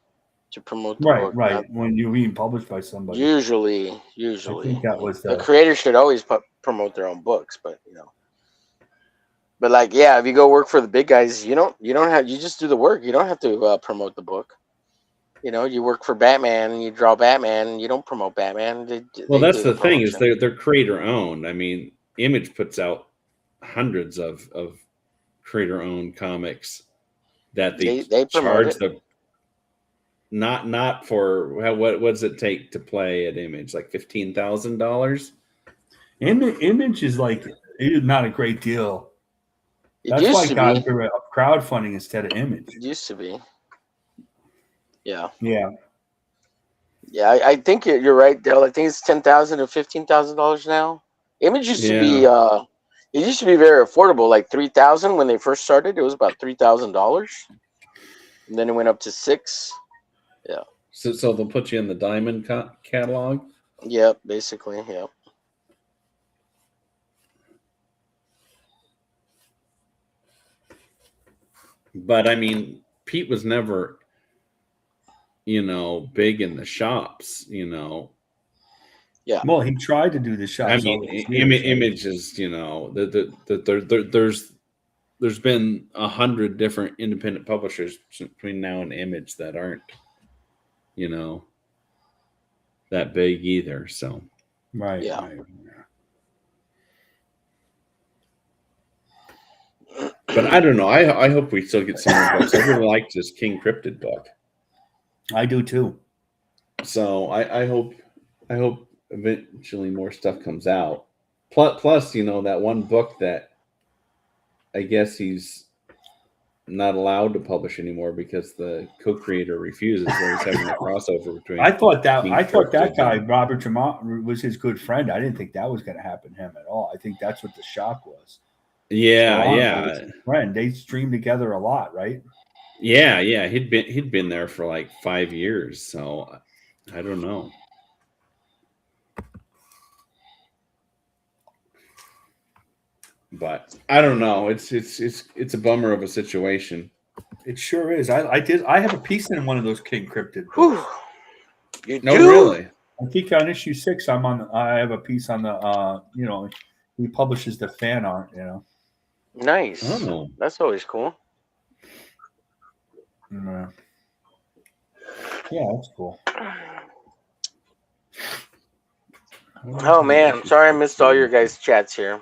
to promote the book. Right. When you're being published by somebody. Usually. I think that was the creator should always promote their own books, but But like, yeah, if you go work for the big guys, you just do the work. You don't have to promote the book. You work for Batman and you draw Batman and you don't promote Batman. That's the thing is they're creator owned. I mean, Image puts out hundreds of creator owned comics that they charge the not for what does it take to play at Image, like $15,000. Image is not a great deal. That's why guys are crowdfunding instead of Image. It used to be. Yeah. Yeah. Yeah, I think you're right, Dale. I think it's $10,000 or $15,000 now. Image used to be it used to be very affordable, like $3,000 when they first started. It was about $3,000, and then it went up to $6,000. Yeah. So they'll put you in the Diamond catalog. Yep, basically. Yep. But I mean, Pete was never, big in the shops, Yeah. Well, he tried to do the shops. I mean, Image is, there's been 100 different independent publishers between now and Image that aren't, that big either. So. Right. Yeah. Right. But I don't know. I hope we still get some more books. I really liked this King Cryptid book. I do too. So I hope eventually more stuff comes out. Plus, that one book that I guess he's not allowed to publish anymore because the co-creator refuses. Where he's having a crossover between. I thought that guy Robert Jamont was his good friend. I didn't think that was going to happen to him at all. I think that's what the shock was. Yeah. Friend, they streamed together a lot, right? Yeah. He'd been there for like 5 years, so I don't know. But I don't know. It's a bummer of a situation. It sure is. I have a piece in one of those King Cryptid books. You No, do? really. I think on issue 6, I have a piece on the he publishes the fan art, Nice. Oh. That's always cool. Yeah, that's cool. Oh man, sorry I missed all your guys' chats here.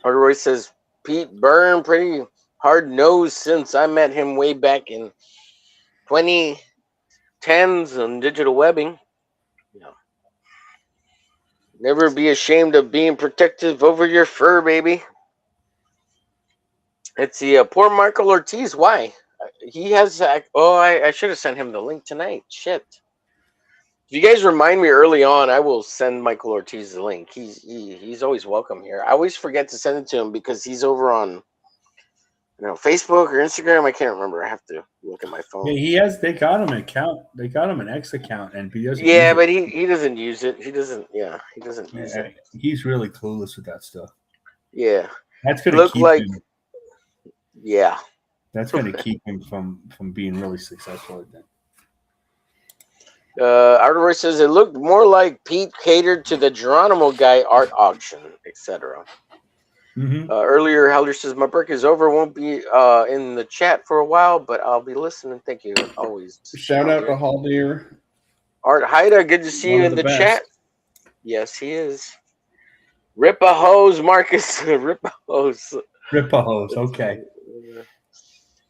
Roy says Pete Byrne pretty hard nosed since I met him way back in 2010s on digital webbing. Never be ashamed of being protective over your fur, baby. Let's see, poor Michael Ortiz. Why? He has. I should have sent him the link tonight. Shit. If you guys remind me early on, I will send Michael Ortiz the link. He's always welcome here. I always forget to send it to him because he's over on Facebook or Instagram. I can't remember. I have to look at my phone. Yeah, they got him an account. They got him an X account, and he doesn't. Yeah, but he doesn't use it. He doesn't. Yeah, he doesn't use it. He's really clueless with that stuff. Yeah, that's gonna keep him. Yeah, that's gonna keep him from being really successful at that. Artwork says it looked more like Pete catered to the Geronimo guy art auction, etc. Earlier, Haldir says my break is over. Won't be in the chat for a while, but I'll be listening. Thank you always. Shout out to Haldir. Art Haida, good to see you in the chat. Yes, he is. Rip a hose, Marcus. Rip a hose. Rip a hose. Okay.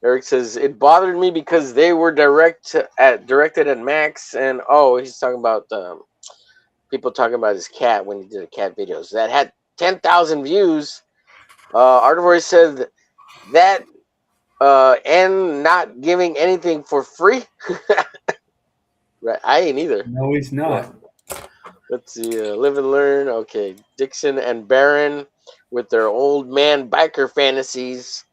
Eric says it bothered me because they were directed at Max, and he's talking about people talking about his cat when he did a cat videos that had 10,000 views. Artivory said that and not giving anything for free. Right, I ain't either. No, he's not. Let's see, live and learn. Okay, Dixon and Barron with their old man biker fantasies.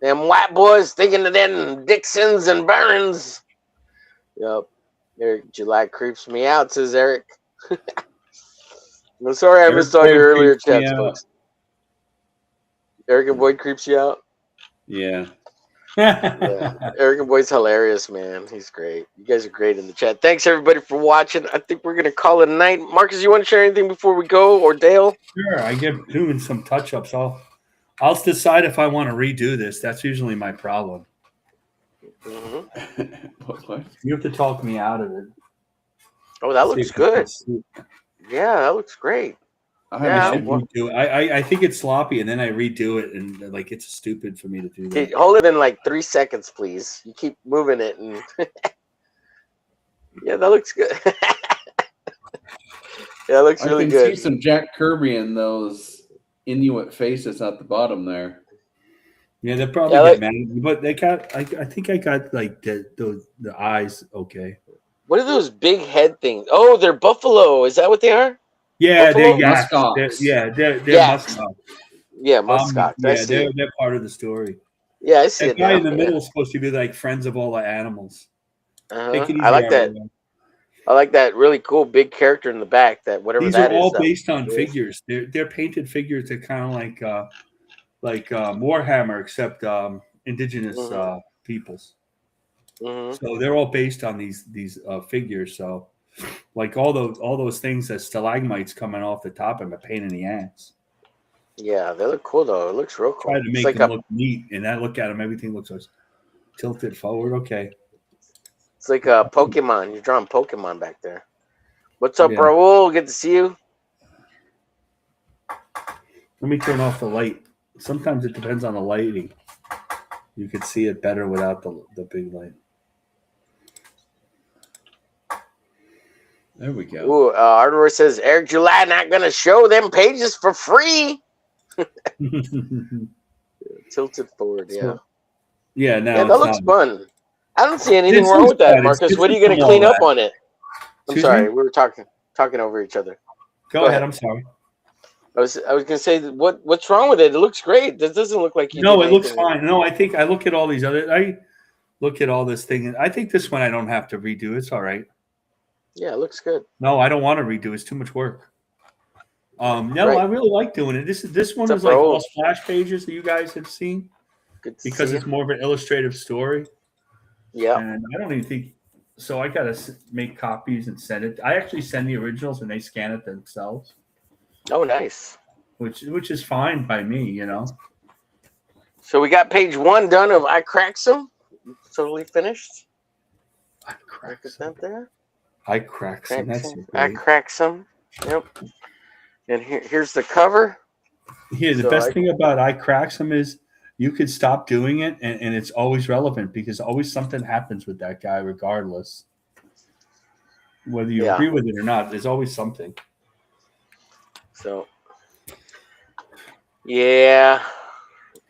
Them white boys thinking of them Dixons and Barons. Yep. Eric July creeps me out, says Eric. I'm sorry I missed all your earlier chats, folks. Eric and Boyd creeps you out? Yeah. Yeah. Eric and Boyd's hilarious, man. He's great. You guys are great in the chat. Thanks, everybody, for watching. I think we're going to call it a night. Marcus, you want to share anything before we go? Or Dale? Sure. I get doing some touch-ups. I'll decide if I want to redo this. That's usually my problem. What? You have to talk me out of it. Oh, that looks good. Yeah, that looks great. I think it's sloppy, and then I redo it, and like it's stupid for me to do that. Okay, hold it in like 3 seconds, please. You keep moving it, and yeah, that looks good. Yeah, it looks really good. I can see some Jack Kirby in those Inuit faces at the bottom there. Yeah, they probably get mad, but they got. I think I got like the eyes. Okay. What are those big head things? Oh, they're buffalo. Is that what they are? Yeah, buffalo? They're muskox. They're muskox. Yeah, muskox. Yeah, they're part of the story. Yeah, I see the it. Guy in the middle is supposed to be like friends of all the animals. I like that. I like that really cool big character in the back. That whatever These that are all is, based on figures. They're painted figures that kind of like Warhammer, except indigenous peoples. So they're all based on these figures. So like all those things that stalagmites coming off the top of them, a pain in the ass. Yeah, they look cool though. It looks real cool. Try to make them look neat, and I look at them, everything looks tilted forward. Okay. It's like a Pokemon. You're drawing Pokemon back there. What's up, Raul? Good to see you. Let me turn off the light. Sometimes it depends on the lighting. You could see it better without the big light. There we go. Ooh, Ardor says Eric July not gonna show them pages for free. Tilted forward, yeah. Yeah, now that looks fun. I don't see anything wrong with that, Marcus. What are you gonna clean up on it? I'm sorry, we were talking over each other. Go ahead. I'm sorry. I was gonna say what's wrong with it? It looks great. This doesn't look like you. No, it looks fine. No, I think I look at all these other. I look at all this thing, and I think this one I don't have to redo. It's all right. Yeah, it looks good. No, I don't want to redo. It's too much work. No, I really like doing it. This one is like all splash pages that you guys have seen because it's more of an illustrative story. Yeah, and I don't even think so. I gotta make copies and send it. I actually send the originals and they scan it themselves. Oh, nice. Which is fine by me, you know. So we got page 1 done of I Cracks 'em. Totally finished. I Cracks that there. I Cracks 'em. That's I Cracks 'em. Yep. And here's the cover. Yeah, the best thing about I Cracks 'em is you could stop doing it and it's always relevant because always something happens with that guy regardless. Whether you agree with it or not, there's always something. So, yeah.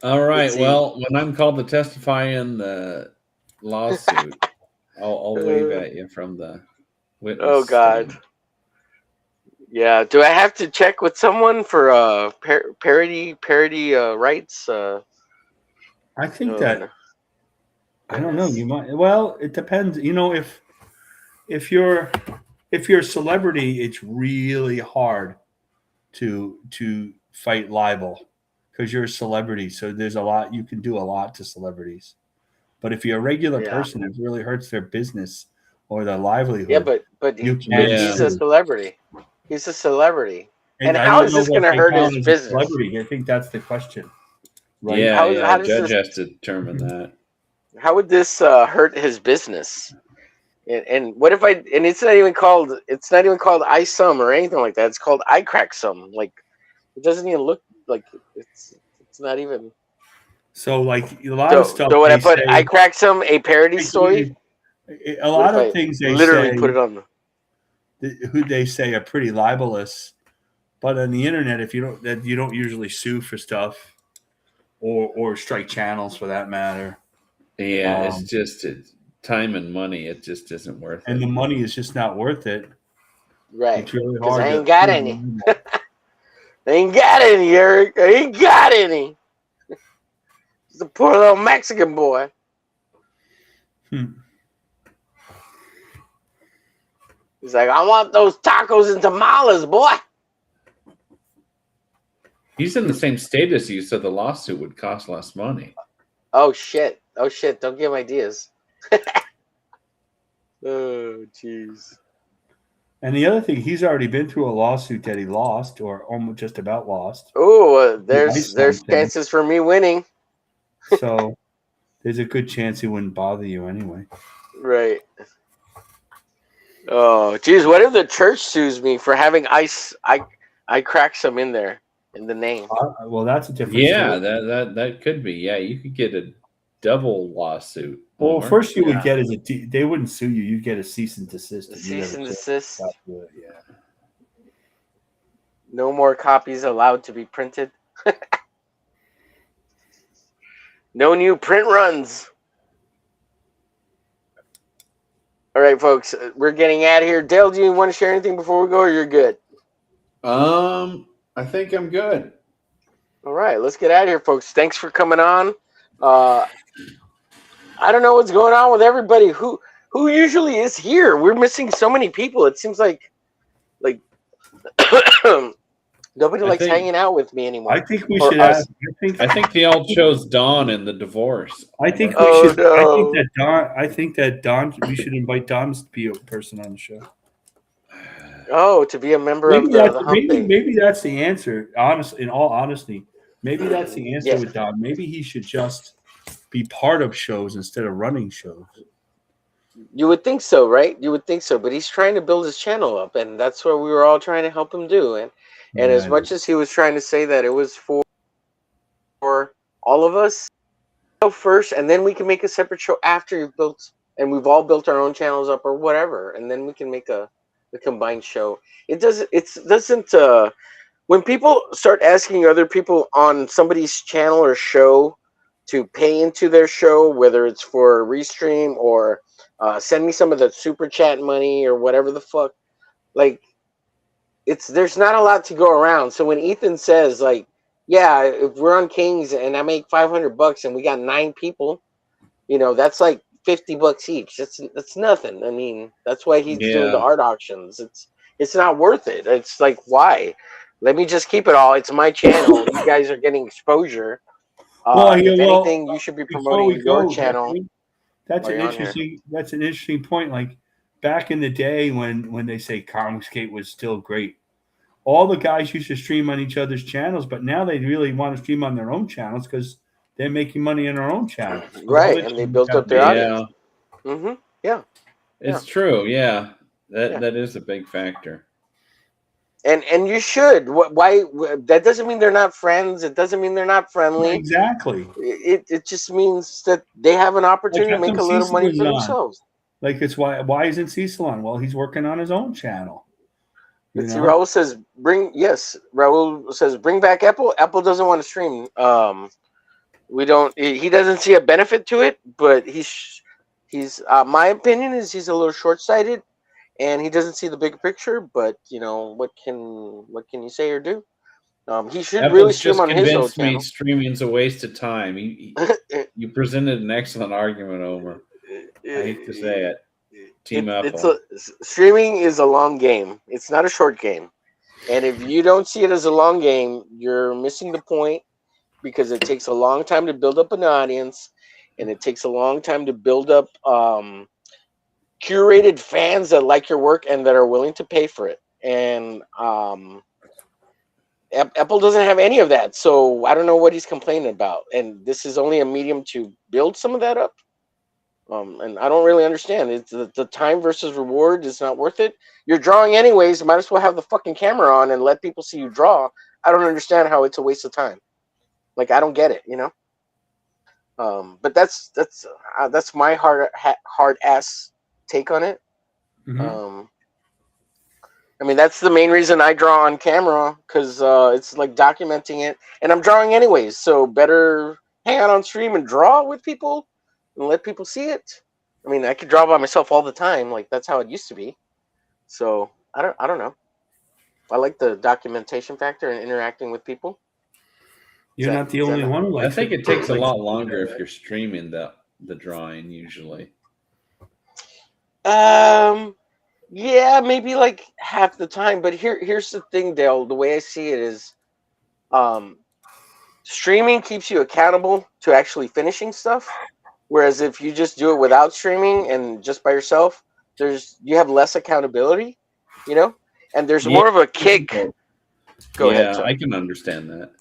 All right. Well, when I'm called to testify in the lawsuit, I'll wave at you from the witness. Oh God. Stand. Yeah. Do I have to check with someone for parody rights? I think that I don't know. You might. Well, it depends. You know, if you're a celebrity, it's really hard to fight libel because you're a celebrity. So there's a lot you can do a lot to celebrities. But if you're a regular person, it really hurts their business or the livelihood. Yeah, but you he's can a sue. celebrity. He's a celebrity. And I how don't is know this what going to they hurt count his as a business? celebrity. I think that's the question. Right? Yeah, How yeah. does Judge this, has to determine that. how would this hurt his business? And what if and it's not even called iSum or anything like that. It's called iCrackSum. Like, it doesn't even look like it's not even. So like a lot of stuff So when I they put say, iCrackSum, a parody story, a what lot if of I things they literally say, put it on who they say are pretty libelous, but on the internet, if you don't usually sue for stuff, or strike channels for that matter. Yeah, it's time and money. It just isn't worth And it. the money is just not worth it. right? It's really Because hard. I ain't got any. I ain't got any, Eric. I ain't got any. Just a poor little Mexican boy. He's like, I want those tacos and tamales, boy. He's in the same state as you, so the lawsuit would cost less money. Oh shit! Don't give him ideas. Oh jeez. And the other thing, he's already been through a lawsuit that he lost, or almost just about lost. Oh, there's something. chances for me winning. So there's a good chance he wouldn't bother you anyway. Right. Oh, geez, what if the church sues me for having I crack some in there in the name? Well, that's a different Yeah, story. that could be. Yeah, you could get a double lawsuit. Well, Homer. first you would get they wouldn't sue you. You'd get a cease and desist. Cease and desist. Yeah. No more copies allowed to be printed. No new print runs. All right, folks, we're getting out of here. Dale, do you want to share anything before we go, or you're good? I think I'm good. All right, let's get out of here, folks. Thanks for coming on. I don't know what's going on with everybody. Who usually is here? We're missing so many people. It seems like nobody likes hanging out with me anymore. I think we should ask. I think they all chose Dawn in the divorce. I think we should. No. I think that Don. We should invite Don to be a person on the show. Oh, to be a member of the Hump thing. Maybe that's the answer. Honestly, in all honesty, maybe that's the answer with Don. Maybe he should just be part of shows instead of running shows. You would think so, right? You would think so, but he's trying to build his channel up, and that's what we were all trying to help him do. And as much as he was trying to say that it was for all of us, go first, and then we can make a separate show after you've built, and we've all built our own channels up or whatever, and then we can make a combined show. It doesn't. When people start asking other people on somebody's channel or show to pay into their show, whether it's for a restream or send me some of the super chat money or whatever the fuck, like, there's not a lot to go around. So when Ethan says, like, yeah, if we're on Kings and I make $500 and we got 9 people, that's like $50 each. That's nothing. I mean, that's why he's doing the art auctions. It's not worth it. It's like, why? Let me just keep it all. It's my channel. You guys are getting exposure. If anything, you should be promoting your channel. That's an interesting point. Like back in the day when they say Comicsgate was still great, all the guys used to stream on each other's channels, but now they really want to stream on their own channels because they're making money on their own channels. Right, and they built up their audience. Mm-hmm. Yeah. It's true. Yeah. That is a big factor. And you should. Why? That doesn't mean they're not friends. It doesn't mean they're not friendly. Exactly. It just means that they have an opportunity to make a little money for themselves. Like it's why isn't Cecil on? Well, he's working on his own channel. See, Raul says Raul says bring back Apple. Apple doesn't want to stream. We don't. He doesn't see a benefit to it, but he's. My opinion is he's a little short-sighted. And he doesn't see the bigger picture, but what can you say or do? He should Apple's really stream on his own convinced me channel. Streaming's a waste of time. You presented an excellent argument, Omer. I hate to say it. Team Apple. Streaming is a long game. It's not a short game. And if you don't see it as a long game, you're missing the point because it takes a long time to build up an audience, and it takes a long time to build up curated fans that like your work and that are willing to pay for it. And Apple doesn't have any of that, so I don't know what he's complaining about. And this is only a medium to build some of that up. And I don't really understand. It's the time versus reward is not worth it. You're drawing anyways. You might as well have the fucking camera on and let people see you draw. I don't understand how it's a waste of time. Like, I don't get it, you know. But that's my hard ass take on it. Mhm. I mean, that's the main reason I draw on camera, because it's like documenting it, and I'm drawing anyways. So better hang out on stream and draw with people and let people see it. I mean, I could draw by myself all the time, like that's how it used to be. So I don't know. I like the documentation factor and interacting with people. You're not the only one. Who I likes think it takes a lot longer if you're streaming the drawing usually. Yeah, maybe like half the time. But here's the thing, Dale. The way I see it is, streaming keeps you accountable to actually finishing stuff. Whereas if you just do it without streaming and just by yourself, you have less accountability, you know, and there's more of a kick. Go ahead. I can understand that.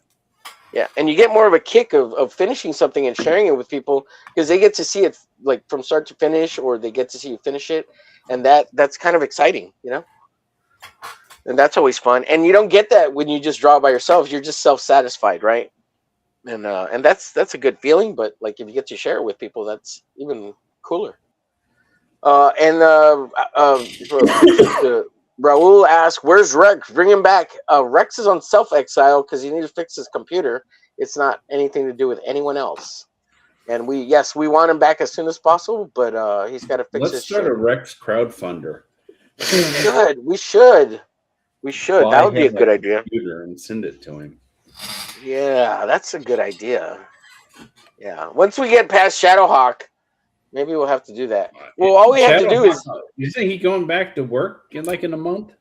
Yeah, and you get more of a kick of finishing something and sharing it with people because they get to see it like from start to finish, or they get to see you finish it, and that's kind of exciting, you know. And that's always fun. And you don't get that when you just draw by yourself. You're just self-satisfied, right? And that's a good feeling. But like if you get to share it with people, that's even cooler. Raul asked, "Where's Rex? Bring him back." Rex is on self-exile because he needs to fix his computer. It's not anything to do with anyone else. And we want him back as soon as possible, but he's got to fix his shit. Let's start a Rex crowdfunder. We should. That would be a good idea. And send it to him. Yeah, that's a good idea. Yeah, once we get past Shadowhawk, maybe we'll have to do that. Well, all we have to do is... Isn't he going back to work in a month?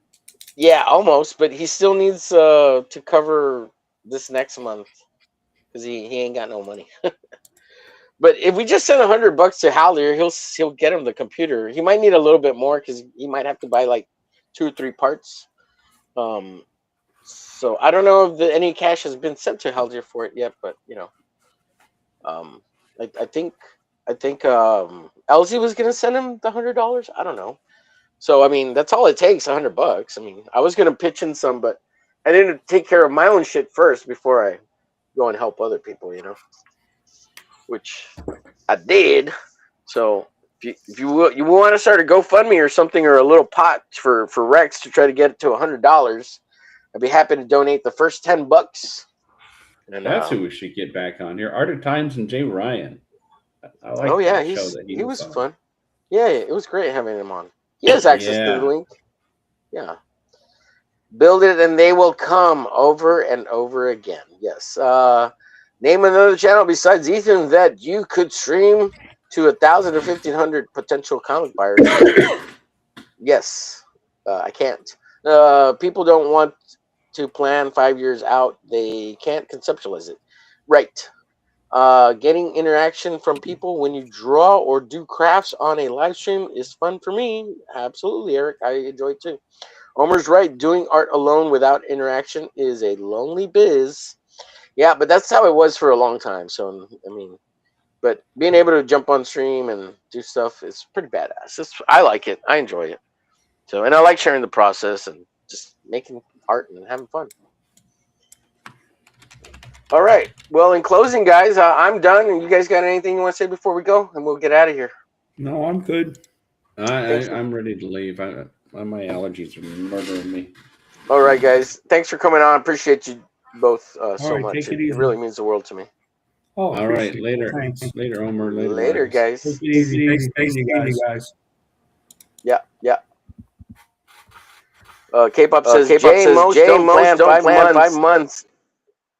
Yeah, almost. But he still needs to cover this next month because he ain't got no money. But if we just send $100 to Haldir, he'll get him the computer. He might need a little bit more because he might have to buy like 2 or 3 parts. So I don't know if any cash has been sent to Haldir for it yet, but you know, I think Elsie was gonna send him the $100. I don't know. So I mean, that's all it takes, $100. I mean, I was gonna pitch in some, but I didn't take care of my own shit first before I go and help other people, you know, which I did. So if you want to start a GoFundMe or something, or a little pot for Rex to try to get it to $100, I'd be happy to donate the first $10. And that's who we should get back on here. Art of Times and Jay Ryan. I like. Oh yeah, he was fun. Yeah, it was great having him on. He has access to the link. Yeah. Build it and they will come, over and over again. Yes. Name another channel besides Ethan that you could stream to 1,000 or 1,500 potential comic buyers. Yes. I can't. People don't want to plan 5 years out. They can't conceptualize it. Right. Getting interaction from people when you draw or do crafts on a live stream is fun for me. Absolutely, Eric. I enjoy it too. Omer's right. Doing art alone without interaction is a lonely biz. Yeah, but that's how it was for a long time. So, I mean, but being able to jump on stream and do stuff is pretty badass. I like it. I enjoy it. So, and I like sharing the process and just making art and having fun. All right. Well, in closing, guys, I'm done. And you guys got anything you want to say before we go? And we'll get out of here. No, I'm good. I'm ready to leave. My allergies are murdering me. All right, guys. Thanks for coming on. Appreciate you both so right, much. take It it easy. really means the world to me. Oh, All right. appreciate it. Later. Thanks. Later, Omer. Later, guys. Take it easy. Thanks, guys. Yeah. K-pop says, Jay, most don't plan 5 months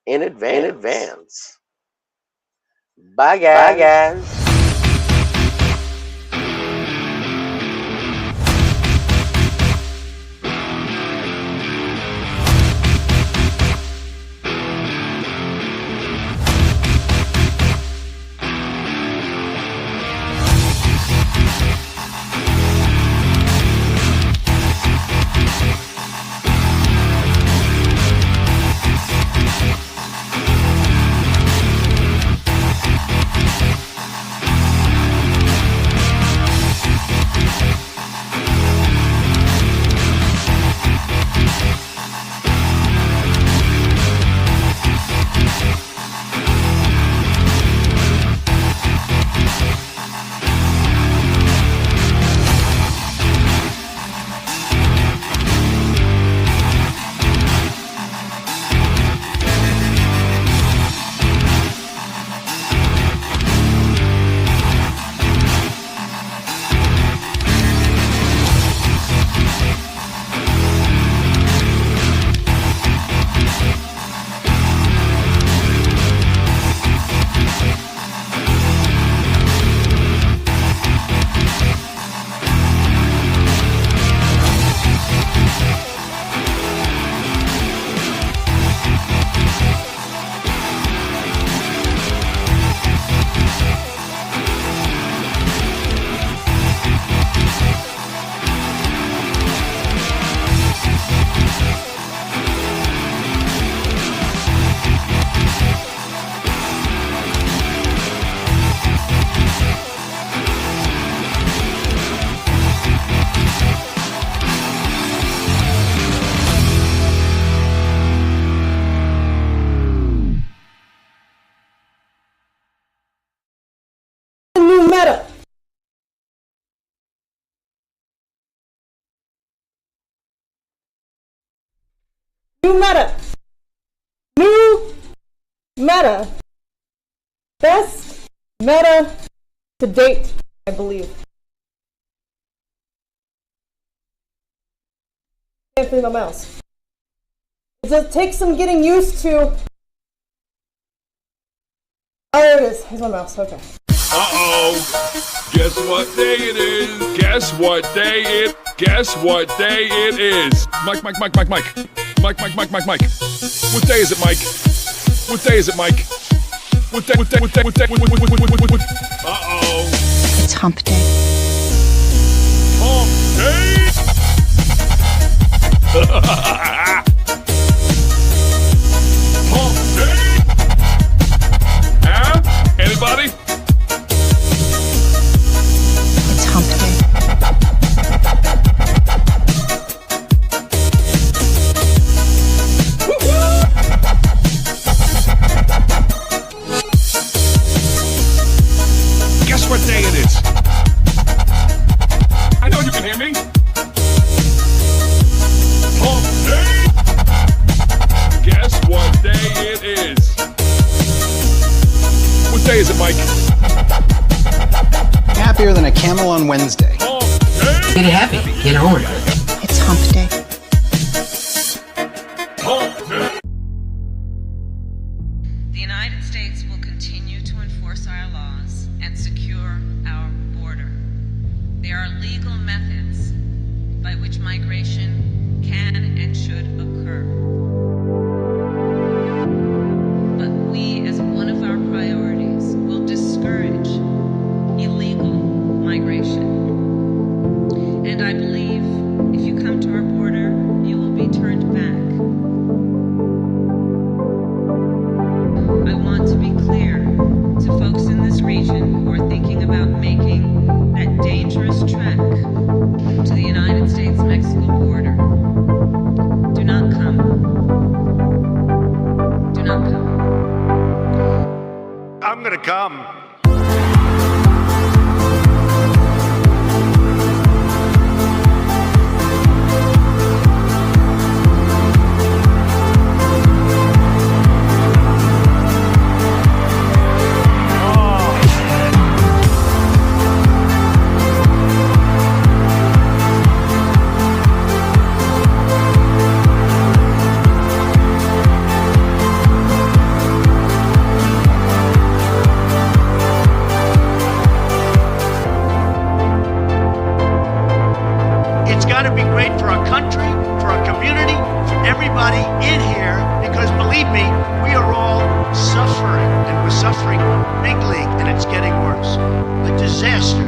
in advance. Bye, guys. New meta. New meta. Best meta to date, I believe. Can't feel my mouse. It takes some getting used to. Oh, there it is. Here's my mouse. Okay. Uh-oh. Guess what day it is? Guess what day it? Guess what day it is? Mike. What day is it, Mike? What day is it, Mike? What day? Uh-oh. It's hump day. Hump day. Hump day. Huh? Anybody? It's hump day. Guess what day it is? I know you can hear me. Hump day. Guess what day it is? What day is it, Mike? Happier than a camel on Wednesday. Hump day. Get happy. Get on. It's hump day. Hump day. The United States will continue to enforce our laws and secure our border. There are legal methods by which migration can and should occur. But we, as one of our priorities, will discourage illegal migration. And I believe if you come to our border, you will be turned back. I want to be clear to folks in this region who are thinking about making that dangerous trek to the United States-Mexico border. Do not come. Do not come. I'm gonna come. It's got to be great for our country, for our community, for everybody in here, because believe me, we are all suffering, and we're suffering big league, and it's getting worse. A disaster.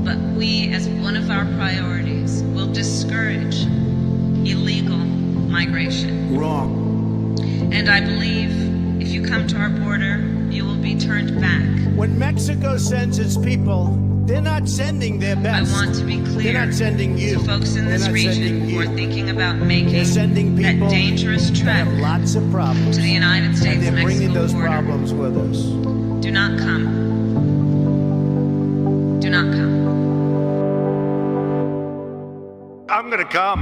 But we, as one of our priorities, will discourage illegal migration. Wrong. And I believe if you come to our border, you will be turned back. When Mexico sends its people, they're not sending their I best. want to be clear They're not sending you. to folks in They're this not region sending who you. are thinking about making They're sending that people dangerous that trek have lots of problems. to the United And they're bringing States-Mexico those border. problems with us. Do not come. Do not come. I'm gonna come.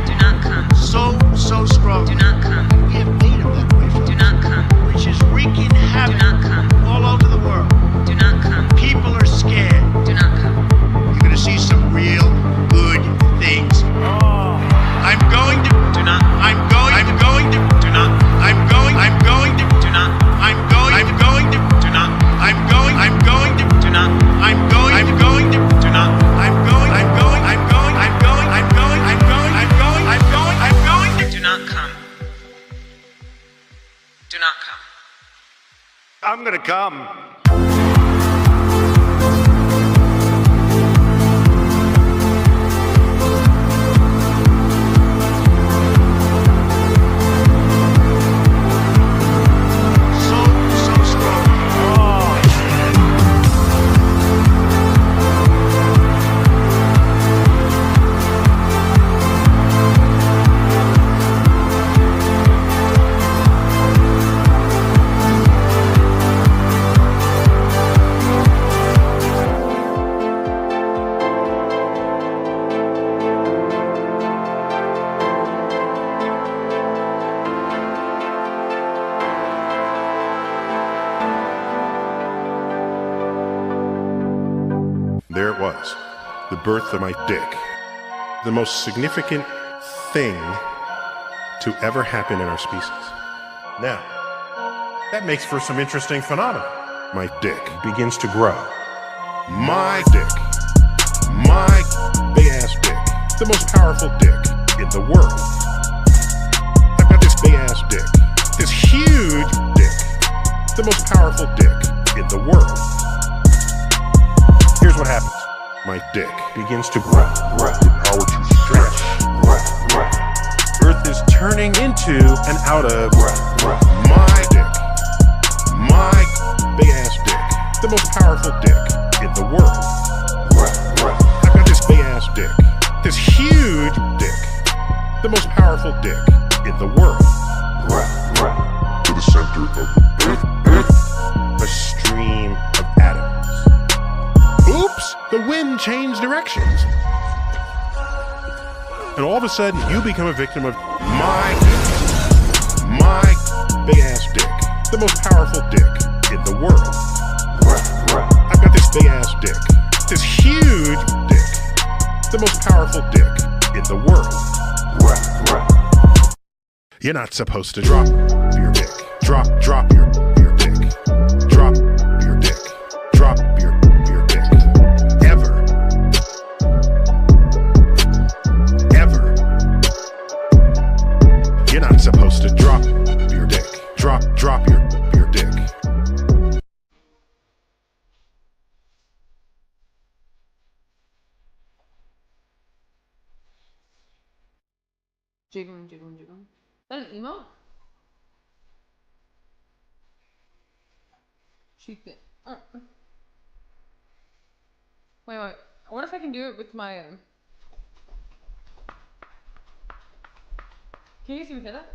Do not come. So strong. Do not come. We have made them that way, folks. Do not come. Which is wreaking Do havoc not come. all over the world. Do not come. People are scared. Do not come. You're gonna see some real good things. I'm going to. Do not. I'm going to. Do not. I'm going to. Do not. I'm going to. Do not. I'm going to. Do not. I'm going to. Do not. Do not come. Do not come. I'm gonna come. So strong. There it was, the birth of my dick. The most significant thing to ever happen in our species. Now, that makes for some interesting phenomena. My dick begins to grow. My dick. My big-ass dick. The most powerful dick in the world. I've got this big-ass dick. This huge dick. The most powerful dick in the world. Here's what happens. My dick begins to grow. The power to stretch. Earth is turning into and out of my dick. My big-ass dick. The most powerful dick in the world. I've got this big-ass dick. This huge dick. The most powerful dick in the world. To the center of the earth. A stream of atoms. Oops! The wind changed directions. And all of a sudden, you become a victim of my dick. My big-ass dick. The most powerful dick in the world. I've got this big-ass dick. This huge dick. The most powerful dick in the world. You're not supposed to drop your dick. Drop your dick. Drop your dick. Drop your dick. Ever. You're not supposed to drop your dick. Drop your dick. Jiggling. Is that an emote? Wait. I wonder if I can do it with my, Can you guys even hear that?